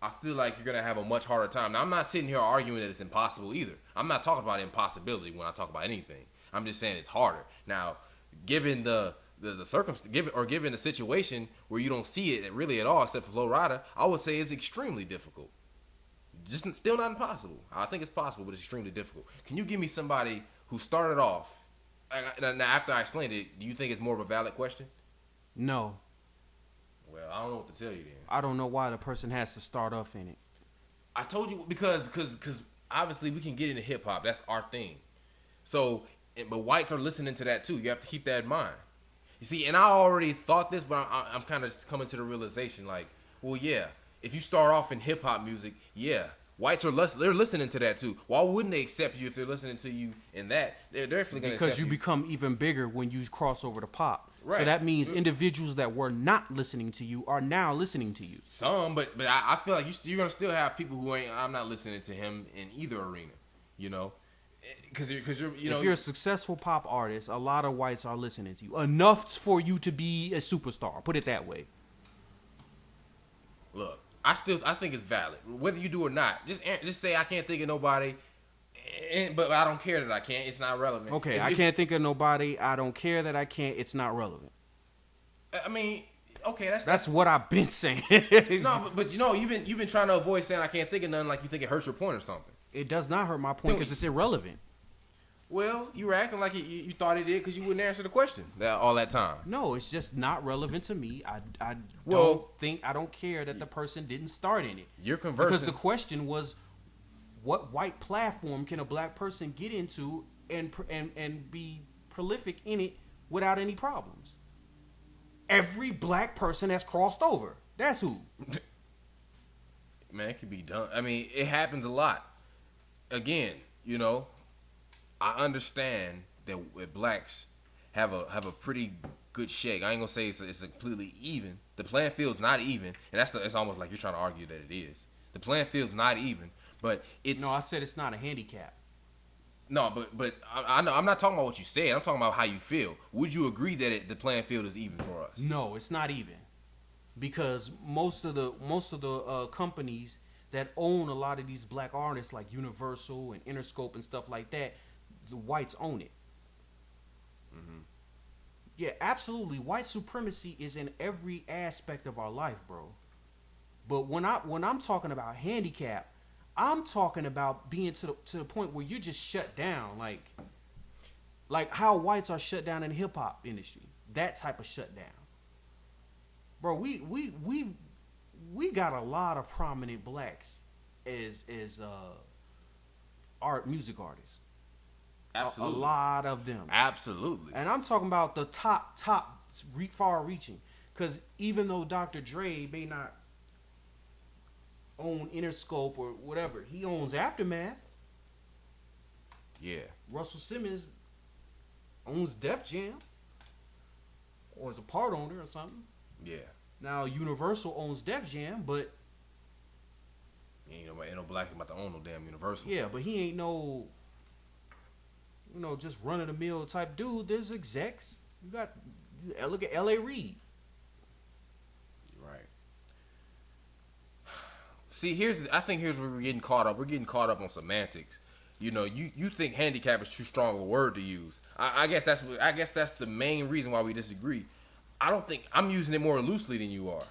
Speaker 1: I feel like you're gonna have a much harder time. Now, I'm not sitting here arguing that it's impossible either. I'm not talking about impossibility when I talk about anything. I'm just saying it's harder. Now, given the circumstance, given the situation where you don't see it really at all, except for Flow Rider, I would say it's extremely difficult. Just still not impossible. I think it's possible, but it's extremely difficult. Can you give me somebody who started off? Now, after I explained it, do you think it's more of a valid question?
Speaker 2: No.
Speaker 1: Well, I don't know what to tell you then.
Speaker 2: I don't know why the person has to start off in it.
Speaker 1: I told you because obviously we can get into hip hop. That's our thing. So, but whites are listening to that too. You have to keep that in mind. You see, and I already thought this, but I'm kind of coming to the realization, like, well, yeah, if you start off in hip hop music, yeah, whites are they're listening to that too. Why wouldn't they accept you if they're listening to you in that? They're definitely going to accept you.
Speaker 2: Because you become even bigger when you cross over to pop.
Speaker 1: Right.
Speaker 2: So that means individuals that were not listening to you are now listening to you.
Speaker 1: Some, but I feel like you're going to still have people who ain't. I'm not listening to him in either arena, you know. Because you're you know,
Speaker 2: if you're a successful pop artist, a lot of whites are listening to you enough for you to be a superstar. Put it that way.
Speaker 1: Look, I think it's valid whether you do or not. Just say I can't think of nobody, but I don't care that I can't. It's not relevant.
Speaker 2: Okay, I can't think of nobody. I don't care that I can't. It's not relevant.
Speaker 1: I mean, okay,
Speaker 2: that's what I've been saying.
Speaker 1: No, but you know, you've been trying to avoid saying I can't think of nothing, like you think it hurts your point or something.
Speaker 2: It does not hurt my point because it's irrelevant.
Speaker 1: Well, you were acting like you thought it did because you wouldn't answer the question all that time.
Speaker 2: No, it's just not relevant to me. I don't care that the person didn't start in it.
Speaker 1: You're conversing.
Speaker 2: Because the question was, what white platform can a black person get into and be prolific in it without any problems? Every black person has crossed over. That's who.
Speaker 1: Man, it could be done. I mean, it happens a lot. Again, you know, I understand that blacks have a pretty good shake. I ain't gonna say it's completely even. The playing field's not even, and it's almost like you're trying to argue that it is. The playing field's not even, but it's.
Speaker 2: No, I said it's not a handicap.
Speaker 1: No, but I know I'm not talking about what you said. I'm talking about how you feel. Would you agree that the playing field is even for us?
Speaker 2: No, it's not even, because most of the companies that own a lot of these black artists, like Universal and Interscope and stuff like that, the whites own it. Mm-hmm. Yeah, absolutely. White supremacy is in every aspect of our life, bro. But when I'm talking about handicap, I'm talking about being to the point where you're just shut down, like how whites are shut down in the hip hop industry. That type of shutdown, bro. We got a lot of prominent blacks as music artists.
Speaker 1: Absolutely.
Speaker 2: A lot of them.
Speaker 1: Absolutely.
Speaker 2: And I'm talking about the top far reaching, because even though Dr. Dre may not own Interscope or whatever, he owns Aftermath.
Speaker 1: Yeah.
Speaker 2: Russell Simmons owns Def Jam, or is a part owner or something.
Speaker 1: Yeah.
Speaker 2: Now Universal owns Def Jam, but
Speaker 1: ain't no black about to own no damn Universal.
Speaker 2: Yeah, but he ain't no, just run of the mill type dude. There's execs. Look at L.A. Reid.
Speaker 1: You're right. See, I think here's where we're getting caught up. We're getting caught up on semantics. You know, you think handicap is too strong of a word to use. I guess that's the main reason why we disagree. I don't think I'm using it more loosely than you are,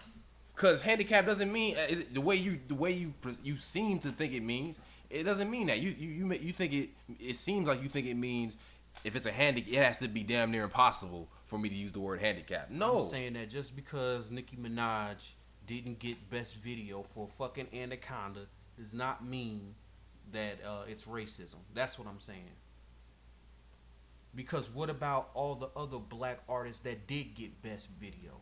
Speaker 1: because handicap doesn't mean the way you seem to think it means. It doesn't mean that. You think it seems like you think it means if it's a handicap, it has to be damn near impossible for me to use the word handicap. No,
Speaker 2: I'm saying that just because Nicki Minaj didn't get best video for fucking Anaconda does not mean that it's racism. That's what I'm saying. Because what about all the other black artists that did get best video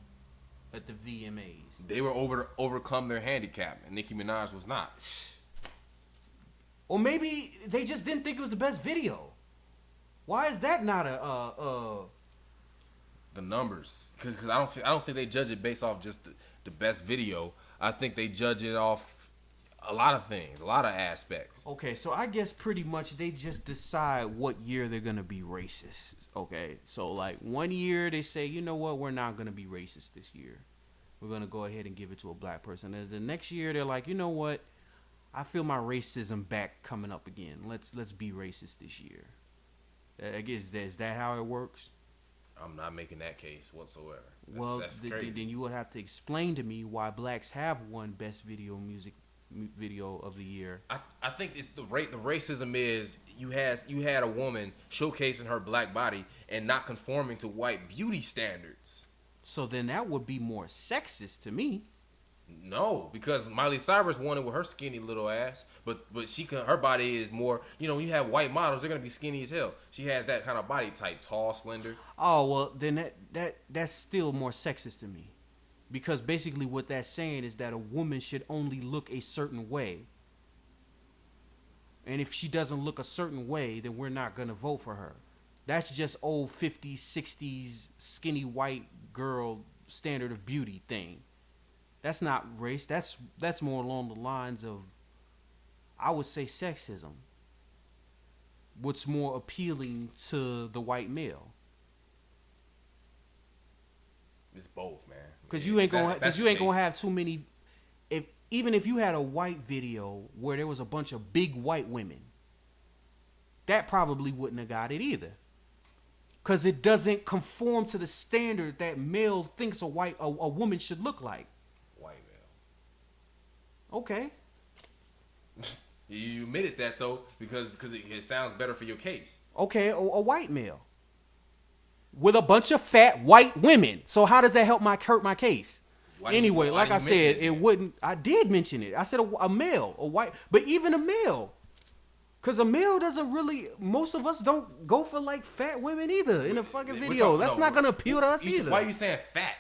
Speaker 2: at the VMAs?
Speaker 1: They were overcome their handicap, and Nicki Minaj was not.
Speaker 2: Or maybe they just didn't think it was the best video. Why is that not
Speaker 1: the numbers? Because I don't think they judge it based off just the best video. I think they judge it off a lot of things, a lot of aspects.
Speaker 2: Okay, so I guess pretty much they just decide what year they're gonna be racist. Okay, so like one year they say, you know what, we're not gonna be racist this year. We're gonna go ahead and give it to a black person. And the next year they're like, you know what, I feel my racism back coming up again. Let's be racist this year. I guess is that how it works?
Speaker 1: I'm not making that case whatsoever. That's
Speaker 2: then you would have to explain to me why blacks have won best video of the year.
Speaker 1: I think it's the racism is you had a woman showcasing her black body and not conforming to white beauty standards.
Speaker 2: So then that would be more sexist to me.
Speaker 1: No, because Miley Cyrus won it with her skinny little ass, but her body is more. You know, when you have white models, they're gonna be skinny as hell. She has that kind of body type, tall, slender.
Speaker 2: Oh well, then that's still more sexist to me, because basically what that's saying is that a woman should only look a certain way, and if she doesn't look a certain way, then we're not gonna vote for her. That's just old 50s, 60s skinny white girl standard of beauty thing. That's not race. That's more along the lines of, I would say, sexism. What's more appealing to the white male?
Speaker 1: It's both, man.
Speaker 2: Because you ain't gonna have too many. Even if you had a white video where there was a bunch of big white women, that probably wouldn't have got it either. Because it doesn't conform to the standard that male thinks a woman should look like.
Speaker 1: White male.
Speaker 2: Okay.
Speaker 1: You admitted that though, because it sounds better for your case.
Speaker 2: Okay, a white male with a bunch of fat white women. So how does that hurt my case? Anyway, like I said, it wouldn't. I did mention it. I said a male, a white, but even a male. Because a male doesn't really, most of us don't go for like fat women either in a fucking video. That's not going to appeal to us either.
Speaker 1: Why are you saying fat?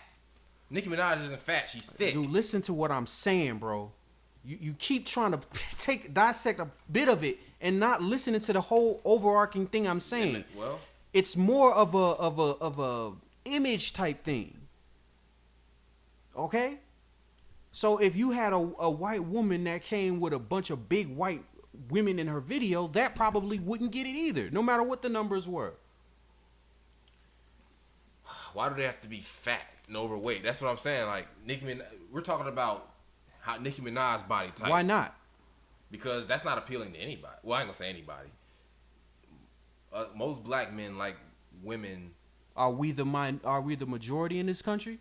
Speaker 1: Nicki Minaj isn't fat. She's thick.
Speaker 2: Dude, listen to what I'm saying, bro. You keep trying to dissect a bit of it and not listening to the whole overarching thing I'm saying.
Speaker 1: Well,
Speaker 2: it's more of a image type thing. Okay? So if you had a white woman that came with a bunch of big white women in her video, that probably wouldn't get it either, no matter what the numbers were.
Speaker 1: Why do they have to be fat and overweight? That's what I'm saying. Like we're talking about how Nicki Minaj's body type.
Speaker 2: Why not?
Speaker 1: Because that's not appealing to anybody. Well, I ain't gonna say anybody. Most black men like women.
Speaker 2: Are we the majority in this country?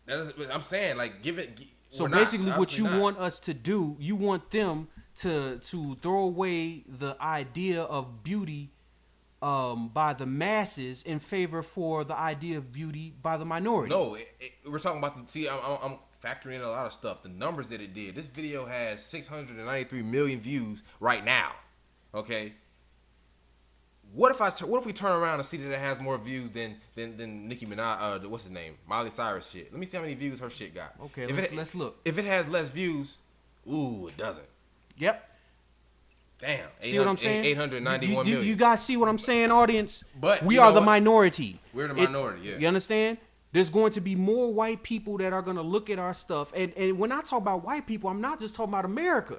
Speaker 1: I'm saying, like, give it.
Speaker 2: So basically, what you want us to do, you want them to throw away the idea of beauty by the masses in favor for the idea of beauty by the minority.
Speaker 1: No, we're talking about I'm factoring in a lot of stuff. The numbers that it did. This video has 693 million views right now. Okay. What if we turn around and see that it has more views than Nicki Minaj? What's his name? Miley Cyrus shit. Let me see how many views her shit got.
Speaker 2: Okay, let's look.
Speaker 1: If it has less views, it doesn't.
Speaker 2: Yep.
Speaker 1: Damn.
Speaker 2: See what I'm saying?
Speaker 1: 891 million.
Speaker 2: You guys see what I'm saying, audience?
Speaker 1: But
Speaker 2: we are the minority.
Speaker 1: We're the minority, yeah.
Speaker 2: You understand? There's going to be more white people that are going to look at our stuff. And when I talk about white people, I'm not just talking about America.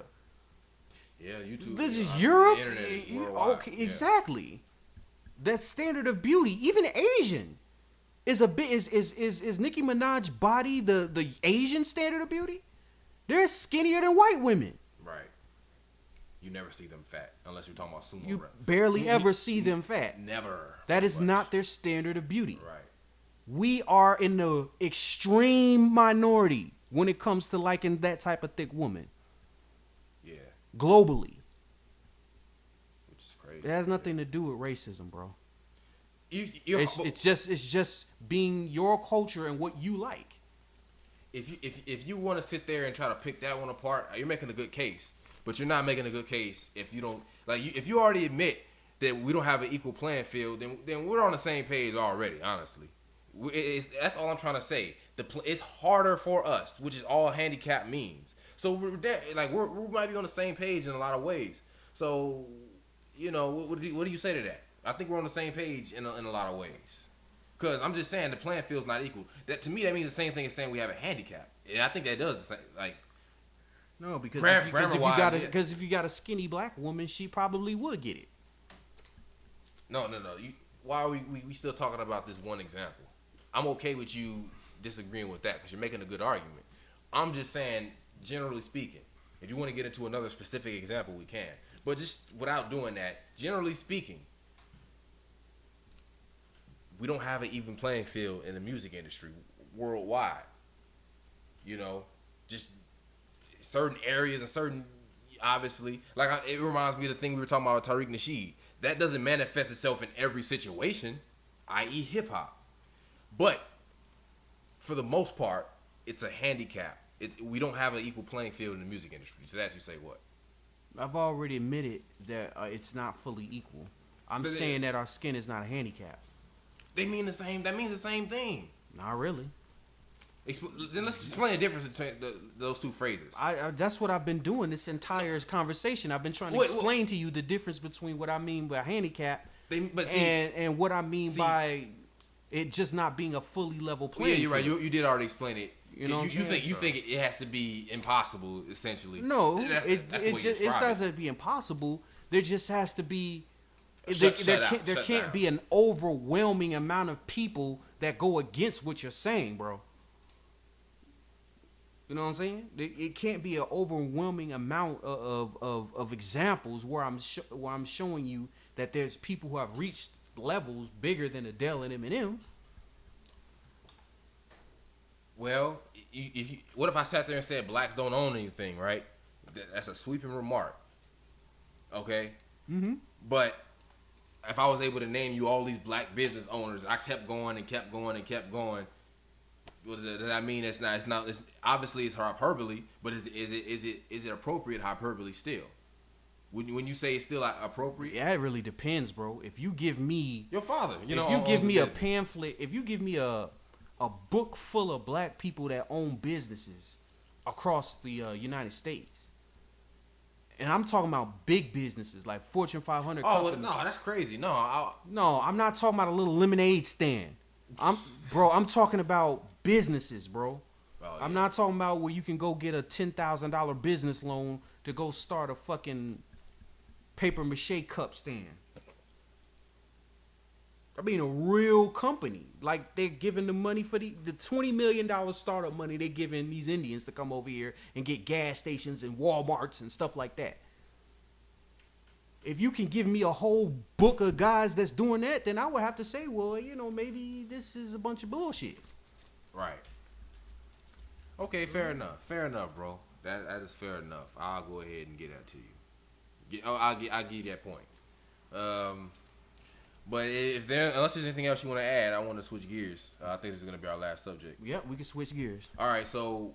Speaker 1: Yeah, YouTube.
Speaker 2: This is Europe.
Speaker 1: The internet is worldwide.
Speaker 2: Okay, yeah. Exactly. That standard of beauty, even Asian, is a bit is Nicki Minaj's body the Asian standard of beauty? They're skinnier than white women.
Speaker 1: Right. You never see them fat unless you're talking about sumo.
Speaker 2: You barely ever see them fat.
Speaker 1: Never.
Speaker 2: That is not their standard of beauty.
Speaker 1: Right.
Speaker 2: We are in the extreme minority when it comes to liking that type of thick woman.
Speaker 1: Yeah.
Speaker 2: Globally.
Speaker 1: Which is crazy.
Speaker 2: It has nothing to do with racism, bro.
Speaker 1: It's
Speaker 2: just being your culture and what you like.
Speaker 1: If you want to sit there and try to pick that one apart, you're making a good case. But you're not making a good case if you don't if you already admit that we don't have an equal playing field, then we're on the same page already. Honestly, that's all I'm trying to say. It's harder for us, which is all handicap means. So we might be on the same page in a lot of ways. So what do you say to that? I think we're on the same page in a lot of ways. Because I'm just saying the playing field's not equal. That to me that means the same thing as saying we have a handicap. And I think that does the same.
Speaker 2: No, because if you got a skinny black woman, she probably would get it.
Speaker 1: No. Why are we still talking about this one example? I'm okay with you disagreeing with that because you're making a good argument. I'm just saying, generally speaking, if you want to get into another specific example, we can. But just without doing that, generally speaking, we don't have an even playing field in the music industry worldwide. Just certain areas and certain, obviously, it reminds me of the thing we were talking about with Tariq Nasheed. That doesn't manifest itself in every situation, i.e. hip hop. But for the most part, it's a handicap we don't have an equal playing field in the music industry. So that you say what?
Speaker 2: I've already admitted that it's not fully equal. I'm saying that our skin is not a handicap.
Speaker 1: They mean the same. That means the same thing.
Speaker 2: Not really.
Speaker 1: Then let's explain the difference between those two phrases.
Speaker 2: That's what I've been doing this entire conversation. I've been trying to explain to you the difference between what I mean by handicap and what I mean by it just not being a fully level playing field.
Speaker 1: Yeah, you're right. You did already explain it.
Speaker 2: You know,
Speaker 1: you think it has to be impossible, essentially.
Speaker 2: No, it doesn't be impossible. There just has to be. There can't be an overwhelming amount of people that go against what you're saying, bro. You know what I'm saying? It can't be an overwhelming amount of examples where I'm showing you that there's people who have reached levels bigger than Adele and Eminem.
Speaker 1: Well, what if I sat there and said blacks don't own anything, right? That's a sweeping remark. Okay?
Speaker 2: Mm-hmm.
Speaker 1: But if I was able to name you all these black business owners, I kept going and kept going and kept going. Does that mean it's obviously it's hyperbole, but is it appropriate hyperbole still? When you say it's still appropriate?
Speaker 2: Yeah, it really depends, bro. If you give me
Speaker 1: your father,
Speaker 2: if you give me a pamphlet, if you give me a book full of black people that own businesses across the United States, and I'm talking about big businesses like Fortune 500 companies.
Speaker 1: Oh, no, that's crazy. No,
Speaker 2: I'm not talking about a little lemonade stand. I'm talking about businesses, bro. Oh, yeah. I'm not talking about where you can go get a $10,000 business loan to go start a fucking paper mache cup stand. I mean, a real company. Like, they're giving the money for the $20 million startup money they're giving these Indians to come over here and get gas stations and Walmarts and stuff like that. If you can give me a whole book of guys that's doing that, then I would have to say, well, maybe this is a bunch of bullshit.
Speaker 1: Right. Okay, fair enough. Fair enough, bro. That is fair enough. I'll go ahead and get that to you. I'll give you that point. But unless there's anything else you want to add, I want to switch gears. I think this is going to be our last subject.
Speaker 2: Yep, we can switch gears.
Speaker 1: All right, so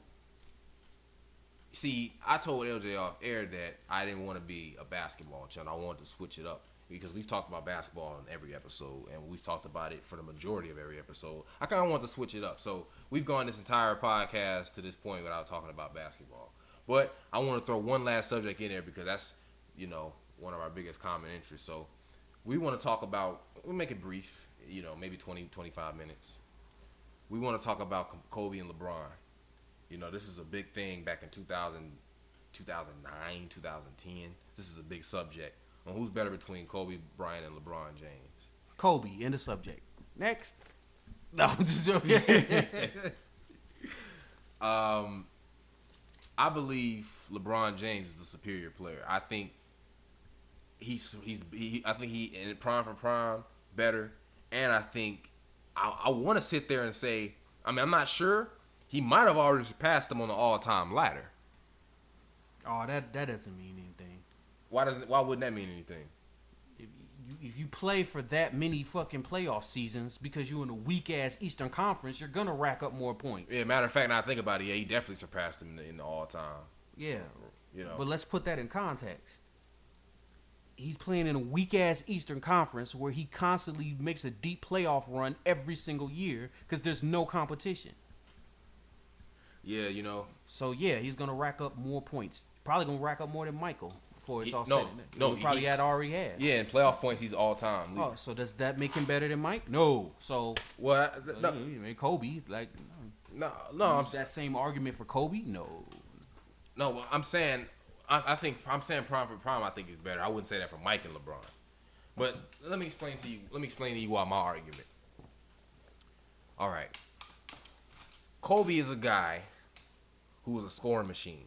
Speaker 1: see, I told LJ off air that I didn't want to be a basketball channel. I wanted to switch it up because we've talked about basketball in every episode, and we've talked about it for the majority of every episode. I kind of want to switch it up. So we've gone this entire podcast to this point without talking about basketball. But I want to throw one last subject in there because that's, one of our biggest common interests. So we want to talk about, we'll make it brief, maybe 20, 25 minutes. We want to talk about Kobe and LeBron. This is a big thing back in 2009, 2010. This is a big subject on who's better between Kobe Bryant and LeBron James.
Speaker 2: Kobe, end of subject. Next. No, I'm just joking.
Speaker 1: I believe LeBron James is the superior player. I think he's in prime for prime better, and I think I want to sit there and say, I'm not sure. He might have already surpassed him on the all-time ladder.
Speaker 2: Oh, that doesn't mean anything.
Speaker 1: Why wouldn't that mean anything?
Speaker 2: If you play for that many fucking playoff seasons because you're in a weak-ass Eastern Conference, you're going to rack up more points.
Speaker 1: Yeah, matter of fact, now I think about it, he definitely surpassed him in the all-time.
Speaker 2: Yeah. But let's put that in context. He's playing in a weak-ass Eastern Conference where he constantly makes a deep playoff run every single year because there's no competition.
Speaker 1: Yeah,
Speaker 2: So, yeah, he's going to rack up more points. Probably going to rack up more than Michael before it's all said. He probably already had.
Speaker 1: Yeah, in playoff points, he's all-time leader.
Speaker 2: Oh, so does that make him better than Mike? No. So, Kobe, like...
Speaker 1: No, I'm
Speaker 2: that same argument for Kobe? No.
Speaker 1: No, I'm saying... I'm saying prime for prime. I think is better. I wouldn't say that for Mike and LeBron. But let me explain to you why my argument. All right, Kobe is a guy who was a scoring machine.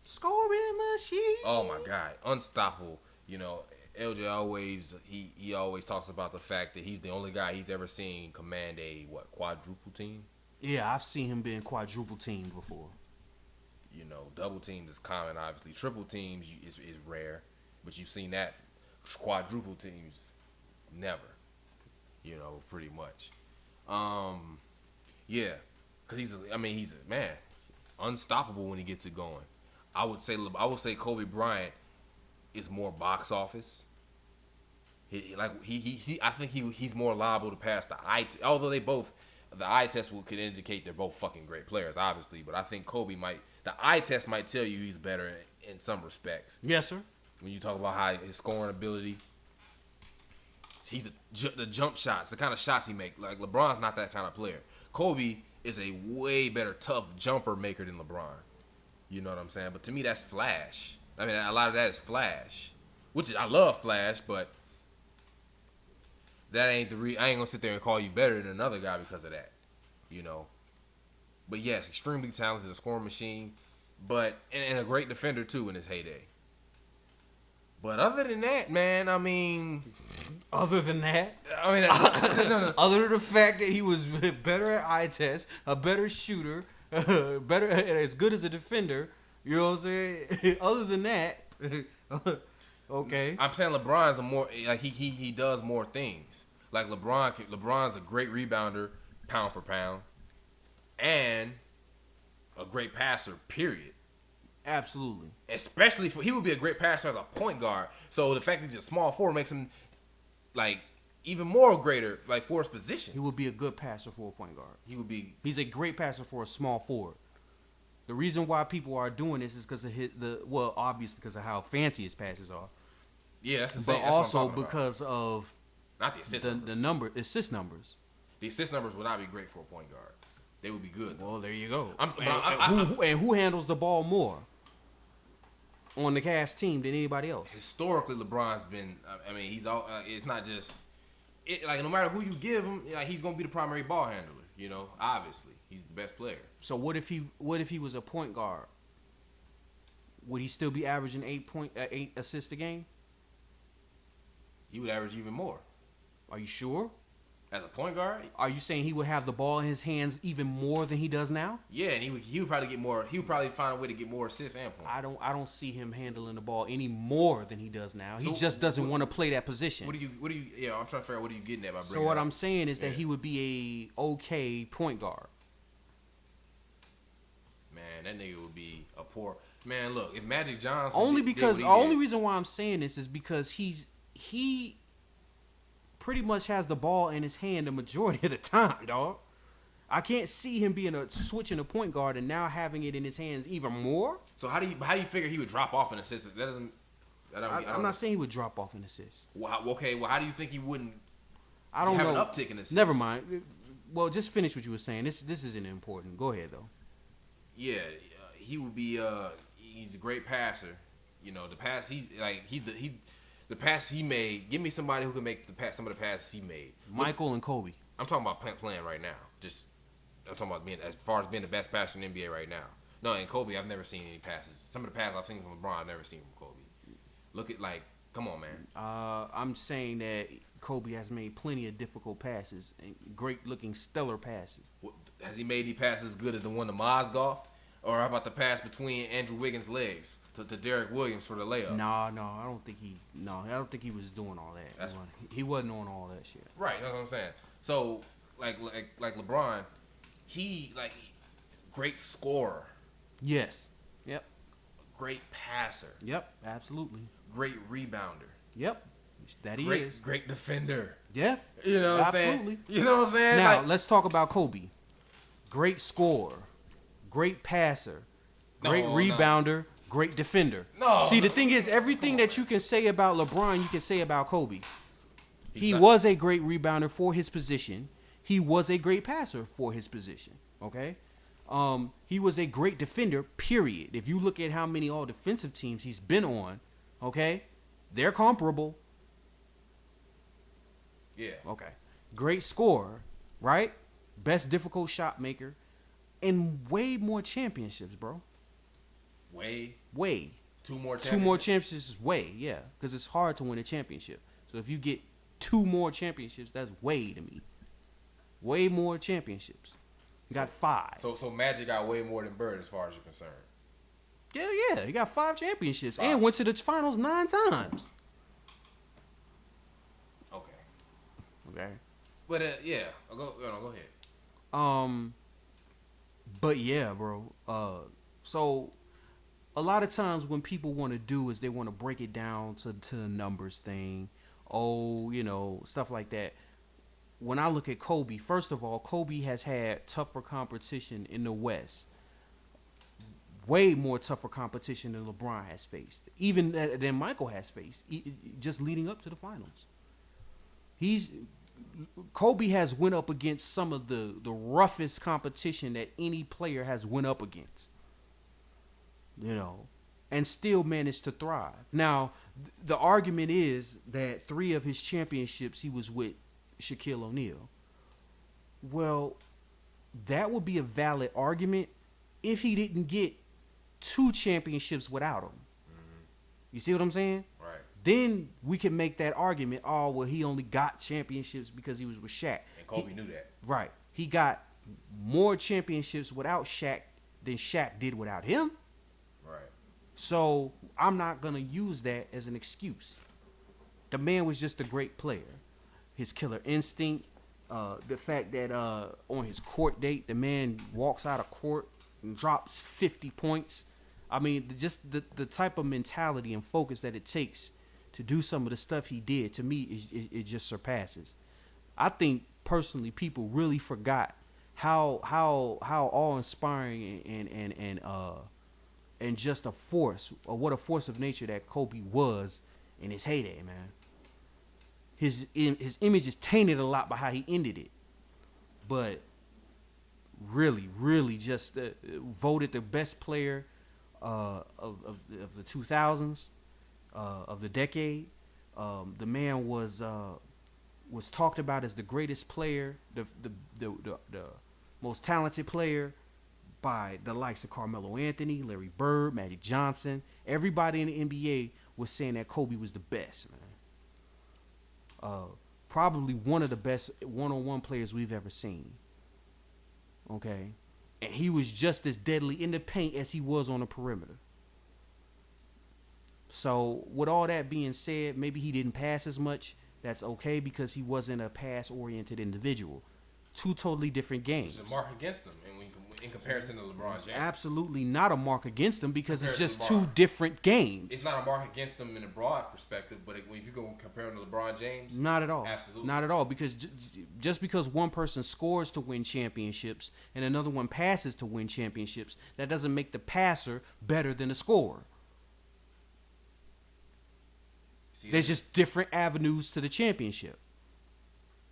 Speaker 2: Scoring machine.
Speaker 1: Oh my God, unstoppable. LJ always he always talks about the fact that he's the only guy he's ever seen command a quadruple team.
Speaker 2: Yeah, I've seen him being quadruple teamed before.
Speaker 1: Double teams is common, obviously. Triple teams is rare, but you've seen that. Quadruple teams, never. Pretty much. Yeah, because he's a man, unstoppable when he gets it going. I would say Kobe Bryant is more box office. I think he's more liable to pass the eye test. Although the eye test could indicate they're both fucking great players, obviously. But I think the eye test might tell you he's better in some respects.
Speaker 2: Yes, sir.
Speaker 1: When you talk about his scoring ability, he's the jump shots, the kind of shots he makes. Like LeBron's not that kind of player. Kobe is a way better tough jumper maker than LeBron. You know what I'm saying? But to me, that's flash. I mean, a lot of that is flash, I love flash, but that ain't I ain't gonna sit there and call you better than another guy because of that, you know. But yes, extremely talented, a scoring machine, but and a great defender too in his heyday. But other than that, man, I mean,
Speaker 2: other than that,
Speaker 1: no.
Speaker 2: Other than the fact that he was better at eye test, a better shooter, better as good as a defender, you know what I'm saying? Other than that, okay.
Speaker 1: I'm saying LeBron's he does more things. Like LeBron's a great rebounder, pound for pound, and a great passer. Period.
Speaker 2: Absolutely.
Speaker 1: Especially he would be a great passer as a point guard. So the fact that he's a small forward makes him like even more greater, like for his position.
Speaker 2: He would be a good passer for a point guard. He's a great passer for a small forward. The reason why people are doing this is because of obviously because of how fancy his passes are.
Speaker 1: Yeah, that's the same.
Speaker 2: But also because of
Speaker 1: not the
Speaker 2: assist numbers.
Speaker 1: The assist numbers would not be great for a point guard. They would be good, though.
Speaker 2: Well, there you go. Who handles the ball more on the Cavs team than anybody else?
Speaker 1: Historically, LeBron's been. I mean, he's all. It's not just. No matter who you give him, he's gonna be the primary ball handler. You know, obviously, he's the best player.
Speaker 2: So what if he was a point guard? Would he still be averaging 8 assists a game?
Speaker 1: He would average even more.
Speaker 2: Are you sure?
Speaker 1: As a point guard?
Speaker 2: Are you saying he would have the ball in his hands even more than he does now?
Speaker 1: Yeah, and he would probably get more. He would probably find a way to get more assists and points.
Speaker 2: I don't see him handling the ball any more than he does now. He just doesn't want to play that position.
Speaker 1: What do you? Yeah, I'm trying to figure out what are you getting at by bringing.
Speaker 2: So what I'm saying is that he would be a okay point guard.
Speaker 1: Man, that nigga would be a poor man. Look, if Magic Johnson
Speaker 2: only reason why I'm saying this is because he pretty much has the ball in his hand the majority of the time, dog. I can't see him switching a point guard and now having it in his hands even more.
Speaker 1: So how do you figure he would drop off an assist?
Speaker 2: I'm not saying he would drop off an assist.
Speaker 1: Well, how do you think he wouldn't?
Speaker 2: I don't know.
Speaker 1: An uptick in assists?
Speaker 2: Never mind. Well, just finish what you were saying. This isn't important. Go ahead though.
Speaker 1: Yeah, he would be. He's a great passer. You know, the pass the pass he made. Give me somebody who can make some of the passes he made.
Speaker 2: Michael and Kobe.
Speaker 1: I'm talking about playing right now. I'm talking about as far as being the best passer in the NBA right now. No, and Kobe, I've never seen any passes. Some of the passes I've seen from LeBron, I've never seen from Kobe. Look at come on, man.
Speaker 2: I'm saying that Kobe has made plenty of difficult passes and great-looking, stellar passes.
Speaker 1: Has he made any passes as good as the one to Mozgov? Or how about the pass between Andrew Wiggins' legs to Derek Williams for the layup?
Speaker 2: No, I don't think he was doing all that. He wasn't on all that shit.
Speaker 1: Right, that's what I'm saying. So, like LeBron, he great scorer.
Speaker 2: Yes. Yep.
Speaker 1: Great passer.
Speaker 2: Yep, absolutely.
Speaker 1: Great rebounder.
Speaker 2: Yep. That he is.
Speaker 1: Great defender.
Speaker 2: Yeah.
Speaker 1: You know what I'm saying?
Speaker 2: Absolutely.
Speaker 1: You know what I'm saying?
Speaker 2: Now, let's talk about Kobe. Great scorer. Great passer. Great rebounder. Great defender. The thing is, everything that you can say about LeBron, you can say about Kobe. He was a great rebounder for his position. He was a great passer for his position. Okay? He was a great defender, period. If you look at how many all-defensive teams he's been on, okay, they're comparable.
Speaker 1: Yeah.
Speaker 2: Okay. Great scorer, right? Best difficult shot maker, and way more championships, bro.
Speaker 1: Way.
Speaker 2: 2 more championships is way, yeah. Because it's hard to win a championship. So if you get 2 more championships, that's way to me. Way more championships. You got 5.
Speaker 1: So Magic got way more than Bird as far as you're concerned.
Speaker 2: Yeah. He got 5 championships. 5. And went to the finals 9 times.
Speaker 1: Okay. But yeah, go ahead.
Speaker 2: But yeah, bro. So a lot of times when people want to do is they want to break it down to the numbers thing. Oh, stuff like that. When I look at Kobe, first of all, Kobe has had tougher competition in the West, way more tougher competition than LeBron has faced, even than Michael has faced, just leading up to the finals. He's Kobe has went up against some of the roughest competition that any player has went up against, and still managed to thrive. Now, the argument is that 3 of his championships he was with Shaquille O'Neal. Well, that would be a valid argument if he didn't get 2 championships without him.
Speaker 1: Mm-hmm.
Speaker 2: You see what I'm saying?
Speaker 1: Right.
Speaker 2: Then we can make that argument. Oh, well, he only got championships because he was with Shaq.
Speaker 1: And Kobe knew that.
Speaker 2: Right. He got more championships without Shaq than Shaq did without him.
Speaker 1: Right.
Speaker 2: So I'm not going to use that as an excuse. The man was just a great player. His killer instinct, the fact that on his court date, the man walks out of court and drops 50 points. I mean, just the type of mentality and focus that it takes to do some of the stuff he did, to me, it just surpasses. I think, personally, people really forgot how awe-inspiring and just a force, or what a force of nature that Kobe was in his heyday, man. His image is tainted a lot by how he ended it. But really, really just voted the best player of the 2000s, of the decade. The man was talked about as the greatest player, the most talented player by the likes of Carmelo Anthony, Larry Bird, Magic Johnson. Everybody in the NBA was saying that Kobe was the best, man. Probably one of the best one-on-one players we've ever seen. Okay? And he was just as deadly in the paint as he was on the perimeter. So, with all that being said, maybe he didn't pass as much. That's okay because he wasn't a pass-oriented individual. 2 totally different games.
Speaker 1: It's a mark against him in comparison to LeBron James.
Speaker 2: Absolutely not a mark against him because it's just
Speaker 1: LeBron.
Speaker 2: 2 different games.
Speaker 1: It's not a mark against him in a broad perspective, but if you go compare him to LeBron James,
Speaker 2: not at all.
Speaker 1: Absolutely.
Speaker 2: Not at all, because just because one person scores to win championships and another one passes to win championships, that doesn't make the passer better than the scorer. There's just different avenues to the championship.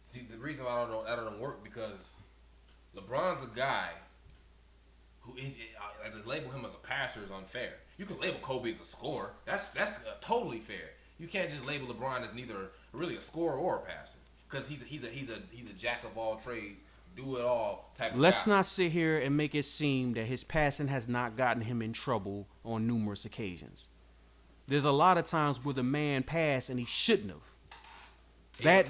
Speaker 1: See, the reason why that don't work because LeBron's a guy who is to label him as a passer is unfair. You can label Kobe as a scorer. That's totally fair. You can't just label LeBron as neither really a scorer or a passer because he's a jack of all trades, do it all type of guy.
Speaker 2: Let's not sit here and make it seem that his passing has not gotten him in trouble on numerous occasions. There's a lot of times where the man passed and he shouldn't have.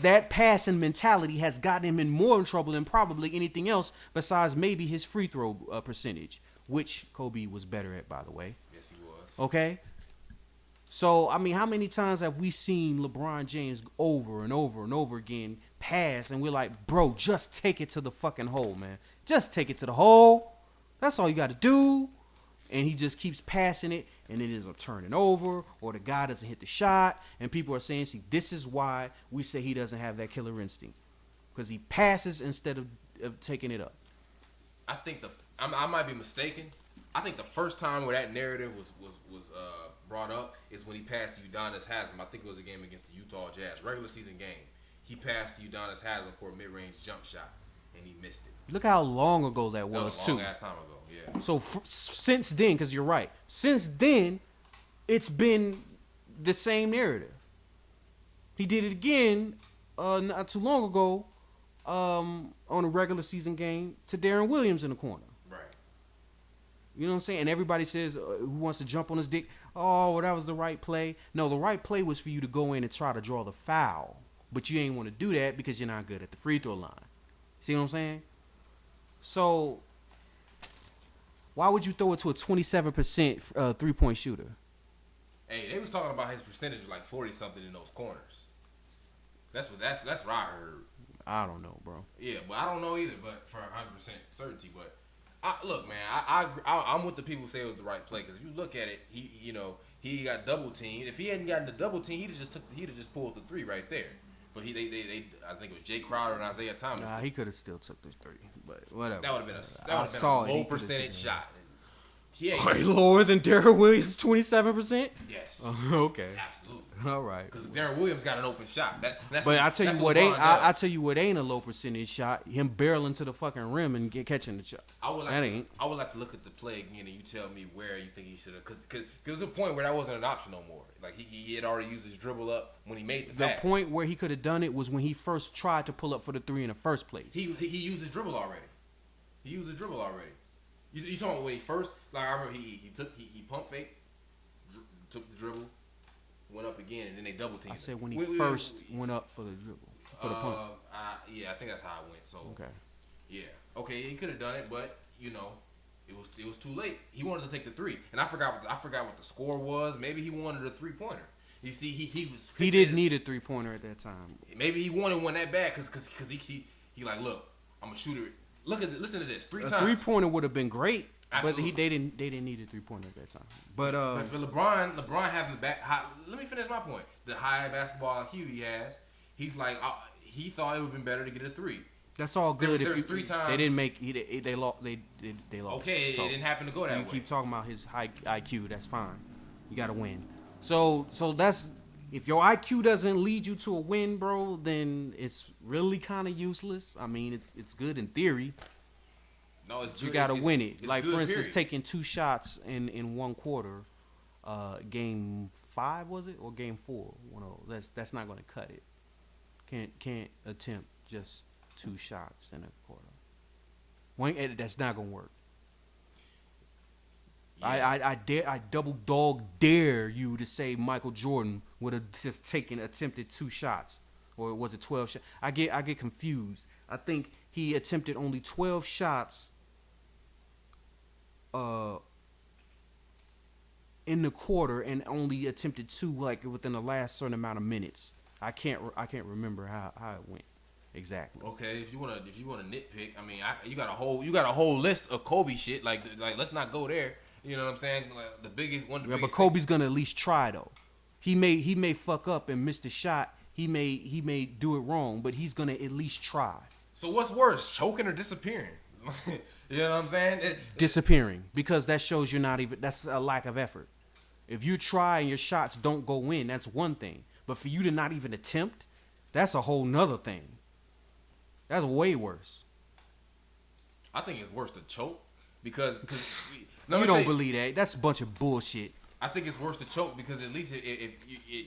Speaker 2: That passing mentality has gotten him in more trouble than probably anything else besides maybe his free throw percentage, which Kobe was better at, by the way.
Speaker 1: Yes, he was.
Speaker 2: Okay? So, I mean, how many times have we seen LeBron James over and over and over again pass and we're like, bro, just take it to the fucking hole, man. Just take it to the hole. That's all you got to do. And he just keeps passing it, and it ends up turning over, or the guy doesn't hit the shot, and people are saying, see, this is why we say he doesn't have that killer instinct. Because he passes instead of taking it up.
Speaker 1: I think I might be mistaken. I think the first time where that narrative was brought up is when he passed to Udonis Haslem. I think it was a game against the Utah Jazz, regular season game. He passed to Udonis Haslem for a mid-range jump shot, and he missed it.
Speaker 2: Look how long ago that was,
Speaker 1: too. Long ass time ago, yeah.
Speaker 2: So since then, because you're right, since then, it's been the same narrative. He did it again not too long ago on a regular season game to Darren Williams in the corner.
Speaker 1: Right.
Speaker 2: You know what I'm saying? And everybody says, who wants to jump on his dick? Oh, well, that was the right play. No, the right play was for you to go in and try to draw the foul. But you ain't want to do that because you're not good at the free throw line. See what I'm saying? So, why would you throw it to a 27% three-point shooter?
Speaker 1: Hey, they was talking about his percentage was like 40-something in those corners. That's what I heard.
Speaker 2: I don't know, bro.
Speaker 1: Yeah, but I don't know either, but for 100% certainty. But Look, man, I'm with the people who say it was the right play because if you look at it, he got double teamed. If he hadn't gotten the double team, he'd have just pulled the three right there. But I think it was Jay Crowder and Isaiah Thomas.
Speaker 2: Nah, he could have still took the three, but whatever.
Speaker 1: That would have been a low percentage shot.
Speaker 2: Lower than Darrell Williams, 27%.
Speaker 1: Yes.
Speaker 2: Okay.
Speaker 1: Absolutely.
Speaker 2: All right.
Speaker 1: Because Darrell Williams got an open shot.
Speaker 2: I tell you what ain't a low percentage shot. Him barreling to the fucking rim and catching the shot.
Speaker 1: I would like to look at the play again and you tell me where you think he should have. Because there was a point where that wasn't an option no more. Like he had already used his dribble up when he made the pass.
Speaker 2: The point where he could have done it was when he first tried to pull up for the three in the first place.
Speaker 1: He used his dribble already. You talking about when he first? Like I remember he pump fake, took the dribble, went up again, and then they double teamed.
Speaker 2: I said when he first went up for the dribble, for the pump.
Speaker 1: I think that's how it went. So
Speaker 2: okay,
Speaker 1: yeah, okay, he could have done it, but it was too late. He wanted to take the three, and I forgot what the score was. Maybe he wanted a 3-pointer. You see, he
Speaker 2: didn't need a 3-pointer at that time.
Speaker 1: Maybe he wanted one that bad because he like, look, I'm gonna shoot it. Listen to this. Three times.
Speaker 2: A 3-pointer would have been great,
Speaker 1: Absolutely.
Speaker 2: but they didn't need a 3-pointer at that time. But
Speaker 1: LeBron having the back. Let me finish my point. The high basketball IQ he has, he's like he thought it would have been better to get a 3.
Speaker 2: That's all good.
Speaker 1: There's 3 times
Speaker 2: they didn't make they lost. They lost.
Speaker 1: Okay, so it didn't happen to go that way.
Speaker 2: You keep talking about his high IQ. That's fine. You got to win. So that's. If your IQ doesn't lead you to a win, bro, then it's really kind of useless. I mean, it's good in theory.
Speaker 1: No, it's good.
Speaker 2: You got to win it. Like,
Speaker 1: good,
Speaker 2: for instance,
Speaker 1: period.
Speaker 2: taking 2 shots in one quarter, game 5, was it? Or game 4? One of those. That's not going to cut it. Can't attempt just 2 shots in a quarter. That's not going to work. Yeah. I double dog dare you to say Michael Jordan would have just attempted 2 shots, or was it 12 shots? I get confused. I think he attempted only 12 shots in the quarter and only attempted 2 like within the last certain amount of minutes. I can't remember how it went exactly.
Speaker 1: Okay, if you wanna nitpick, I mean, you got a whole list of Kobe shit. Like let's not go there. You know what I'm saying? Like the biggest.
Speaker 2: But Kobe's gonna at least try though. He may fuck up and miss the shot. He may do it wrong, but he's gonna at least try.
Speaker 1: So what's worse, choking or disappearing? You know what I'm saying?
Speaker 2: Disappearing, because that shows you're not even. That's a lack of effort. If you try and your shots don't go in, that's one thing. But for you to not even attempt, that's a whole nother thing. That's way worse.
Speaker 1: I think it's worse to choke because
Speaker 2: you don't believe that. That's a bunch of bullshit.
Speaker 1: I think it's worse to choke because at least if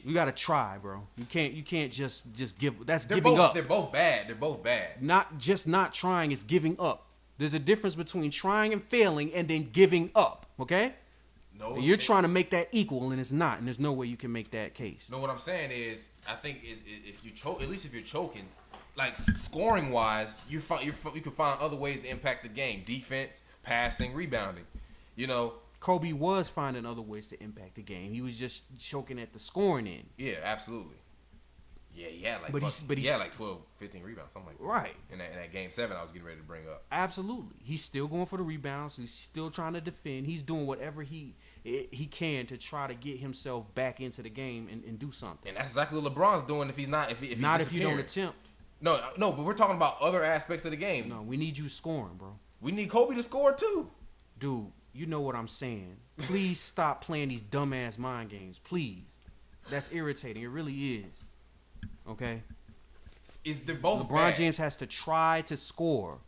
Speaker 2: you gotta try, bro. You can't just give. That's
Speaker 1: giving
Speaker 2: giving up.
Speaker 1: They're both bad.
Speaker 2: Not trying is giving up. There's a difference between trying and failing and then giving up. Okay?
Speaker 1: No,
Speaker 2: and you're trying to make that equal, and it's not. And there's no way you can make that case.
Speaker 1: No, what I'm saying is, I think if you choke, at least if you're choking, like scoring wise, you can find other ways to impact the game: defense, passing, rebounding. You know,
Speaker 2: Kobe was finding other ways to impact the game. He was just choking at the scoring end.
Speaker 1: Yeah, absolutely. Yeah, he had like 12, 15 rebounds, something like that.
Speaker 2: Right.
Speaker 1: In that game 7 I was getting ready to bring up.
Speaker 2: Absolutely. He's still going for the rebounds. He's still trying to defend. He's doing whatever he can to try to get himself back into the game and do something.
Speaker 1: And that's exactly what LeBron's doing if he's not if he's
Speaker 2: not if you don't attempt.
Speaker 1: No, but we're talking about other aspects of the game.
Speaker 2: No, we need you scoring, bro.
Speaker 1: We need Kobe to score too.
Speaker 2: Dude, you know what I'm saying. Please stop playing these dumbass mind games. Please. That's irritating. It really is. Okay?
Speaker 1: They're both
Speaker 2: LeBron
Speaker 1: bad.
Speaker 2: James has to try to score.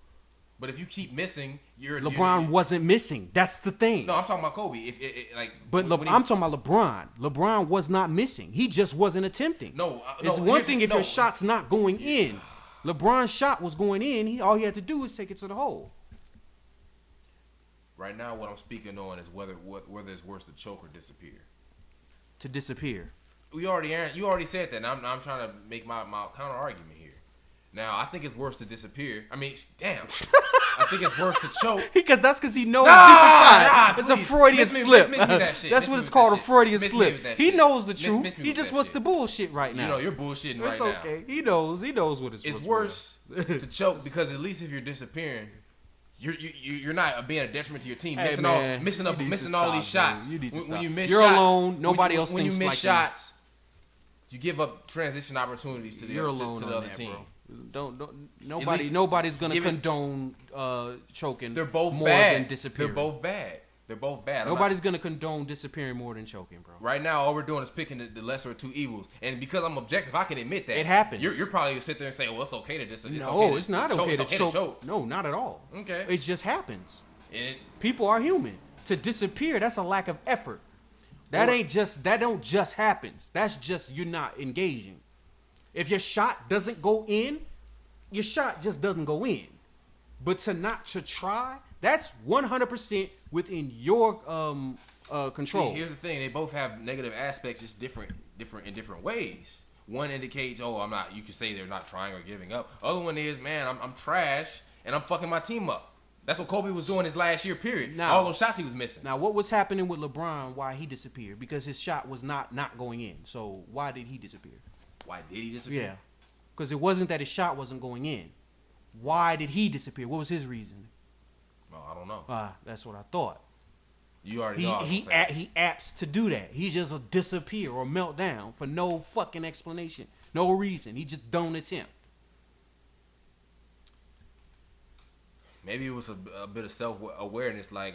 Speaker 1: But if you keep missing,
Speaker 2: LeBron wasn't missing. That's the thing.
Speaker 1: No, I'm talking about Kobe.
Speaker 2: I'm talking about LeBron. LeBron was not missing. He just wasn't attempting. It's one thing if your shot's not going in. LeBron's shot was going in. All he had to do was take it to the hole.
Speaker 1: Right now, what I'm speaking on is whether it's worse to choke or disappear.
Speaker 2: To disappear.
Speaker 1: You already said that. Now I'm trying to make my counter argument here. Now I think it's worse to disappear. I mean, damn. I think it's worse to choke
Speaker 2: because he knows deep inside. It's a Freudian slip. That's what it's called, a Freudian slip. He knows the truth. He just wants the bullshit right now.
Speaker 1: You know, you're bullshitting right now. It's okay.
Speaker 2: He knows what it's.
Speaker 1: It's worse to choke because at least if you're disappearing, you're not being a detriment to your team.
Speaker 2: Hey,
Speaker 1: missing all these shots.
Speaker 2: You need to
Speaker 1: when you miss
Speaker 2: You're
Speaker 1: shots,
Speaker 2: alone. Nobody else
Speaker 1: when
Speaker 2: thinks
Speaker 1: you miss
Speaker 2: like
Speaker 1: shots, you give up transition opportunities to the
Speaker 2: You're alone
Speaker 1: to
Speaker 2: on
Speaker 1: the other
Speaker 2: that,
Speaker 1: team.
Speaker 2: Bro. Nobody's gonna condone choking.
Speaker 1: They're both
Speaker 2: more
Speaker 1: bad.
Speaker 2: than disappearing.
Speaker 1: They're both bad.
Speaker 2: Nobody's gonna condone disappearing more than choking, bro.
Speaker 1: Right now, all we're doing is picking the lesser of two evils, and because I'm objective, I can admit that
Speaker 2: it happens.
Speaker 1: You're probably gonna sit there and say, "Well, it's okay to just."
Speaker 2: It's not okay to choke. No, not at all.
Speaker 1: Okay,
Speaker 2: it just happens.
Speaker 1: And
Speaker 2: people are human. To disappear, that's a lack of effort. That don't just happens. That's just you're not engaging. If your shot doesn't go in, your shot just doesn't go in. But to try, that's 100% within your control.
Speaker 1: See, here's the thing: they both have negative aspects, just different in different ways. One indicates, I'm not. You could say they're not trying or giving up. Other one is, man, I'm trash and I'm fucking my team up. That's what Kobe was doing his last year. Period.
Speaker 2: Now,
Speaker 1: all those shots he was missing.
Speaker 2: Now, what was happening with LeBron? Why he disappeared? Because his shot was not going in. So why did he disappear?
Speaker 1: Why did he disappear?
Speaker 2: Yeah, because it wasn't that his shot wasn't going in. Why did he disappear? What was his reason?
Speaker 1: Well, I don't know.
Speaker 2: That's what I thought.
Speaker 1: You already know.
Speaker 2: He apts to do that. He just a disappear or melt down for no fucking explanation, no reason. He just don't attempt.
Speaker 1: Maybe it was a bit of self-awareness, like,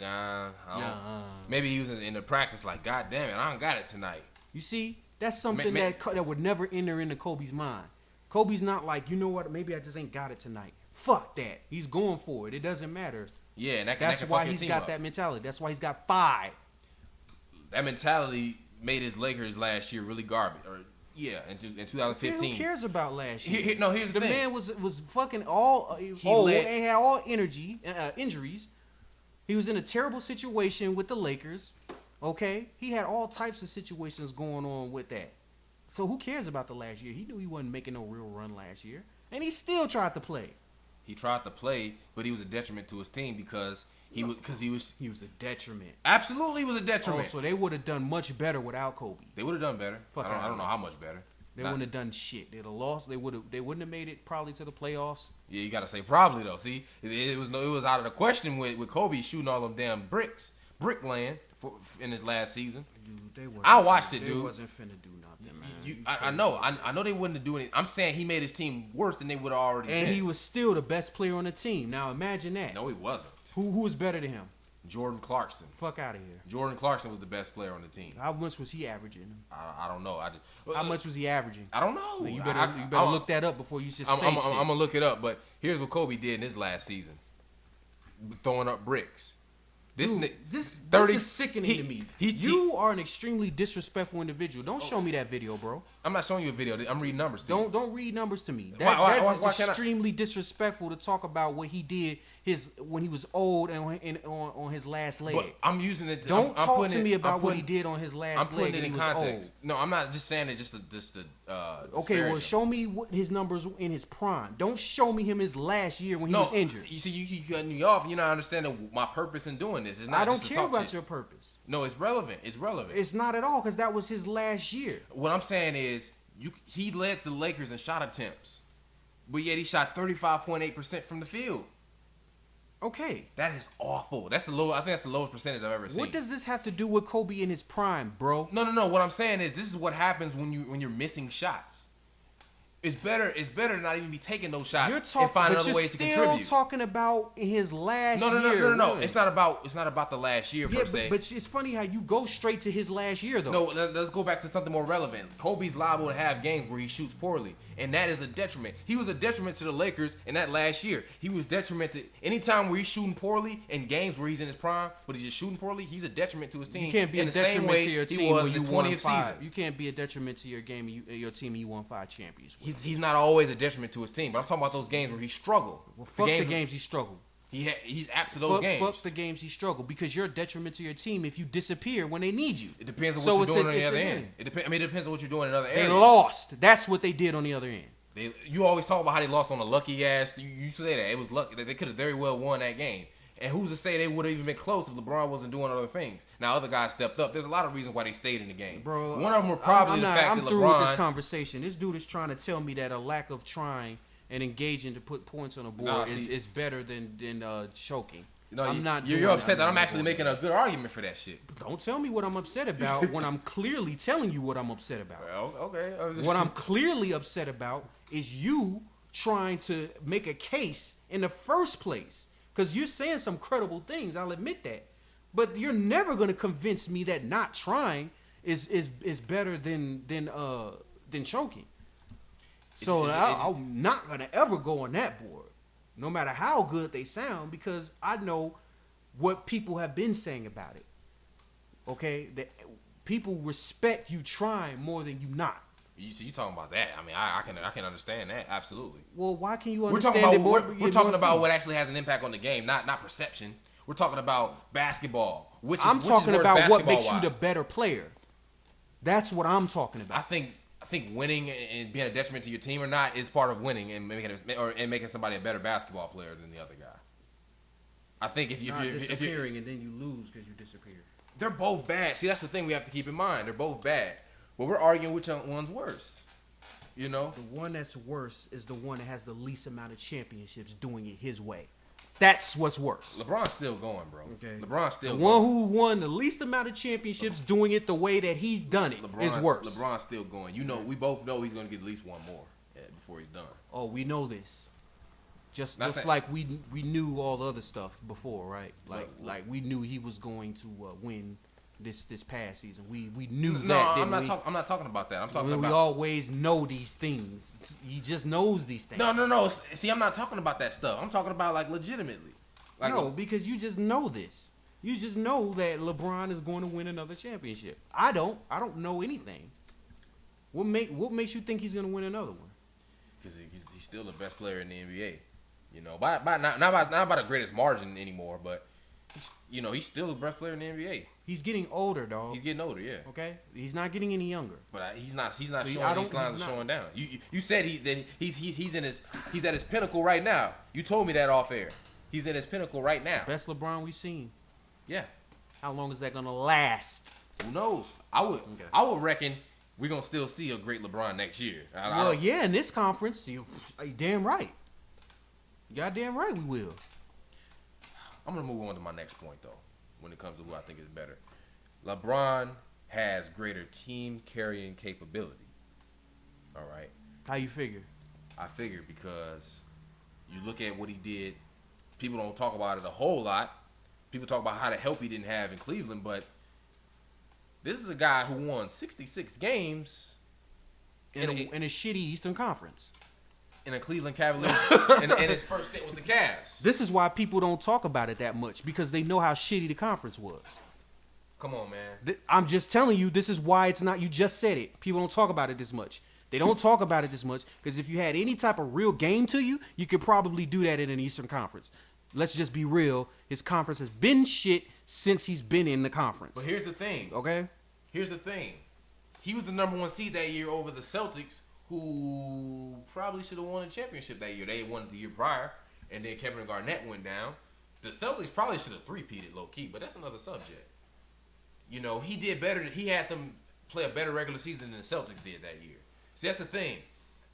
Speaker 1: maybe he was in the practice, like, God damn it, I don't got it tonight.
Speaker 2: You see, that's something that would never enter into Kobe's mind. Kobe's not like, you know what, maybe I just ain't got it tonight. Fuck that. He's going for it. It doesn't matter.
Speaker 1: Yeah, and
Speaker 2: that's why he's got that mentality. That's why he's got 5.
Speaker 1: That mentality made his Lakers last year really garbage. In 2015.
Speaker 2: Who cares about last year?
Speaker 1: Here's the thing.
Speaker 2: Man was fucking all old and had all injuries. He was in a terrible situation with the Lakers. Okay, he had all types of situations going on with that. So who cares about the last year? He knew he wasn't making no real run last year, and he still tried to play.
Speaker 1: He tried to play, but he was a detriment to his team because he was
Speaker 2: a detriment.
Speaker 1: Absolutely, he was a detriment.
Speaker 2: So they would have done much better without Kobe.
Speaker 1: They would have done better. I don't know how much better.
Speaker 2: They wouldn't have done shit. They'd have lost. They wouldn't have made it probably to the playoffs.
Speaker 1: Yeah, you gotta say probably though. See, it was out of the question with Kobe shooting all them damn brickland in his last season.
Speaker 2: Dude,
Speaker 1: I watched it, dude.
Speaker 2: They wasn't finna do nothing, man.
Speaker 1: I know they wouldn't do anything. I'm saying he made his team worse than they would have already.
Speaker 2: And
Speaker 1: been.
Speaker 2: he was still the best player on the team. Now imagine that.
Speaker 1: No, he wasn't.
Speaker 2: Who was better than him?
Speaker 1: Jordan Clarkson.
Speaker 2: Fuck out of here.
Speaker 1: Jordan Clarkson was the best player on the team.
Speaker 2: How much was he averaging?
Speaker 1: I don't know.
Speaker 2: How much was he averaging?
Speaker 1: I don't know.
Speaker 2: You better look that up before you just say
Speaker 1: I'm
Speaker 2: shit.
Speaker 1: gonna look it up. But here's what Kobe did in his last season: throwing up bricks.
Speaker 2: This is sickening to me. You are an extremely disrespectful individual. Don't show me that video, bro.
Speaker 1: I'm not showing you a video. I'm reading numbers to you.
Speaker 2: Don't read numbers to me. That's extremely disrespectful to talk about what he did when he was old and on his last leg.
Speaker 1: But I'm using it.
Speaker 2: Don't talk to me about what he did on his last leg. I'm putting it in context.
Speaker 1: No, I'm not just saying it just to
Speaker 2: okay, well, show me what his numbers in his prime. Don't show me him his last year when he was injured.
Speaker 1: You see, you keep cutting me off. You're not understanding my purpose in doing this. It's not.
Speaker 2: I don't care about your purpose.
Speaker 1: No, it's relevant. It's relevant.
Speaker 2: It's not at all because that was his last year.
Speaker 1: What I'm saying is, he led the Lakers in shot attempts, but yet he shot 35.8% from the field.
Speaker 2: Okay,
Speaker 1: that is awful. I think that's the lowest percentage I've ever seen.
Speaker 2: What does this have to do with Kobe in his prime, bro?
Speaker 1: No. What I'm saying is, this is what happens when you're missing shots. It's better to not even be taking those shots and find other ways to contribute.
Speaker 2: You're still talking about his last year.
Speaker 1: No. It's not about the last year per se.
Speaker 2: But it's funny how you go straight to his last year though.
Speaker 1: No, let's go back to something more relevant. Kobe's liable to have games where he shoots poorly, and that is a detriment. He was a detriment to the Lakers in that last year. He was detriment to anytime where he's shooting poorly in games where he's in his prime, but he's just shooting poorly. He's a detriment to his team.
Speaker 2: You can't be a detriment to your team when you won 5. Season. You can't be a detriment to your game, your team, and you won 5 championships.
Speaker 1: He's not always a detriment to his team, but I'm talking about those games where he struggled.
Speaker 2: Well, fuck the games he struggled.
Speaker 1: He's apt to those games.
Speaker 2: Fuck the games he struggled because you're a detriment to your team if you disappear when they need you.
Speaker 1: It depends on what you're doing on the other end. It depends on what you're doing in other areas.
Speaker 2: They lost. That's what they did on the other end.
Speaker 1: You always talk about how they lost on a lucky ass. You say that it was lucky. They could have very well won that game. And who's to say they would have even been close if LeBron wasn't doing other things? Now, other guys stepped up. There's a lot of reasons why they stayed in the game.
Speaker 2: Bro,
Speaker 1: one of them were probably the fact that LeBron...
Speaker 2: I'm through with this conversation. This dude is trying to tell me that a lack of trying and engaging to put points on the board
Speaker 1: Nah,
Speaker 2: is better than choking.
Speaker 1: No,
Speaker 2: I'm not.
Speaker 1: You're upset that I'm actually making a good argument for that shit.
Speaker 2: Don't tell me what I'm upset about when I'm clearly telling you what I'm upset about.
Speaker 1: Well, okay.
Speaker 2: What I'm clearly upset about is you trying to make a case in the first place. Because you're saying some credible things, I'll admit that. But you're never going to convince me that not trying is better than choking. So I'm not going to ever go on that board, no matter how good they sound, because I know what people have been saying about it. Okay? That people respect you trying more than you not.
Speaker 1: You talking about that? I mean, I can understand that, absolutely.
Speaker 2: Well, why can you understand it more?
Speaker 1: We're talking about what actually has an impact on the game, not perception. We're talking about basketball.
Speaker 2: I'm talking about what makes you the better player. That's what I'm talking about.
Speaker 1: I think winning and being a detriment to your team or not is part of winning and making somebody a better basketball player than the other guy. I think if you're
Speaker 2: disappearing and then you lose because you disappear.
Speaker 1: They're both bad. See, that's the thing we have to keep in mind. They're both bad. But we're arguing which one's worse. You know?
Speaker 2: The one that's worse is the one that has the least amount of championships doing it his way. That's what's worse.
Speaker 1: LeBron's still going, bro.
Speaker 2: Okay.
Speaker 1: LeBron's still
Speaker 2: going. The one who won the least amount of championships doing it the way that he's done it is worse.
Speaker 1: LeBron's still going. You know, we both know he's going to get at least one more before he's done.
Speaker 2: Oh, we know this. Just like we knew all the other stuff before, right? Like we knew he was going to win this past season. We knew that.
Speaker 1: I'm not talking about that. I'm talking about
Speaker 2: we always know these things. He just knows these things.
Speaker 1: No. See, I'm not talking about that stuff. I'm talking about like legitimately. Like,
Speaker 2: no, because you just know this. You just know that LeBron is going to win another championship. I don't know anything. What makes you think he's going to win another one?
Speaker 1: Because he's still the best player in the NBA. You know, not by the greatest margin anymore, but he's still the best player in the NBA.
Speaker 2: He's getting older, dog.
Speaker 1: He's getting older, yeah.
Speaker 2: Okay, he's not getting any younger.
Speaker 1: But he's not showing these lines are showing down. You said he's at his pinnacle right now. You told me that off air. He's in his pinnacle right now.
Speaker 2: Best LeBron we've seen.
Speaker 1: Yeah.
Speaker 2: How long is that gonna last?
Speaker 1: Who knows? I would reckon we're gonna still see a great LeBron next year.
Speaker 2: Yeah, in this conference, you damn right. You goddamn right we will.
Speaker 1: I'm gonna move on to my next point though. When it comes to who I think is better, LeBron has greater team carrying capability. All right.
Speaker 2: How you figure?
Speaker 1: I figure because you look at what he did. People don't talk about it a whole lot. People talk about how the help he didn't have in Cleveland, but this is a guy who won 66 games
Speaker 2: in a shitty Eastern Conference.
Speaker 1: In a Cleveland Cavaliers in his first stint with the Cavs.
Speaker 2: This is why people don't talk about it that much, because they know how shitty the conference was.
Speaker 1: Come on, man.
Speaker 2: I'm just telling you, this is why it's not. You just said it. People don't talk about it this much. They don't talk about it this much because if you had any type of real game to you, you could probably do that in an Eastern Conference. Let's just be real. His conference has been shit since he's been in the conference.
Speaker 1: But here's the thing.
Speaker 2: Okay?
Speaker 1: Here's the thing. He was the number one seed that year over the Celtics, who probably should have won a championship that year. They won it the year prior, and then Kevin Garnett went down. The Celtics probably should have three-peated low-key, but that's another subject. You know, he did better. He had them play a better regular season than the Celtics did that year. See, that's the thing.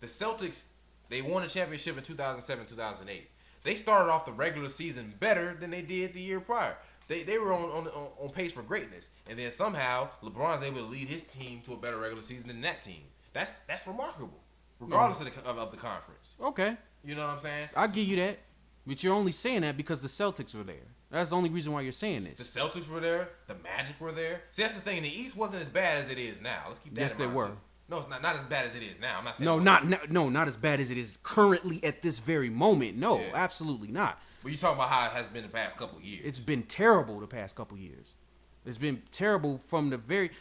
Speaker 1: The Celtics, they won a championship in 2007, 2008. They started off the regular season better than they did the year prior. They were on pace for greatness, and then somehow LeBron's able to lead his team to a better regular season than that team. That's remarkable, regardless of the conference.
Speaker 2: Okay.
Speaker 1: You know what I'm saying?
Speaker 2: I'll give you that. But you're only saying that because the Celtics were there. That's the only reason why you're saying this.
Speaker 1: The Celtics were there. The Magic were there. See, that's the thing. The East wasn't as bad as it is now. Let's keep that in mind.
Speaker 2: Yes, they were.
Speaker 1: Too. No, it's not as bad as it is now. I'm not saying
Speaker 2: not as bad as it is currently at this very moment. No, yeah. Absolutely not.
Speaker 1: But you're talking about how it has been the past couple of years.
Speaker 2: It's been terrible the past couple of years. It's been terrible from the very...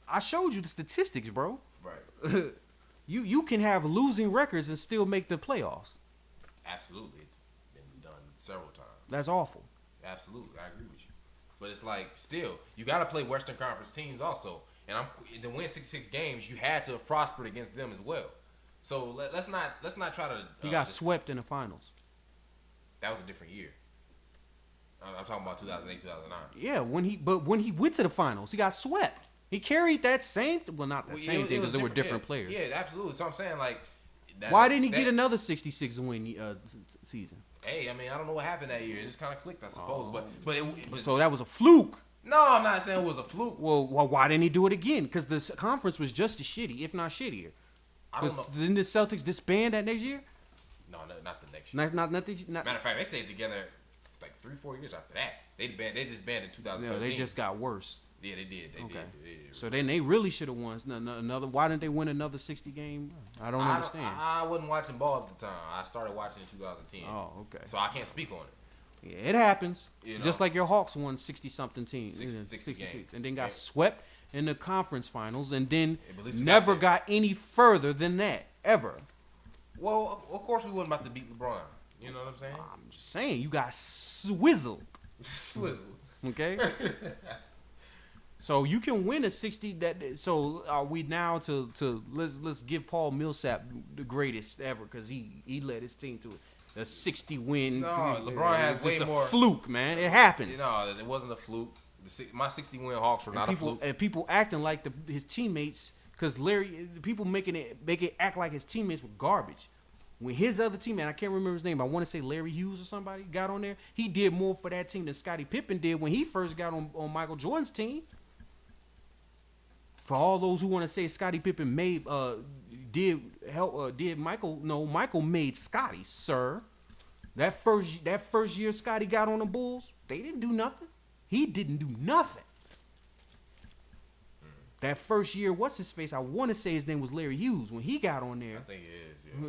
Speaker 2: I showed you the statistics, bro.
Speaker 1: Right.
Speaker 2: You can have losing records and still make the playoffs.
Speaker 1: Absolutely. It's been done several times.
Speaker 2: That's awful.
Speaker 1: Absolutely. I agree with you. But it's like, still, you got to play Western Conference teams also. And to win 66 games, you had to have prospered against them as well. So let's not try to...
Speaker 2: He got swept in the finals.
Speaker 1: That was a different year. I'm talking about 2008, 2009.
Speaker 2: Yeah, when he went to the finals, he got swept. He carried that same... Well, not the same thing because they were different players.
Speaker 1: Yeah, absolutely. So I'm saying, like,
Speaker 2: Why didn't he get another 66 win season?
Speaker 1: Hey, I mean, I don't know what happened that year. It just kind of clicked, I suppose. But
Speaker 2: So that was a fluke.
Speaker 1: No, I'm not saying it was a fluke.
Speaker 2: Well, why didn't he do it again? Because the conference was just as shitty, if not shittier.
Speaker 1: I don't know.
Speaker 2: Didn't the Celtics disband that next year?
Speaker 1: No, not the next year.
Speaker 2: Not
Speaker 1: Matter of fact, they stayed together like 3-4 years after that. They disbanded in 2013.
Speaker 2: No, they just got worse.
Speaker 1: Yeah, they did. They did.
Speaker 2: So then they really should have won another. Why didn't they win another 60 game? I don't understand.
Speaker 1: I wasn't watching ball at the time. I started watching in 2010.
Speaker 2: Oh, okay.
Speaker 1: So I can't speak on it.
Speaker 2: Yeah, it happens.
Speaker 1: You know?
Speaker 2: Just like your Hawks won 60-something teams.
Speaker 1: 60 games.
Speaker 2: And then got swept in the conference finals and then never got any further than that, ever.
Speaker 1: Well, of course we wasn't about to beat LeBron. You know what I'm saying?
Speaker 2: I'm just saying, you got swizzled.
Speaker 1: Swizzled.
Speaker 2: Okay? So you can win a 60. So are we now to let's give Paul Millsap the greatest ever because he led his team to a 60 win.
Speaker 1: No, LeBron has way more.
Speaker 2: Fluke, man. It happens.
Speaker 1: No, it wasn't a fluke. My 60 win Hawks were not a fluke.
Speaker 2: And people acting like his teammates, because people make it act like his teammates were garbage. When his other teammate, I can't remember his name, I want to say Larry Hughes or somebody got on there. He did more for that team than Scottie Pippen did when he first got on Michael Jordan's team. For all those who want to say Scottie Pippen did Michael? No, Michael made Scottie, sir. That first year Scottie got on the Bulls, they didn't do nothing. He didn't do nothing. That first year, what's his face? I want to say his name was Larry Hughes when he got on there.
Speaker 1: I think it is.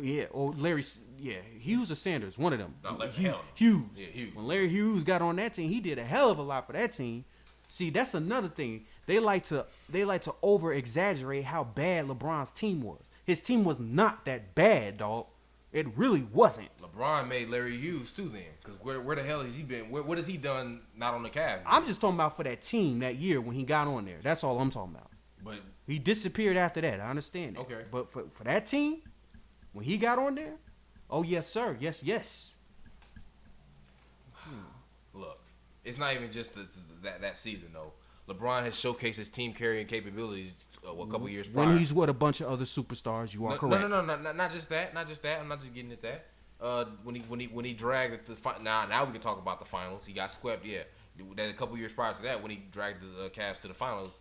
Speaker 2: Yeah, or Larry. Yeah, Hughes or Sanders, one of them.
Speaker 1: Not like
Speaker 2: Hughes.
Speaker 1: Yeah, Hughes.
Speaker 2: When Larry Hughes got on that team, he did a hell of a lot for that team. See, that's another thing. They like to over exaggerate how bad LeBron's team was. His team was not that bad, dog. It really wasn't.
Speaker 1: LeBron made Larry Hughes too then, because where the hell has he been? What has he done not on the Cavs?
Speaker 2: I'm just talking about for that team that year when he got on there. That's all I'm talking about.
Speaker 1: But
Speaker 2: he disappeared after that. I understand it.
Speaker 1: Okay.
Speaker 2: But for that team, when he got on there, oh yes, sir. Yes.
Speaker 1: Look, it's not even just that season though. LeBron has showcased his team carrying capabilities a couple years prior.
Speaker 2: When he's with a bunch of other superstars, you are correct.
Speaker 1: No, not just that. I'm not just getting at that. When he dragged the now we can talk about the finals. He got swept. Yeah, that a couple years prior to that when he dragged the Cavs to the finals.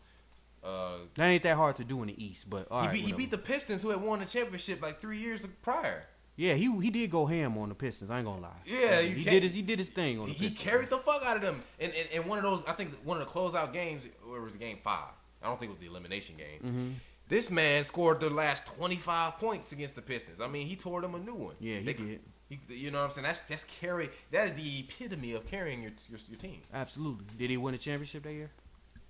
Speaker 2: That ain't that hard to do in the East, but all right,
Speaker 1: he beat the Pistons who had won the championship like 3 years prior.
Speaker 2: Yeah, he did go ham on the Pistons. I ain't gonna lie.
Speaker 1: Yeah,
Speaker 2: he did his thing on the Pistons.
Speaker 1: He carried the fuck out of them. And one of those, I think one of the closeout games, or it was game 5. I don't think it was the elimination game.
Speaker 2: Mm-hmm.
Speaker 1: This man scored the last 25 points against the Pistons. I mean, he tore them a new one.
Speaker 2: Yeah, he did.
Speaker 1: You know what I'm saying? That's carry. That is the epitome of carrying your team.
Speaker 2: Absolutely. Did he win a championship that year?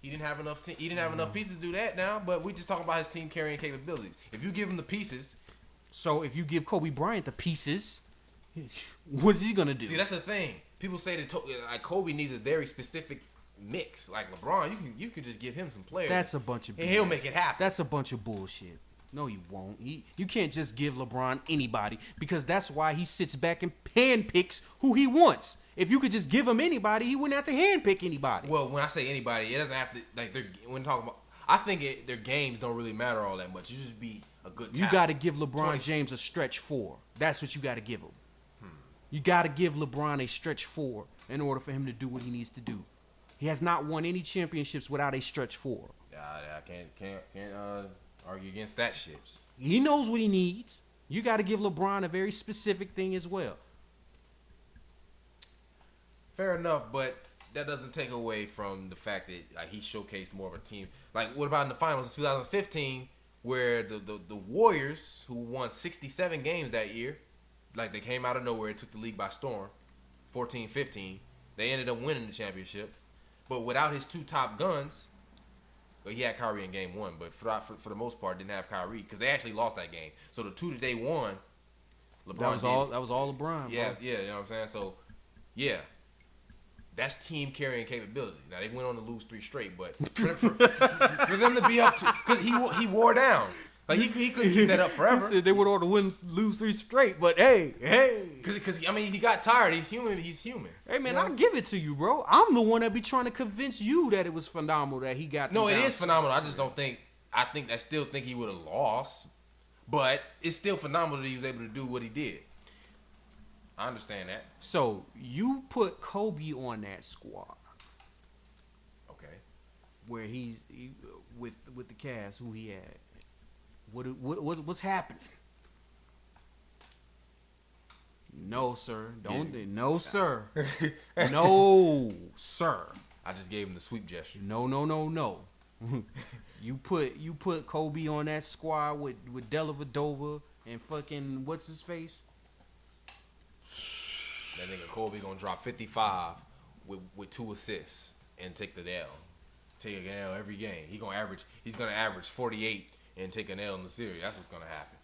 Speaker 1: He didn't have enough. He didn't have enough pieces to do that now. But we just talking about his team carrying capabilities. If you give him the pieces.
Speaker 2: So if you give Kobe Bryant the pieces, what is he gonna do?
Speaker 1: See, that's the thing. People say that like Kobe needs a very specific mix. Like LeBron, you could just give him some players.
Speaker 2: That's a bunch of.
Speaker 1: And he'll make it happen.
Speaker 2: That's a bunch of bullshit. No, you won't. You can't just give LeBron anybody because that's why he sits back and handpicks who he wants. If you could just give him anybody, he wouldn't have to handpick anybody.
Speaker 1: Well, when I say anybody, it doesn't have to like when talking about. I think their games don't really matter all that much. You just be a good talent.
Speaker 2: You got to give LeBron James a stretch 4. That's what you got to give him. You got to give LeBron a stretch 4 in order for him to do what he needs to do. He has not won any championships without a stretch 4.
Speaker 1: I can't argue against that shit.
Speaker 2: He knows what he needs. You got to give LeBron a very specific thing as well.
Speaker 1: Fair enough, but that doesn't take away from the fact that like he showcased more of a team. Like what about in the finals in 2015 where the Warriors who won 67 games that year, like they came out of nowhere and took the league by storm, 14-15. They ended up winning the championship, but without his 2 top guns. Well, he had Kyrie in game 1, but for the most part didn't have Kyrie because they actually lost that game. So the 2 that they won, LeBron
Speaker 2: that was all LeBron.
Speaker 1: Yeah,
Speaker 2: bro.
Speaker 1: yeah, you know what I'm saying. So yeah. That's team carrying capability. Now they went on to lose 3 straight, but for them to be up to, because he wore down, like he couldn't keep that up forever.
Speaker 2: They would on to lose 3 straight, but hey,
Speaker 1: because I mean he got tired. He's human.
Speaker 2: Hey man,
Speaker 1: you know
Speaker 2: I'll give it to you, bro. I'm the one that be trying to convince you that it was phenomenal that he got.
Speaker 1: No, it is phenomenal. I just don't think. I still think he would have lost. But it's still phenomenal that he was able to do what he did. I understand that.
Speaker 2: So you put Kobe on that squad.
Speaker 1: Okay.
Speaker 2: Where with the cast, who he had. What's happening? No, sir. No, sir. No, sir.
Speaker 1: I just gave him the sweep gesture.
Speaker 2: No. You put Kobe on that squad with Dellavedova and fucking what's his face?
Speaker 1: That nigga Kobe gonna drop 55 with 2 assists and take the L. Take an L every game. He's gonna average 48 and take an L in the series. That's what's gonna happen.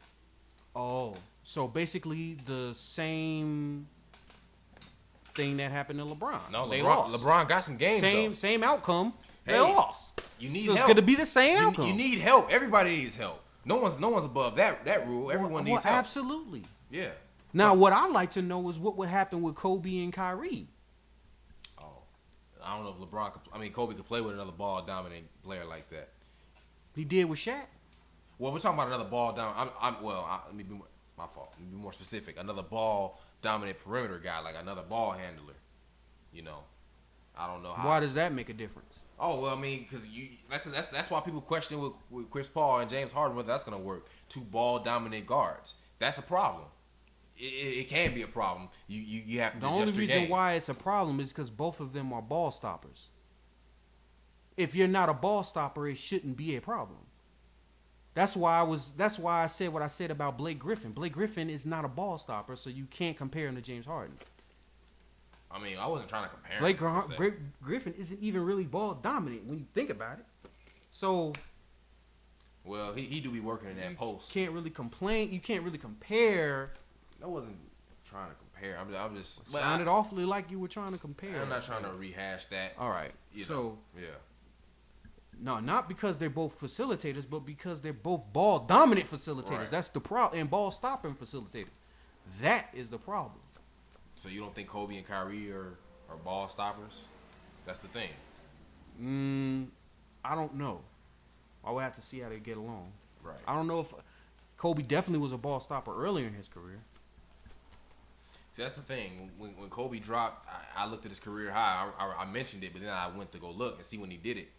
Speaker 2: Oh, so basically the same thing that happened to LeBron.
Speaker 1: No,
Speaker 2: they lost.
Speaker 1: LeBron got some games.
Speaker 2: Same outcome.
Speaker 1: Hey,
Speaker 2: they lost.
Speaker 1: You need
Speaker 2: so
Speaker 1: help.
Speaker 2: It's gonna be the same outcome.
Speaker 1: You need help. Everybody needs help. No one's above that rule. Everyone needs help.
Speaker 2: Absolutely.
Speaker 1: Yeah.
Speaker 2: Now, what I'd like to know is what would happen with Kobe and Kyrie.
Speaker 1: Oh, I don't know if LeBron Kobe could play with another ball dominant player like that.
Speaker 2: He did with Shaq.
Speaker 1: Well, we're talking about another ball dominant. Let me be my fault. Let me be more specific. Another ball dominant perimeter guy, like another ball handler. You know, I don't know how.
Speaker 2: Why does that make a difference?
Speaker 1: Oh well, I mean, because that's why people question with Chris Paul and James Harden whether that's gonna work. 2 ball dominant guards. That's a problem. It can be a problem. You have to adjust your game.
Speaker 2: The only reason why it's a problem is because both of them are ball stoppers. If you're not a ball stopper, it shouldn't be a problem. That's why I said what I said about Blake Griffin. Blake Griffin is not a ball stopper, so you can't compare him to James Harden.
Speaker 1: I mean, I wasn't trying to compare him.
Speaker 2: Blake Griffin isn't even really ball dominant when you think about it. So,
Speaker 1: well, he do be working in that post.
Speaker 2: Can't really complain. You can't really compare.
Speaker 1: I wasn't trying to compare. I'm just
Speaker 2: sounded awfully like you were trying to compare.
Speaker 1: I'm not trying to rehash that.
Speaker 2: All right. So
Speaker 1: yeah.
Speaker 2: No, not because they're both facilitators, but because they're both ball dominant facilitators. Right. That's the problem. And ball stopping facilitators. That is the problem.
Speaker 1: So you don't think Kobe and Kyrie are ball stoppers? That's the thing.
Speaker 2: I don't know. I would have to see how they get along.
Speaker 1: Right.
Speaker 2: I don't know if Kobe definitely was a ball stopper earlier in his career.
Speaker 1: See, that's the thing. When Kobe dropped, I looked at his career high. I mentioned it, but then I went to go look and see when he did it.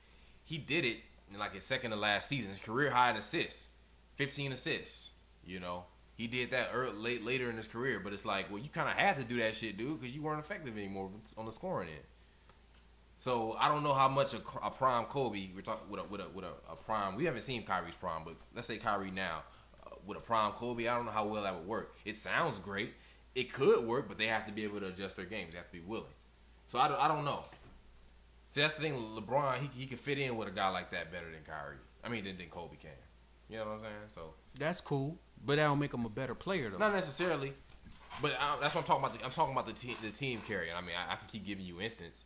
Speaker 1: He did it in like his second to last season. His career high in assists, 15 assists. You know, he did that later in his career. But it's like, well, you kind of had to do that shit, dude, because you weren't effective anymore on the scoring end. So I don't know how much a prime Kobe. We're talking with a prime. We haven't seen Kyrie's prime, but let's say Kyrie now with a prime Kobe. I don't know how well that would work. It sounds great. It could work, but they have to be able to adjust their games. They have to be willing. So I don't know. See, that's the thing. LeBron, he can fit in with a guy like that better than Kyrie. I mean, than Kobe can. You know what I'm saying? So
Speaker 2: that's cool, but that don't make him a better player, though.
Speaker 1: Not necessarily, but that's what I'm talking about. I'm talking about the team carrying. I mean, I can keep giving you instance.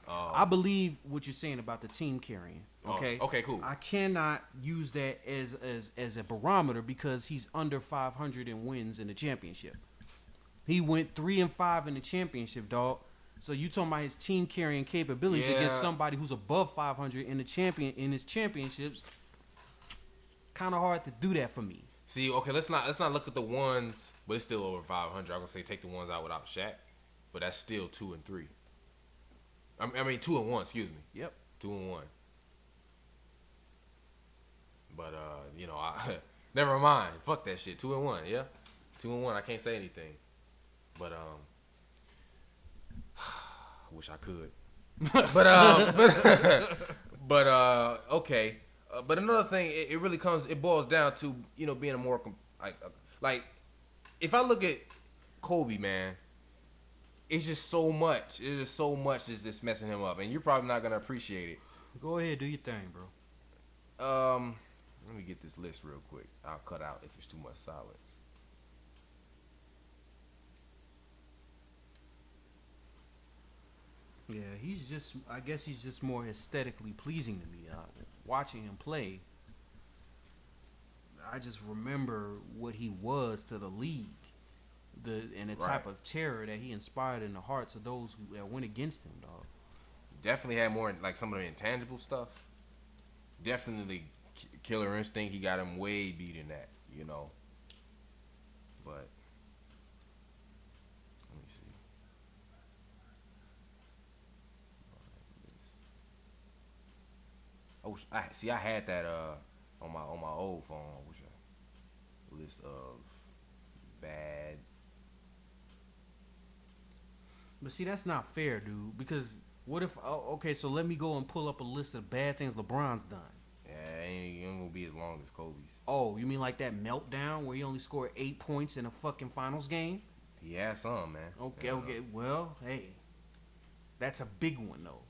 Speaker 2: I believe what you're saying about the team carrying. Okay.
Speaker 1: Okay. Cool.
Speaker 2: I cannot use that as a barometer because he's under 500 in wins in the championship. He went 3-5 in the championship, dog. So you talking about his team carrying capabilities against somebody who's above 500 in his championships? Kind of hard to do that for me.
Speaker 1: See, okay, let's not look at the ones, but it's still over 500. I'm gonna say take the ones out without Shaq, but that's still 2 and 3. I mean 2 and 1. Excuse me.
Speaker 2: Yep.
Speaker 1: 2 and 1. But you know, never mind. Fuck that shit. 2 and 1. Yeah. 2 and 1. I can't say anything. But wish I could. but okay. But another thing, it really it boils down to, you know, being a more like if I look at Kobe, man, it's just so much. It's just so much that's just messing him up, and you're probably not gonna appreciate it.
Speaker 2: Go ahead, do your thing,
Speaker 1: bro. Let me get this list real quick. I'll cut out if it's too much silence.
Speaker 2: Yeah, I guess he's just more aesthetically pleasing to me. Watching him play, I just remember what he was to the league, and the type of terror that he inspired in the hearts of those who went against him, dog.
Speaker 1: Definitely had more, like, some of the intangible stuff. Definitely killer instinct. He got him way beating that, you know. But let me see. I had that on my old phone. Which list of bad.
Speaker 2: But see, that's not fair, dude. Because what if? Okay, so let me go and pull up a list of bad things LeBron's done.
Speaker 1: Yeah, it ain't gonna be as long as Kobe's.
Speaker 2: Oh, you mean like that meltdown where he only scored 8 points in a fucking finals game?
Speaker 1: He had some, man.
Speaker 2: Okay, okay. Well, hey, that's a big one though.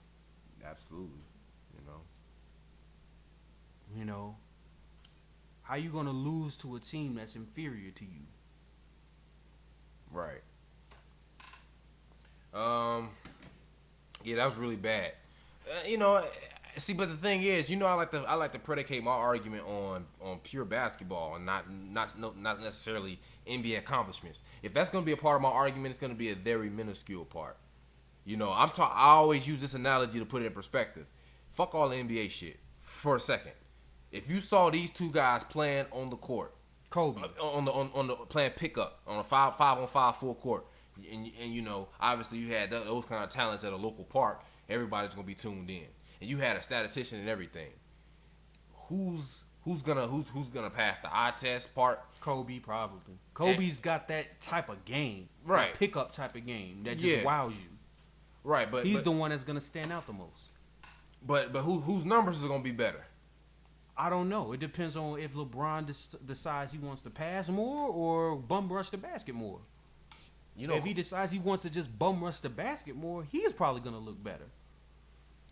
Speaker 1: Absolutely,
Speaker 2: You know, how you gonna lose to a team that's inferior to you?
Speaker 1: Right. Yeah, that was really bad. See, but the thing is, I like to predicate my argument on pure basketball and not necessarily NBA accomplishments. If that's gonna be a part of my argument, it's gonna be a very minuscule part. I always use this analogy to put it in perspective. Fuck all the NBA shit for a second. If you saw these two guys playing on the court,
Speaker 2: Kobe
Speaker 1: on the playing pickup on a 5-on-5 full court, and obviously you had those kind of talents at a local park, everybody's gonna be tuned in, and you had a statistician and everything. Who's gonna pass the eye test part?
Speaker 2: Kobe probably. Kobe's got that type of game,
Speaker 1: right?
Speaker 2: Pickup type of game that just wows you,
Speaker 1: right? But
Speaker 2: he's the one that's gonna stand out the most.
Speaker 1: But whose numbers are gonna be better?
Speaker 2: I don't know. It depends on if LeBron decides he wants to pass more or bum rush the basket more. If he decides he wants to just bum rush the basket more, he's probably going to look better.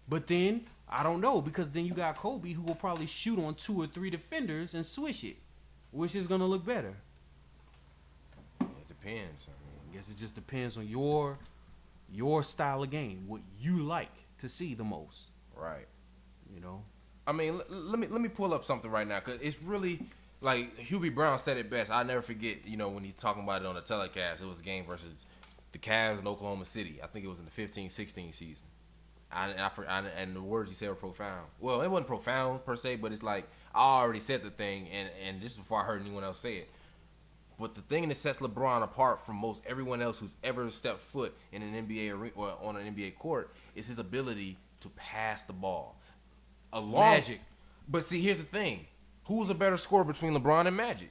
Speaker 2: But then, I don't know, because then you got Kobe who will probably shoot on 2 or 3 defenders and swish it, which is going to look better.
Speaker 1: It depends.
Speaker 2: I guess it just depends on your style of game, what you like to see the most.
Speaker 1: Right. Let me pull up something right now, because it's really, like, Hubie Brown said it best. I'll never forget, when he's talking about it on the telecast. It was a game versus the Cavs in Oklahoma City. I think it was in the 15-16 season. And the words he said were profound. Well, it wasn't profound per se, but it's like, I already said the thing, and this is before I heard anyone else say it. But the thing that sets LeBron apart from most everyone else who's ever stepped foot in an NBA arena or on an NBA court is his ability to pass the ball.
Speaker 2: Magic.
Speaker 1: But see, here's the thing. Who's a better scorer between LeBron and Magic?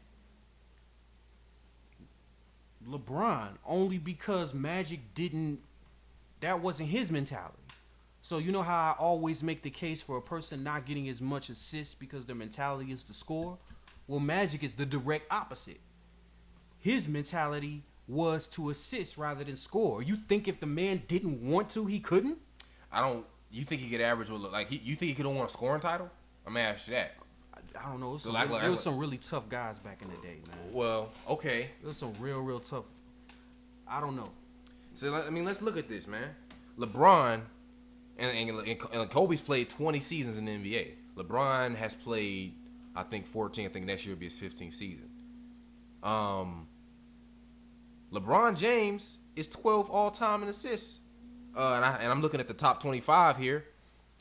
Speaker 2: LeBron, only because Magic that wasn't his mentality. So you know how I always make the case for a person not getting as much assists because their mentality is to score? Well, Magic is the direct opposite. His mentality was to assist rather than score. You think if the man didn't want to, he couldn't?
Speaker 1: You think he could average with, like, you think he could have won a scoring title? I'm going to ask you that.
Speaker 2: I don't know. There was some really tough guys back in the day, man.
Speaker 1: Well, okay.
Speaker 2: There was some real tough. I don't know.
Speaker 1: So, let's look at this, man. LeBron and Kobe's played 20 seasons in the NBA. LeBron has played, I think, 14. I think next year will be his 15th season. LeBron James is 12 all-time in assists. And I'm looking at the top 25 here.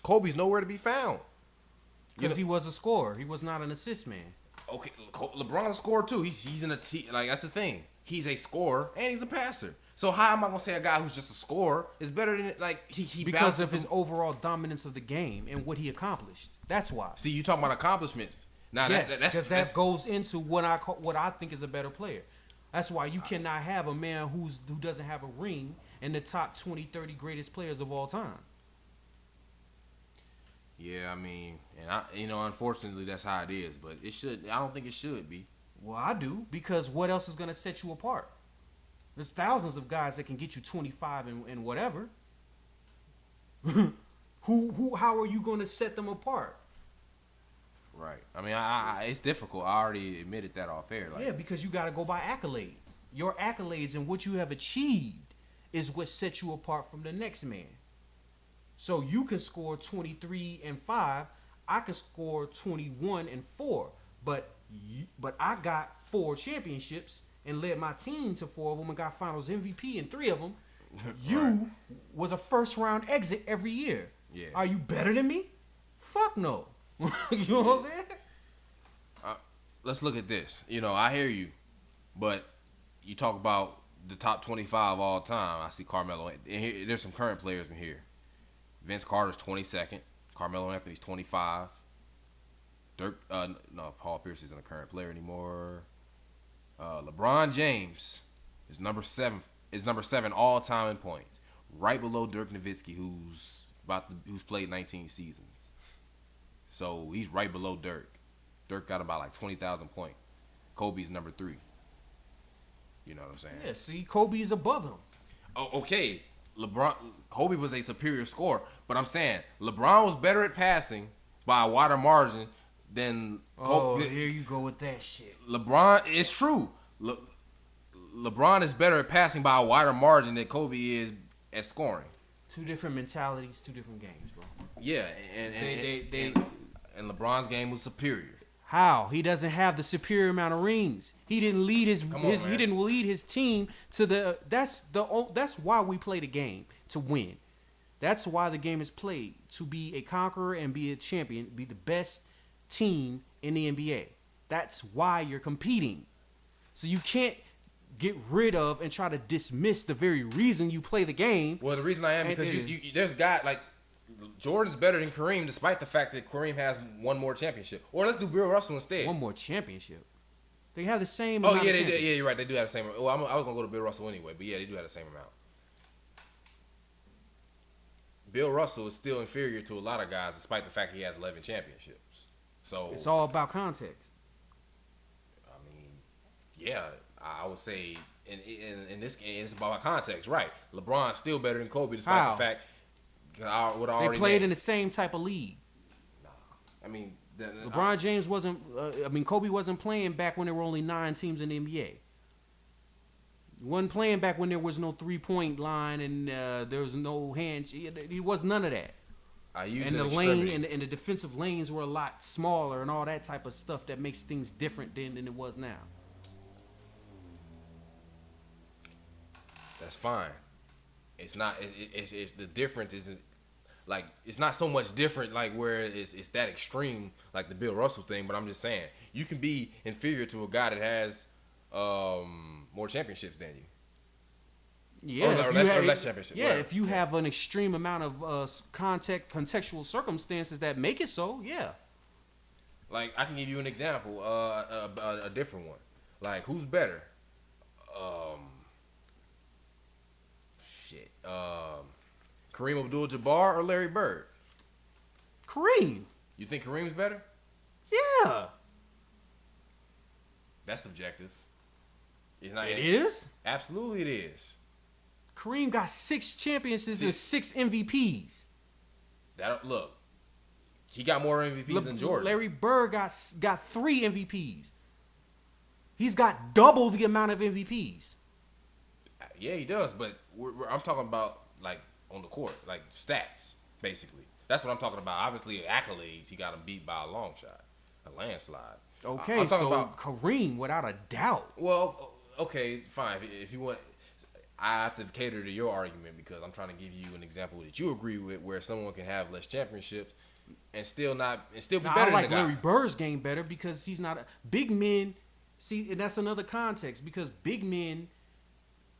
Speaker 1: Kobe's nowhere to be found.
Speaker 2: Because he was a scorer. He was not an assist man.
Speaker 1: Okay, LeBron's a scorer too. He's in a like, that's the thing. He's a scorer and he's a passer. So how am I gonna say a guy who's just a scorer is better than, like, he
Speaker 2: because of his overall dominance of the game and what he accomplished. That's why.
Speaker 1: See, you talking about accomplishments. Now
Speaker 2: because that goes into what I think is a better player. That's why you cannot have a man who doesn't have a ring in the top 20, 30 greatest players of all time.
Speaker 1: Yeah, and unfortunately that's how it is. But I don't think it should be.
Speaker 2: Well, I do, because what else is going to set you apart? There's thousands of guys that can get you 25 and whatever. How are you going to set them apart?
Speaker 1: Right. It's difficult. I already admitted that off air.
Speaker 2: Yeah, because you got to go by accolades. Your accolades and what you have achieved is what sets you apart from the next man. So you can score 23 and 5. I can score 21 and 4. But I got 4 championships and led my team to 4 of them and got finals MVP in 3 of them. You was a first round exit every year.
Speaker 1: Yeah.
Speaker 2: Are you better than me? Fuck no. You know what I'm saying?
Speaker 1: Let's look at this. I hear you, but you talk about the top 25 all time. I see Carmelo. And here, there's some current players in here. Vince Carter's 22nd. Carmelo Anthony's 25. Dirk, no, Paul Pierce isn't a current player anymore. LeBron James is number 7. Is number 7 all time in points, right below Dirk Nowitzki, who's played 19 seasons. So he's right below Dirk. Dirk got about like 20,000 points. Kobe's number 3. You know what I'm saying?
Speaker 2: Yeah. See, Kobe is above him.
Speaker 1: Oh, okay. Kobe was a superior scorer, but I'm saying LeBron was better at passing by a wider margin than
Speaker 2: Kobe. Oh, here you go with that shit.
Speaker 1: LeBron, it's true. LeBron is better at passing by a wider margin than Kobe is at scoring.
Speaker 2: 2 different mentalities, 2 different games, bro.
Speaker 1: Yeah, and LeBron's game was superior.
Speaker 2: How? He doesn't have the superior amount of rings. He didn't lead his he didn't lead his team to the that's why we play the game, to win. That's why the game is played, to be a conqueror and be a champion, be the best team in the NBA. That's why you're competing. So you can't get rid of and try to dismiss the very reason you play the game.
Speaker 1: Well, the reason I am because there's guys like Jordan's better than Kareem, despite the fact that Kareem has one more championship. Or let's do Bill Russell instead.
Speaker 2: One more championship. They have the same
Speaker 1: amount.
Speaker 2: Oh,
Speaker 1: yeah, yeah, you're right. They do have the same. Well, I was going to go to Bill Russell anyway, but yeah, they do have the same amount. Bill Russell is still inferior to a lot of guys, despite the fact he has 11 championships. So
Speaker 2: it's all about context.
Speaker 1: I mean, yeah, I would say in this game, it's about context, right? LeBron's still better than Kobe, despite the fact
Speaker 2: they played in the same type of league.
Speaker 1: Nah, I mean,
Speaker 2: LeBron James wasn't. Kobe wasn't playing back when there were only 9 teams in the NBA. He wasn't playing back when there was no 3-point line and there was no hand. He was none of that. And the lane and the defensive lanes were a lot smaller and all that type of stuff that makes things different than it was now.
Speaker 1: That's fine. It's not. It's the difference isn't like it's not so much different like where it's that extreme like the Bill Russell thing. But I'm just saying you can be inferior to a guy that has more championships than you.
Speaker 2: Yeah,
Speaker 1: or less championships.
Speaker 2: Yeah, if you have an extreme amount of contextual circumstances that make it so, yeah.
Speaker 1: Like I can give you an example, a different one. Like who's better? Kareem Abdul-Jabbar or Larry Bird?
Speaker 2: Kareem.
Speaker 1: You think Kareem's better?
Speaker 2: Yeah.
Speaker 1: That's subjective. It's not.
Speaker 2: It is?
Speaker 1: Absolutely it is.
Speaker 2: Kareem got 6 championships and 6 MVPs.
Speaker 1: Look, he got more MVPs than Jordan.
Speaker 2: Larry Bird got 3 MVPs. He's got double the amount of MVPs.
Speaker 1: Yeah, he does, but I'm talking about like on the court, like stats, basically. That's what I'm talking about. Obviously, accolades, he got him beat by a long shot, a landslide.
Speaker 2: Okay, so about Kareem, without a doubt.
Speaker 1: Well, okay, fine. If you want, I have to cater to your argument because I'm trying to give you an example that you agree with, where someone can have less championships and still be better than the guy.
Speaker 2: I like Larry Bird's game better because he's not big men. See, and that's another context because big men,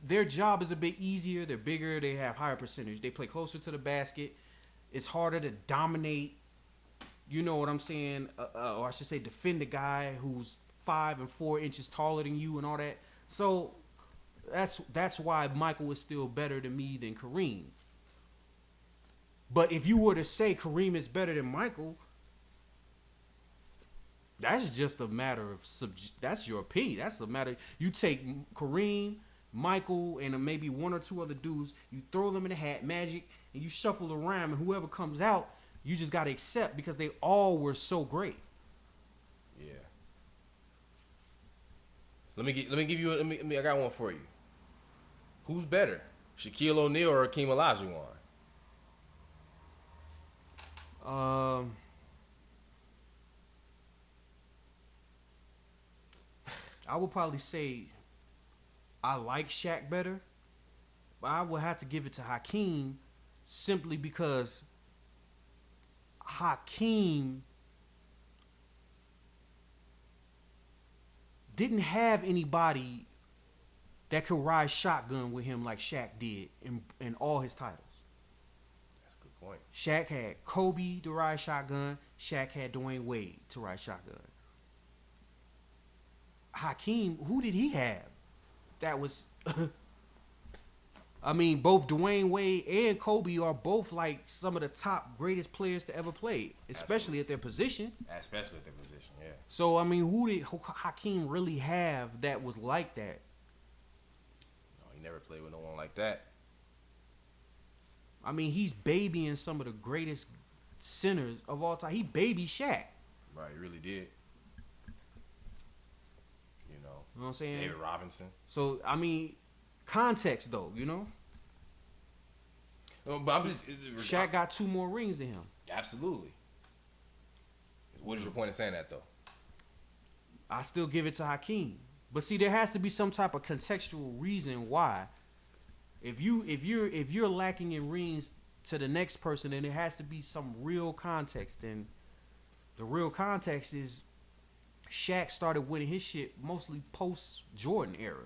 Speaker 2: their job is a bit easier. They're bigger. They have higher percentage. They play closer to the basket. It's harder to dominate. You know what I'm saying? Or I should say defend a guy who's 5 and 4 inches taller than you and all that. So that's why Michael is still better to me than Kareem. But if you were to say Kareem is better than Michael, that's just a matter of that's your opinion. That's a matter. You take Kareem, Michael, and maybe 1 or 2 other dudes. You throw them in a hat, Magic, and you shuffle around, and whoever comes out, you just got to accept because they all were so great.
Speaker 1: Yeah. Let me I got one for you. Who's better, Shaquille O'Neal or Hakeem Olajuwon?
Speaker 2: I would probably say I like Shaq better, but I would have to give it to Hakeem simply because Hakeem didn't have anybody that could ride shotgun with him like Shaq did in all his titles.
Speaker 1: That's a good point.
Speaker 2: Shaq had Kobe to ride shotgun. Shaq had Dwayne Wade to ride shotgun. Hakeem, who did he have? That was, I mean, both Dwayne Wade and Kobe are both like some of the top greatest players to ever play, especially at their position.
Speaker 1: Especially at their position, yeah.
Speaker 2: So I mean, who did Hakeem really have that was like that?
Speaker 1: No, he never played with no one like that.
Speaker 2: I mean, he's babying some of the greatest centers of all time. He baby Shaq.
Speaker 1: Right, he really did.
Speaker 2: You know what I'm saying?
Speaker 1: David Robinson.
Speaker 2: So I mean, context though, you know.
Speaker 1: But I'm just
Speaker 2: Shaq got 2 more rings than him.
Speaker 1: Absolutely. What is your point in saying that though?
Speaker 2: I still give it to Hakeem, but see, there has to be some type of contextual reason why. If you're lacking in rings to the next person, then there has to be some real context, and the real context is Shaq started winning his shit mostly post Jordan era.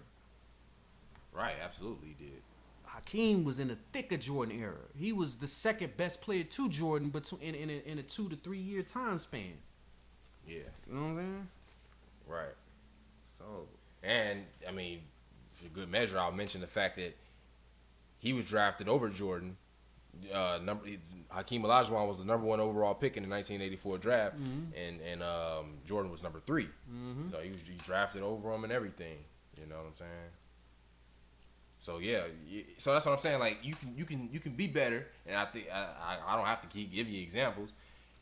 Speaker 1: Right, absolutely he did.
Speaker 2: Hakeem was in the thick of Jordan era. He was the second best player to Jordan, but in a 2 to 3 year time span.
Speaker 1: Yeah.
Speaker 2: You know what I'm saying?
Speaker 1: Right.
Speaker 2: So,
Speaker 1: and I mean, for good measure, I'll mention the fact that he was drafted over Jordan. Hakeem Olajuwon was the number 1 overall pick in the 1984 draft, and Jordan was number 3. So he drafted over him and everything. You know what I'm saying? So yeah, so that's what I'm saying. Like you can be better, and I think I don't have to keep giving you examples.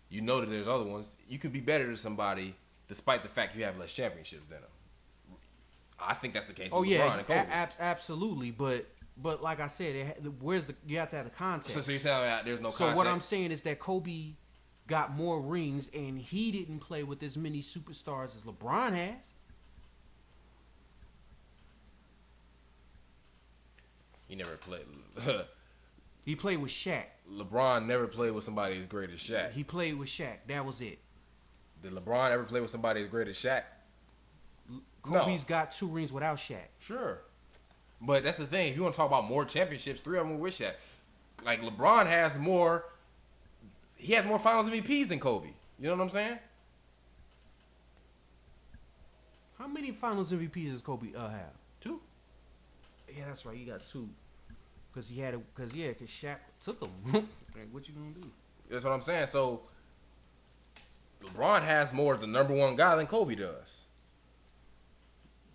Speaker 1: You know that there's other ones. You can be better than somebody despite the fact you have less championships than them. I think that's the case with LeBron and Kobe.
Speaker 2: Absolutely. But like I said, you have to have the context.
Speaker 1: So you're telling me there's no context.
Speaker 2: So what I'm saying is that Kobe got more rings, and he didn't play with as many superstars as LeBron has.
Speaker 1: He never played.
Speaker 2: He played with Shaq.
Speaker 1: LeBron never played with somebody as great as Shaq.
Speaker 2: He played with Shaq. That was it.
Speaker 1: Did LeBron ever play with somebody as great as Shaq?
Speaker 2: Kobe's got 2 rings without Shaq.
Speaker 1: Sure. But that's the thing. If you want to talk about more championships, 3 of them were with Shaq. Like, LeBron has more... He has more finals MVPs than Kobe. You know what I'm saying?
Speaker 2: How many finals MVPs does Kobe have?
Speaker 1: 2.
Speaker 2: Yeah, that's right. He got 2. Because Shaq took them. Like, what you gonna do?
Speaker 1: That's what I'm saying. So, LeBron has more as the number 1 guy than Kobe does.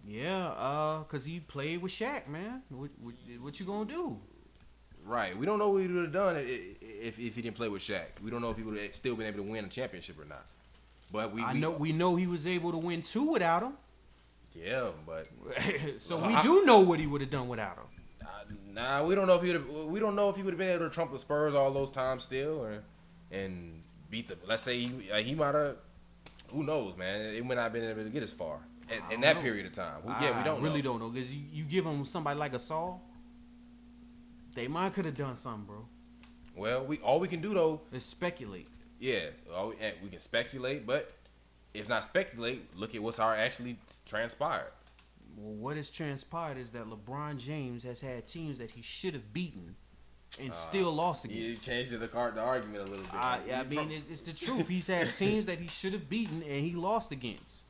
Speaker 2: Yeah, because he played with Shaq, man. What you gonna do?
Speaker 1: Right. We don't know what he would have done if he didn't play with Shaq. We don't know if he would have still been able to win a championship or not. But we know
Speaker 2: he was able to win 2 without him.
Speaker 1: Yeah, but
Speaker 2: so we do know what he would have done without him.
Speaker 1: Nah, we don't know if he would. We don't know if he would have been able to trump the Spurs all those times still, and beat the. Let's say he might have. Who knows, man? He might not have been able to get as far in that period of time. We don't know
Speaker 2: because you give him somebody like a Saul, they might could have done something, bro.
Speaker 1: Well, all we can do though
Speaker 2: is speculate.
Speaker 1: Yeah, we can speculate, but if not speculate, look at what's actually transpired.
Speaker 2: Well, what has transpired is that LeBron James has had teams that he should have beaten and still lost against.
Speaker 1: You changed the argument a little bit.
Speaker 2: I mean, it's the truth. He's had teams that he should have beaten and he lost against,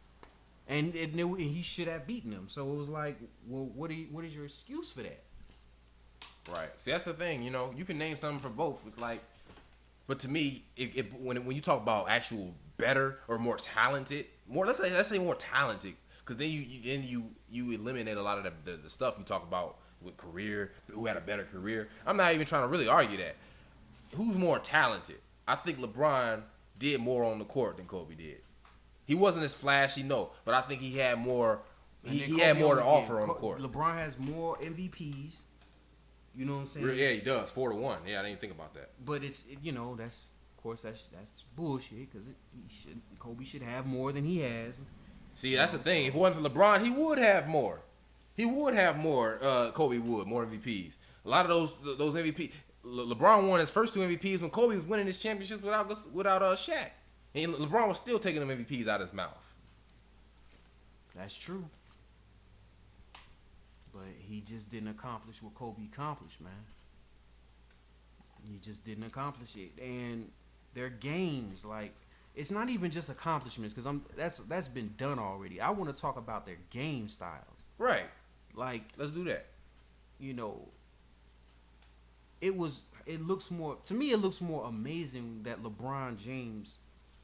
Speaker 2: and he should have beaten them. So it was like, well, what is your excuse for that?
Speaker 1: Right. See, that's the thing. You know, you can name something for both. It's like, but to me, when you talk about actual better or more talented, let's say more talented. Because then you eliminate a lot of the stuff you talk about with career, who had a better career. I'm not even trying to really argue that. Who's more talented? I think LeBron did more on the court than Kobe did. He wasn't as flashy, no, but I think he had more. He had more to offer on the court.
Speaker 2: LeBron has more MVPs. You know what I'm saying?
Speaker 1: Yeah, he does 4-1. Yeah, I didn't think about that.
Speaker 2: But that's bullshit because Kobe should have more than he has.
Speaker 1: See, that's the thing. If it wasn't for LeBron, he would have more. He would have more. Kobe would more MVPs. A lot of those MVP. LeBron won his first 2 MVPs when Kobe was winning his championships without Shaq, and LeBron was still taking them MVPs out of his mouth.
Speaker 2: That's true. But he just didn't accomplish what Kobe accomplished, man. He just didn't accomplish it. And their games, like, it's not even just accomplishments, because that's been done already. I want to talk about their game styles.
Speaker 1: Right.
Speaker 2: Like,
Speaker 1: Let's do that.
Speaker 2: you know, it looks more amazing that LeBron James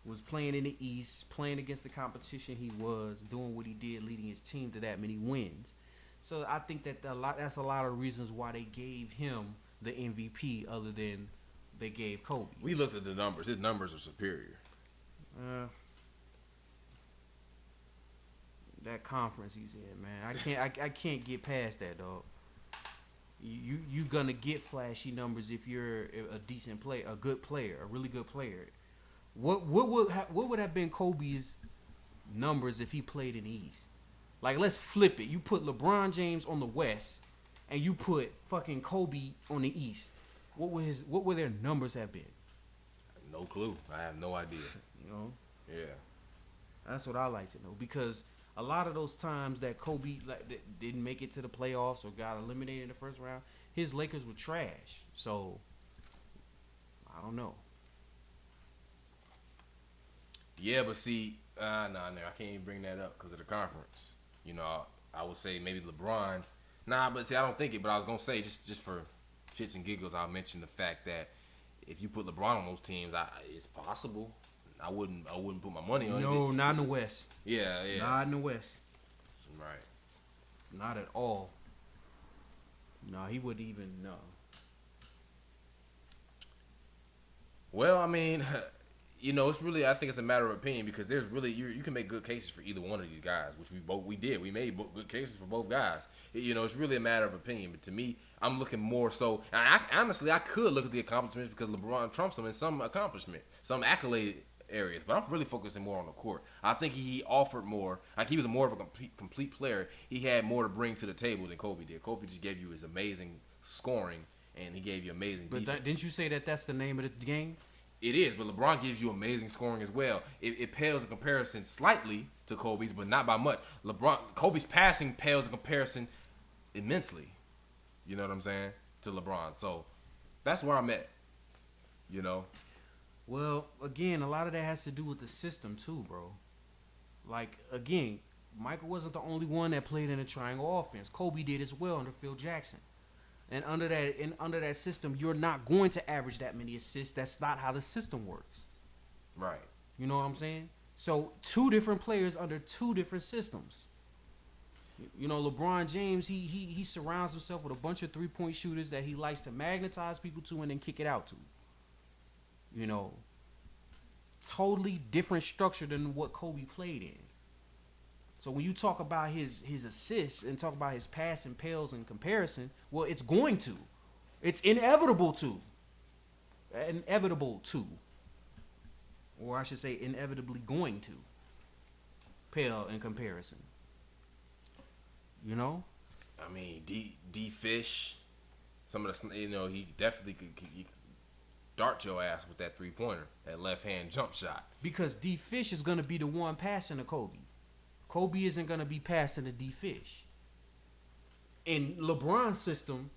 Speaker 2: was playing in the East, playing against the competition he was, doing what he did, leading his team to that many wins. So I think that's a lot of reasons why they gave him the MVP other than they gave Kobe.
Speaker 1: We looked at the numbers. His numbers are superior.
Speaker 2: That conference he's in, man. I can't get past that, dog. You gonna get flashy numbers if you're a decent player, a good player, a really good player. What would have been Kobe's numbers if he played in the East? Like, let's flip it. You put LeBron James on the West, and you put fucking Kobe on the East. What would their numbers have been?
Speaker 1: No clue. I have no idea.
Speaker 2: You know?
Speaker 1: Yeah.
Speaker 2: That's what I like to know, because a lot of those times that Kobe didn't make it to the playoffs or got eliminated in the first round, his Lakers were trash. So I don't know.
Speaker 1: Yeah, but see, I can't even bring that up because of the conference. You know, I would say maybe LeBron. But see, I don't think it. But I was gonna say just for shits and giggles, I'll mention the fact that if you put LeBron on those teams, it's possible. I wouldn't put my money on it.
Speaker 2: No, not in the West.
Speaker 1: Yeah.
Speaker 2: Not in the West.
Speaker 1: Right.
Speaker 2: Not at all. No, he wouldn't even know.
Speaker 1: Well, I mean, you know, it's really, I think it's a matter of opinion, because there's really, you can make good cases for either one of these guys, which we did. We made good cases for both guys. You know, it's really a matter of opinion. But to me, I'm looking more so. Honestly, I could look at the accomplishments because LeBron trumps them in some accomplishment, some accolade areas. But I'm really focusing more on the court. I think he offered more. Like, he was more of a complete player. He had more to bring to the table than Kobe did. Kobe just gave you his amazing scoring, and he gave you amazing defense.
Speaker 2: But didn't you say that's the name of the game?
Speaker 1: It is, but LeBron gives you amazing scoring as well. It pales in comparison slightly to Kobe's, but not by much. Kobe's passing pales in comparison immensely. You know what I'm saying? To LeBron. So that's where I'm at. You know?
Speaker 2: Well, again, a lot of that has to do with the system too, bro. Like, again, Michael wasn't the only one that played in a triangle offense. Kobe did as well under Phil Jackson. And under that system, you're not going to average that many assists. That's not how the system works.
Speaker 1: Right.
Speaker 2: You know what I'm saying? So, two different players under two different systems. You know, LeBron James, he surrounds himself with a bunch of three-point shooters that he likes to magnetize people to and then kick it out to. You know, totally different structure than what Kobe played in. So when you talk about his assists and talk about his passing pales in comparison, well, it's going to. It's inevitable to. Inevitable to. Or I should say inevitably going to pale in comparison. You know?
Speaker 1: I mean, D Fish, some of the, you know, he definitely could dart your ass with that 3-pointer, that left-hand jump shot.
Speaker 2: Because D Fish is going to be the one passing to Kobe. Kobe isn't going to be passing to D Fish. In LeBron's system,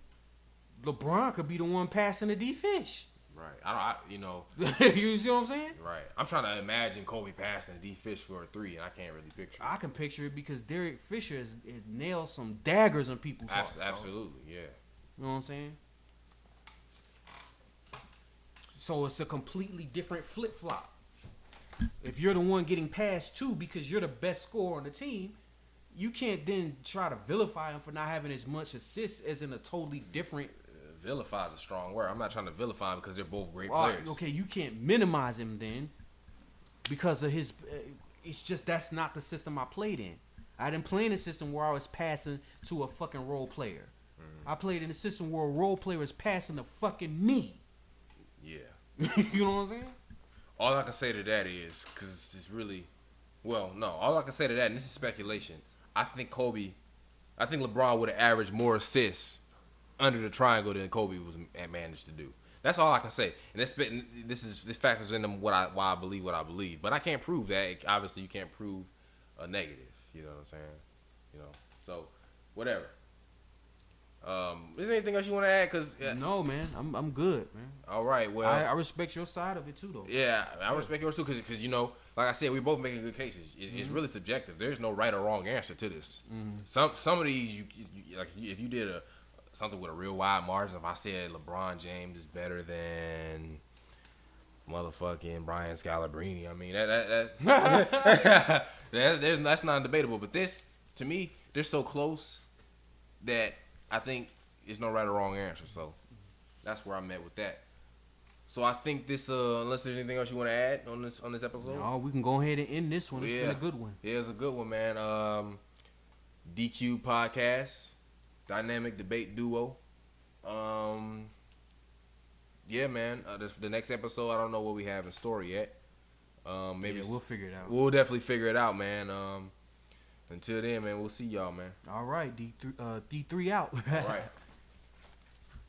Speaker 2: LeBron could be the one passing to D Fish.
Speaker 1: Right. You know.
Speaker 2: You see what I'm saying?
Speaker 1: Right. I'm trying to imagine Kobe passing D Fish for a 3, and I can't really picture it.
Speaker 2: I can picture it because Derek Fisher has nailed some daggers in people's hearts.
Speaker 1: Absolutely, yeah.
Speaker 2: You know what I'm saying? So it's a completely different flip-flop. If you're the one getting passed to because you're the best scorer on the team, you can't then try to vilify him for not having as much assists as in a totally different.
Speaker 1: Vilify is a strong word. I'm not trying to vilify him because they're both great players.
Speaker 2: Okay, you can't minimize him then because of his. It's just that's not the system I played in. I didn't play in a system where I was passing to a fucking role player. Mm-hmm. I played in a system where a role player is passing to fucking me.
Speaker 1: Yeah.
Speaker 2: You know what I'm saying?
Speaker 1: All I can say to that is, because it's really, all I can say to that, and this is speculation, I think LeBron would have averaged more assists under the triangle than Kobe managed to do. That's all I can say. And this factors into why I believe what I believe. But I can't prove that. Obviously, you can't prove a negative. You know what I'm saying? You know, so whatever. Is there anything else you want to add? Cause
Speaker 2: No, man, I'm good, man.
Speaker 1: all right, well,
Speaker 2: I respect your side of it too, though.
Speaker 1: yeah, I respect yours too, cause you know, like I said, we both making good cases. It's really subjective. There's no right or wrong answer to this. Some of these, you like if you did something with a real wide margin. If I said LeBron James is better than motherfucking Brian Scalabrine, I mean that's not debatable. But this, to me, they're so close that I think there's no right or wrong answer. So that's where I'm at with that. So I think this, unless there's anything else you want to add on this episode,
Speaker 2: No, we can go ahead and end this one. It's been a good one.
Speaker 1: Yeah, it's a good one, man. DQ podcast, dynamic debate duo. Yeah, man. The next episode, I don't know what we have in store yet. Maybe
Speaker 2: we'll figure it out.
Speaker 1: We'll definitely figure it out, man. Until then, man, we'll see y'all, man.
Speaker 2: All right, D3 out.
Speaker 1: All right.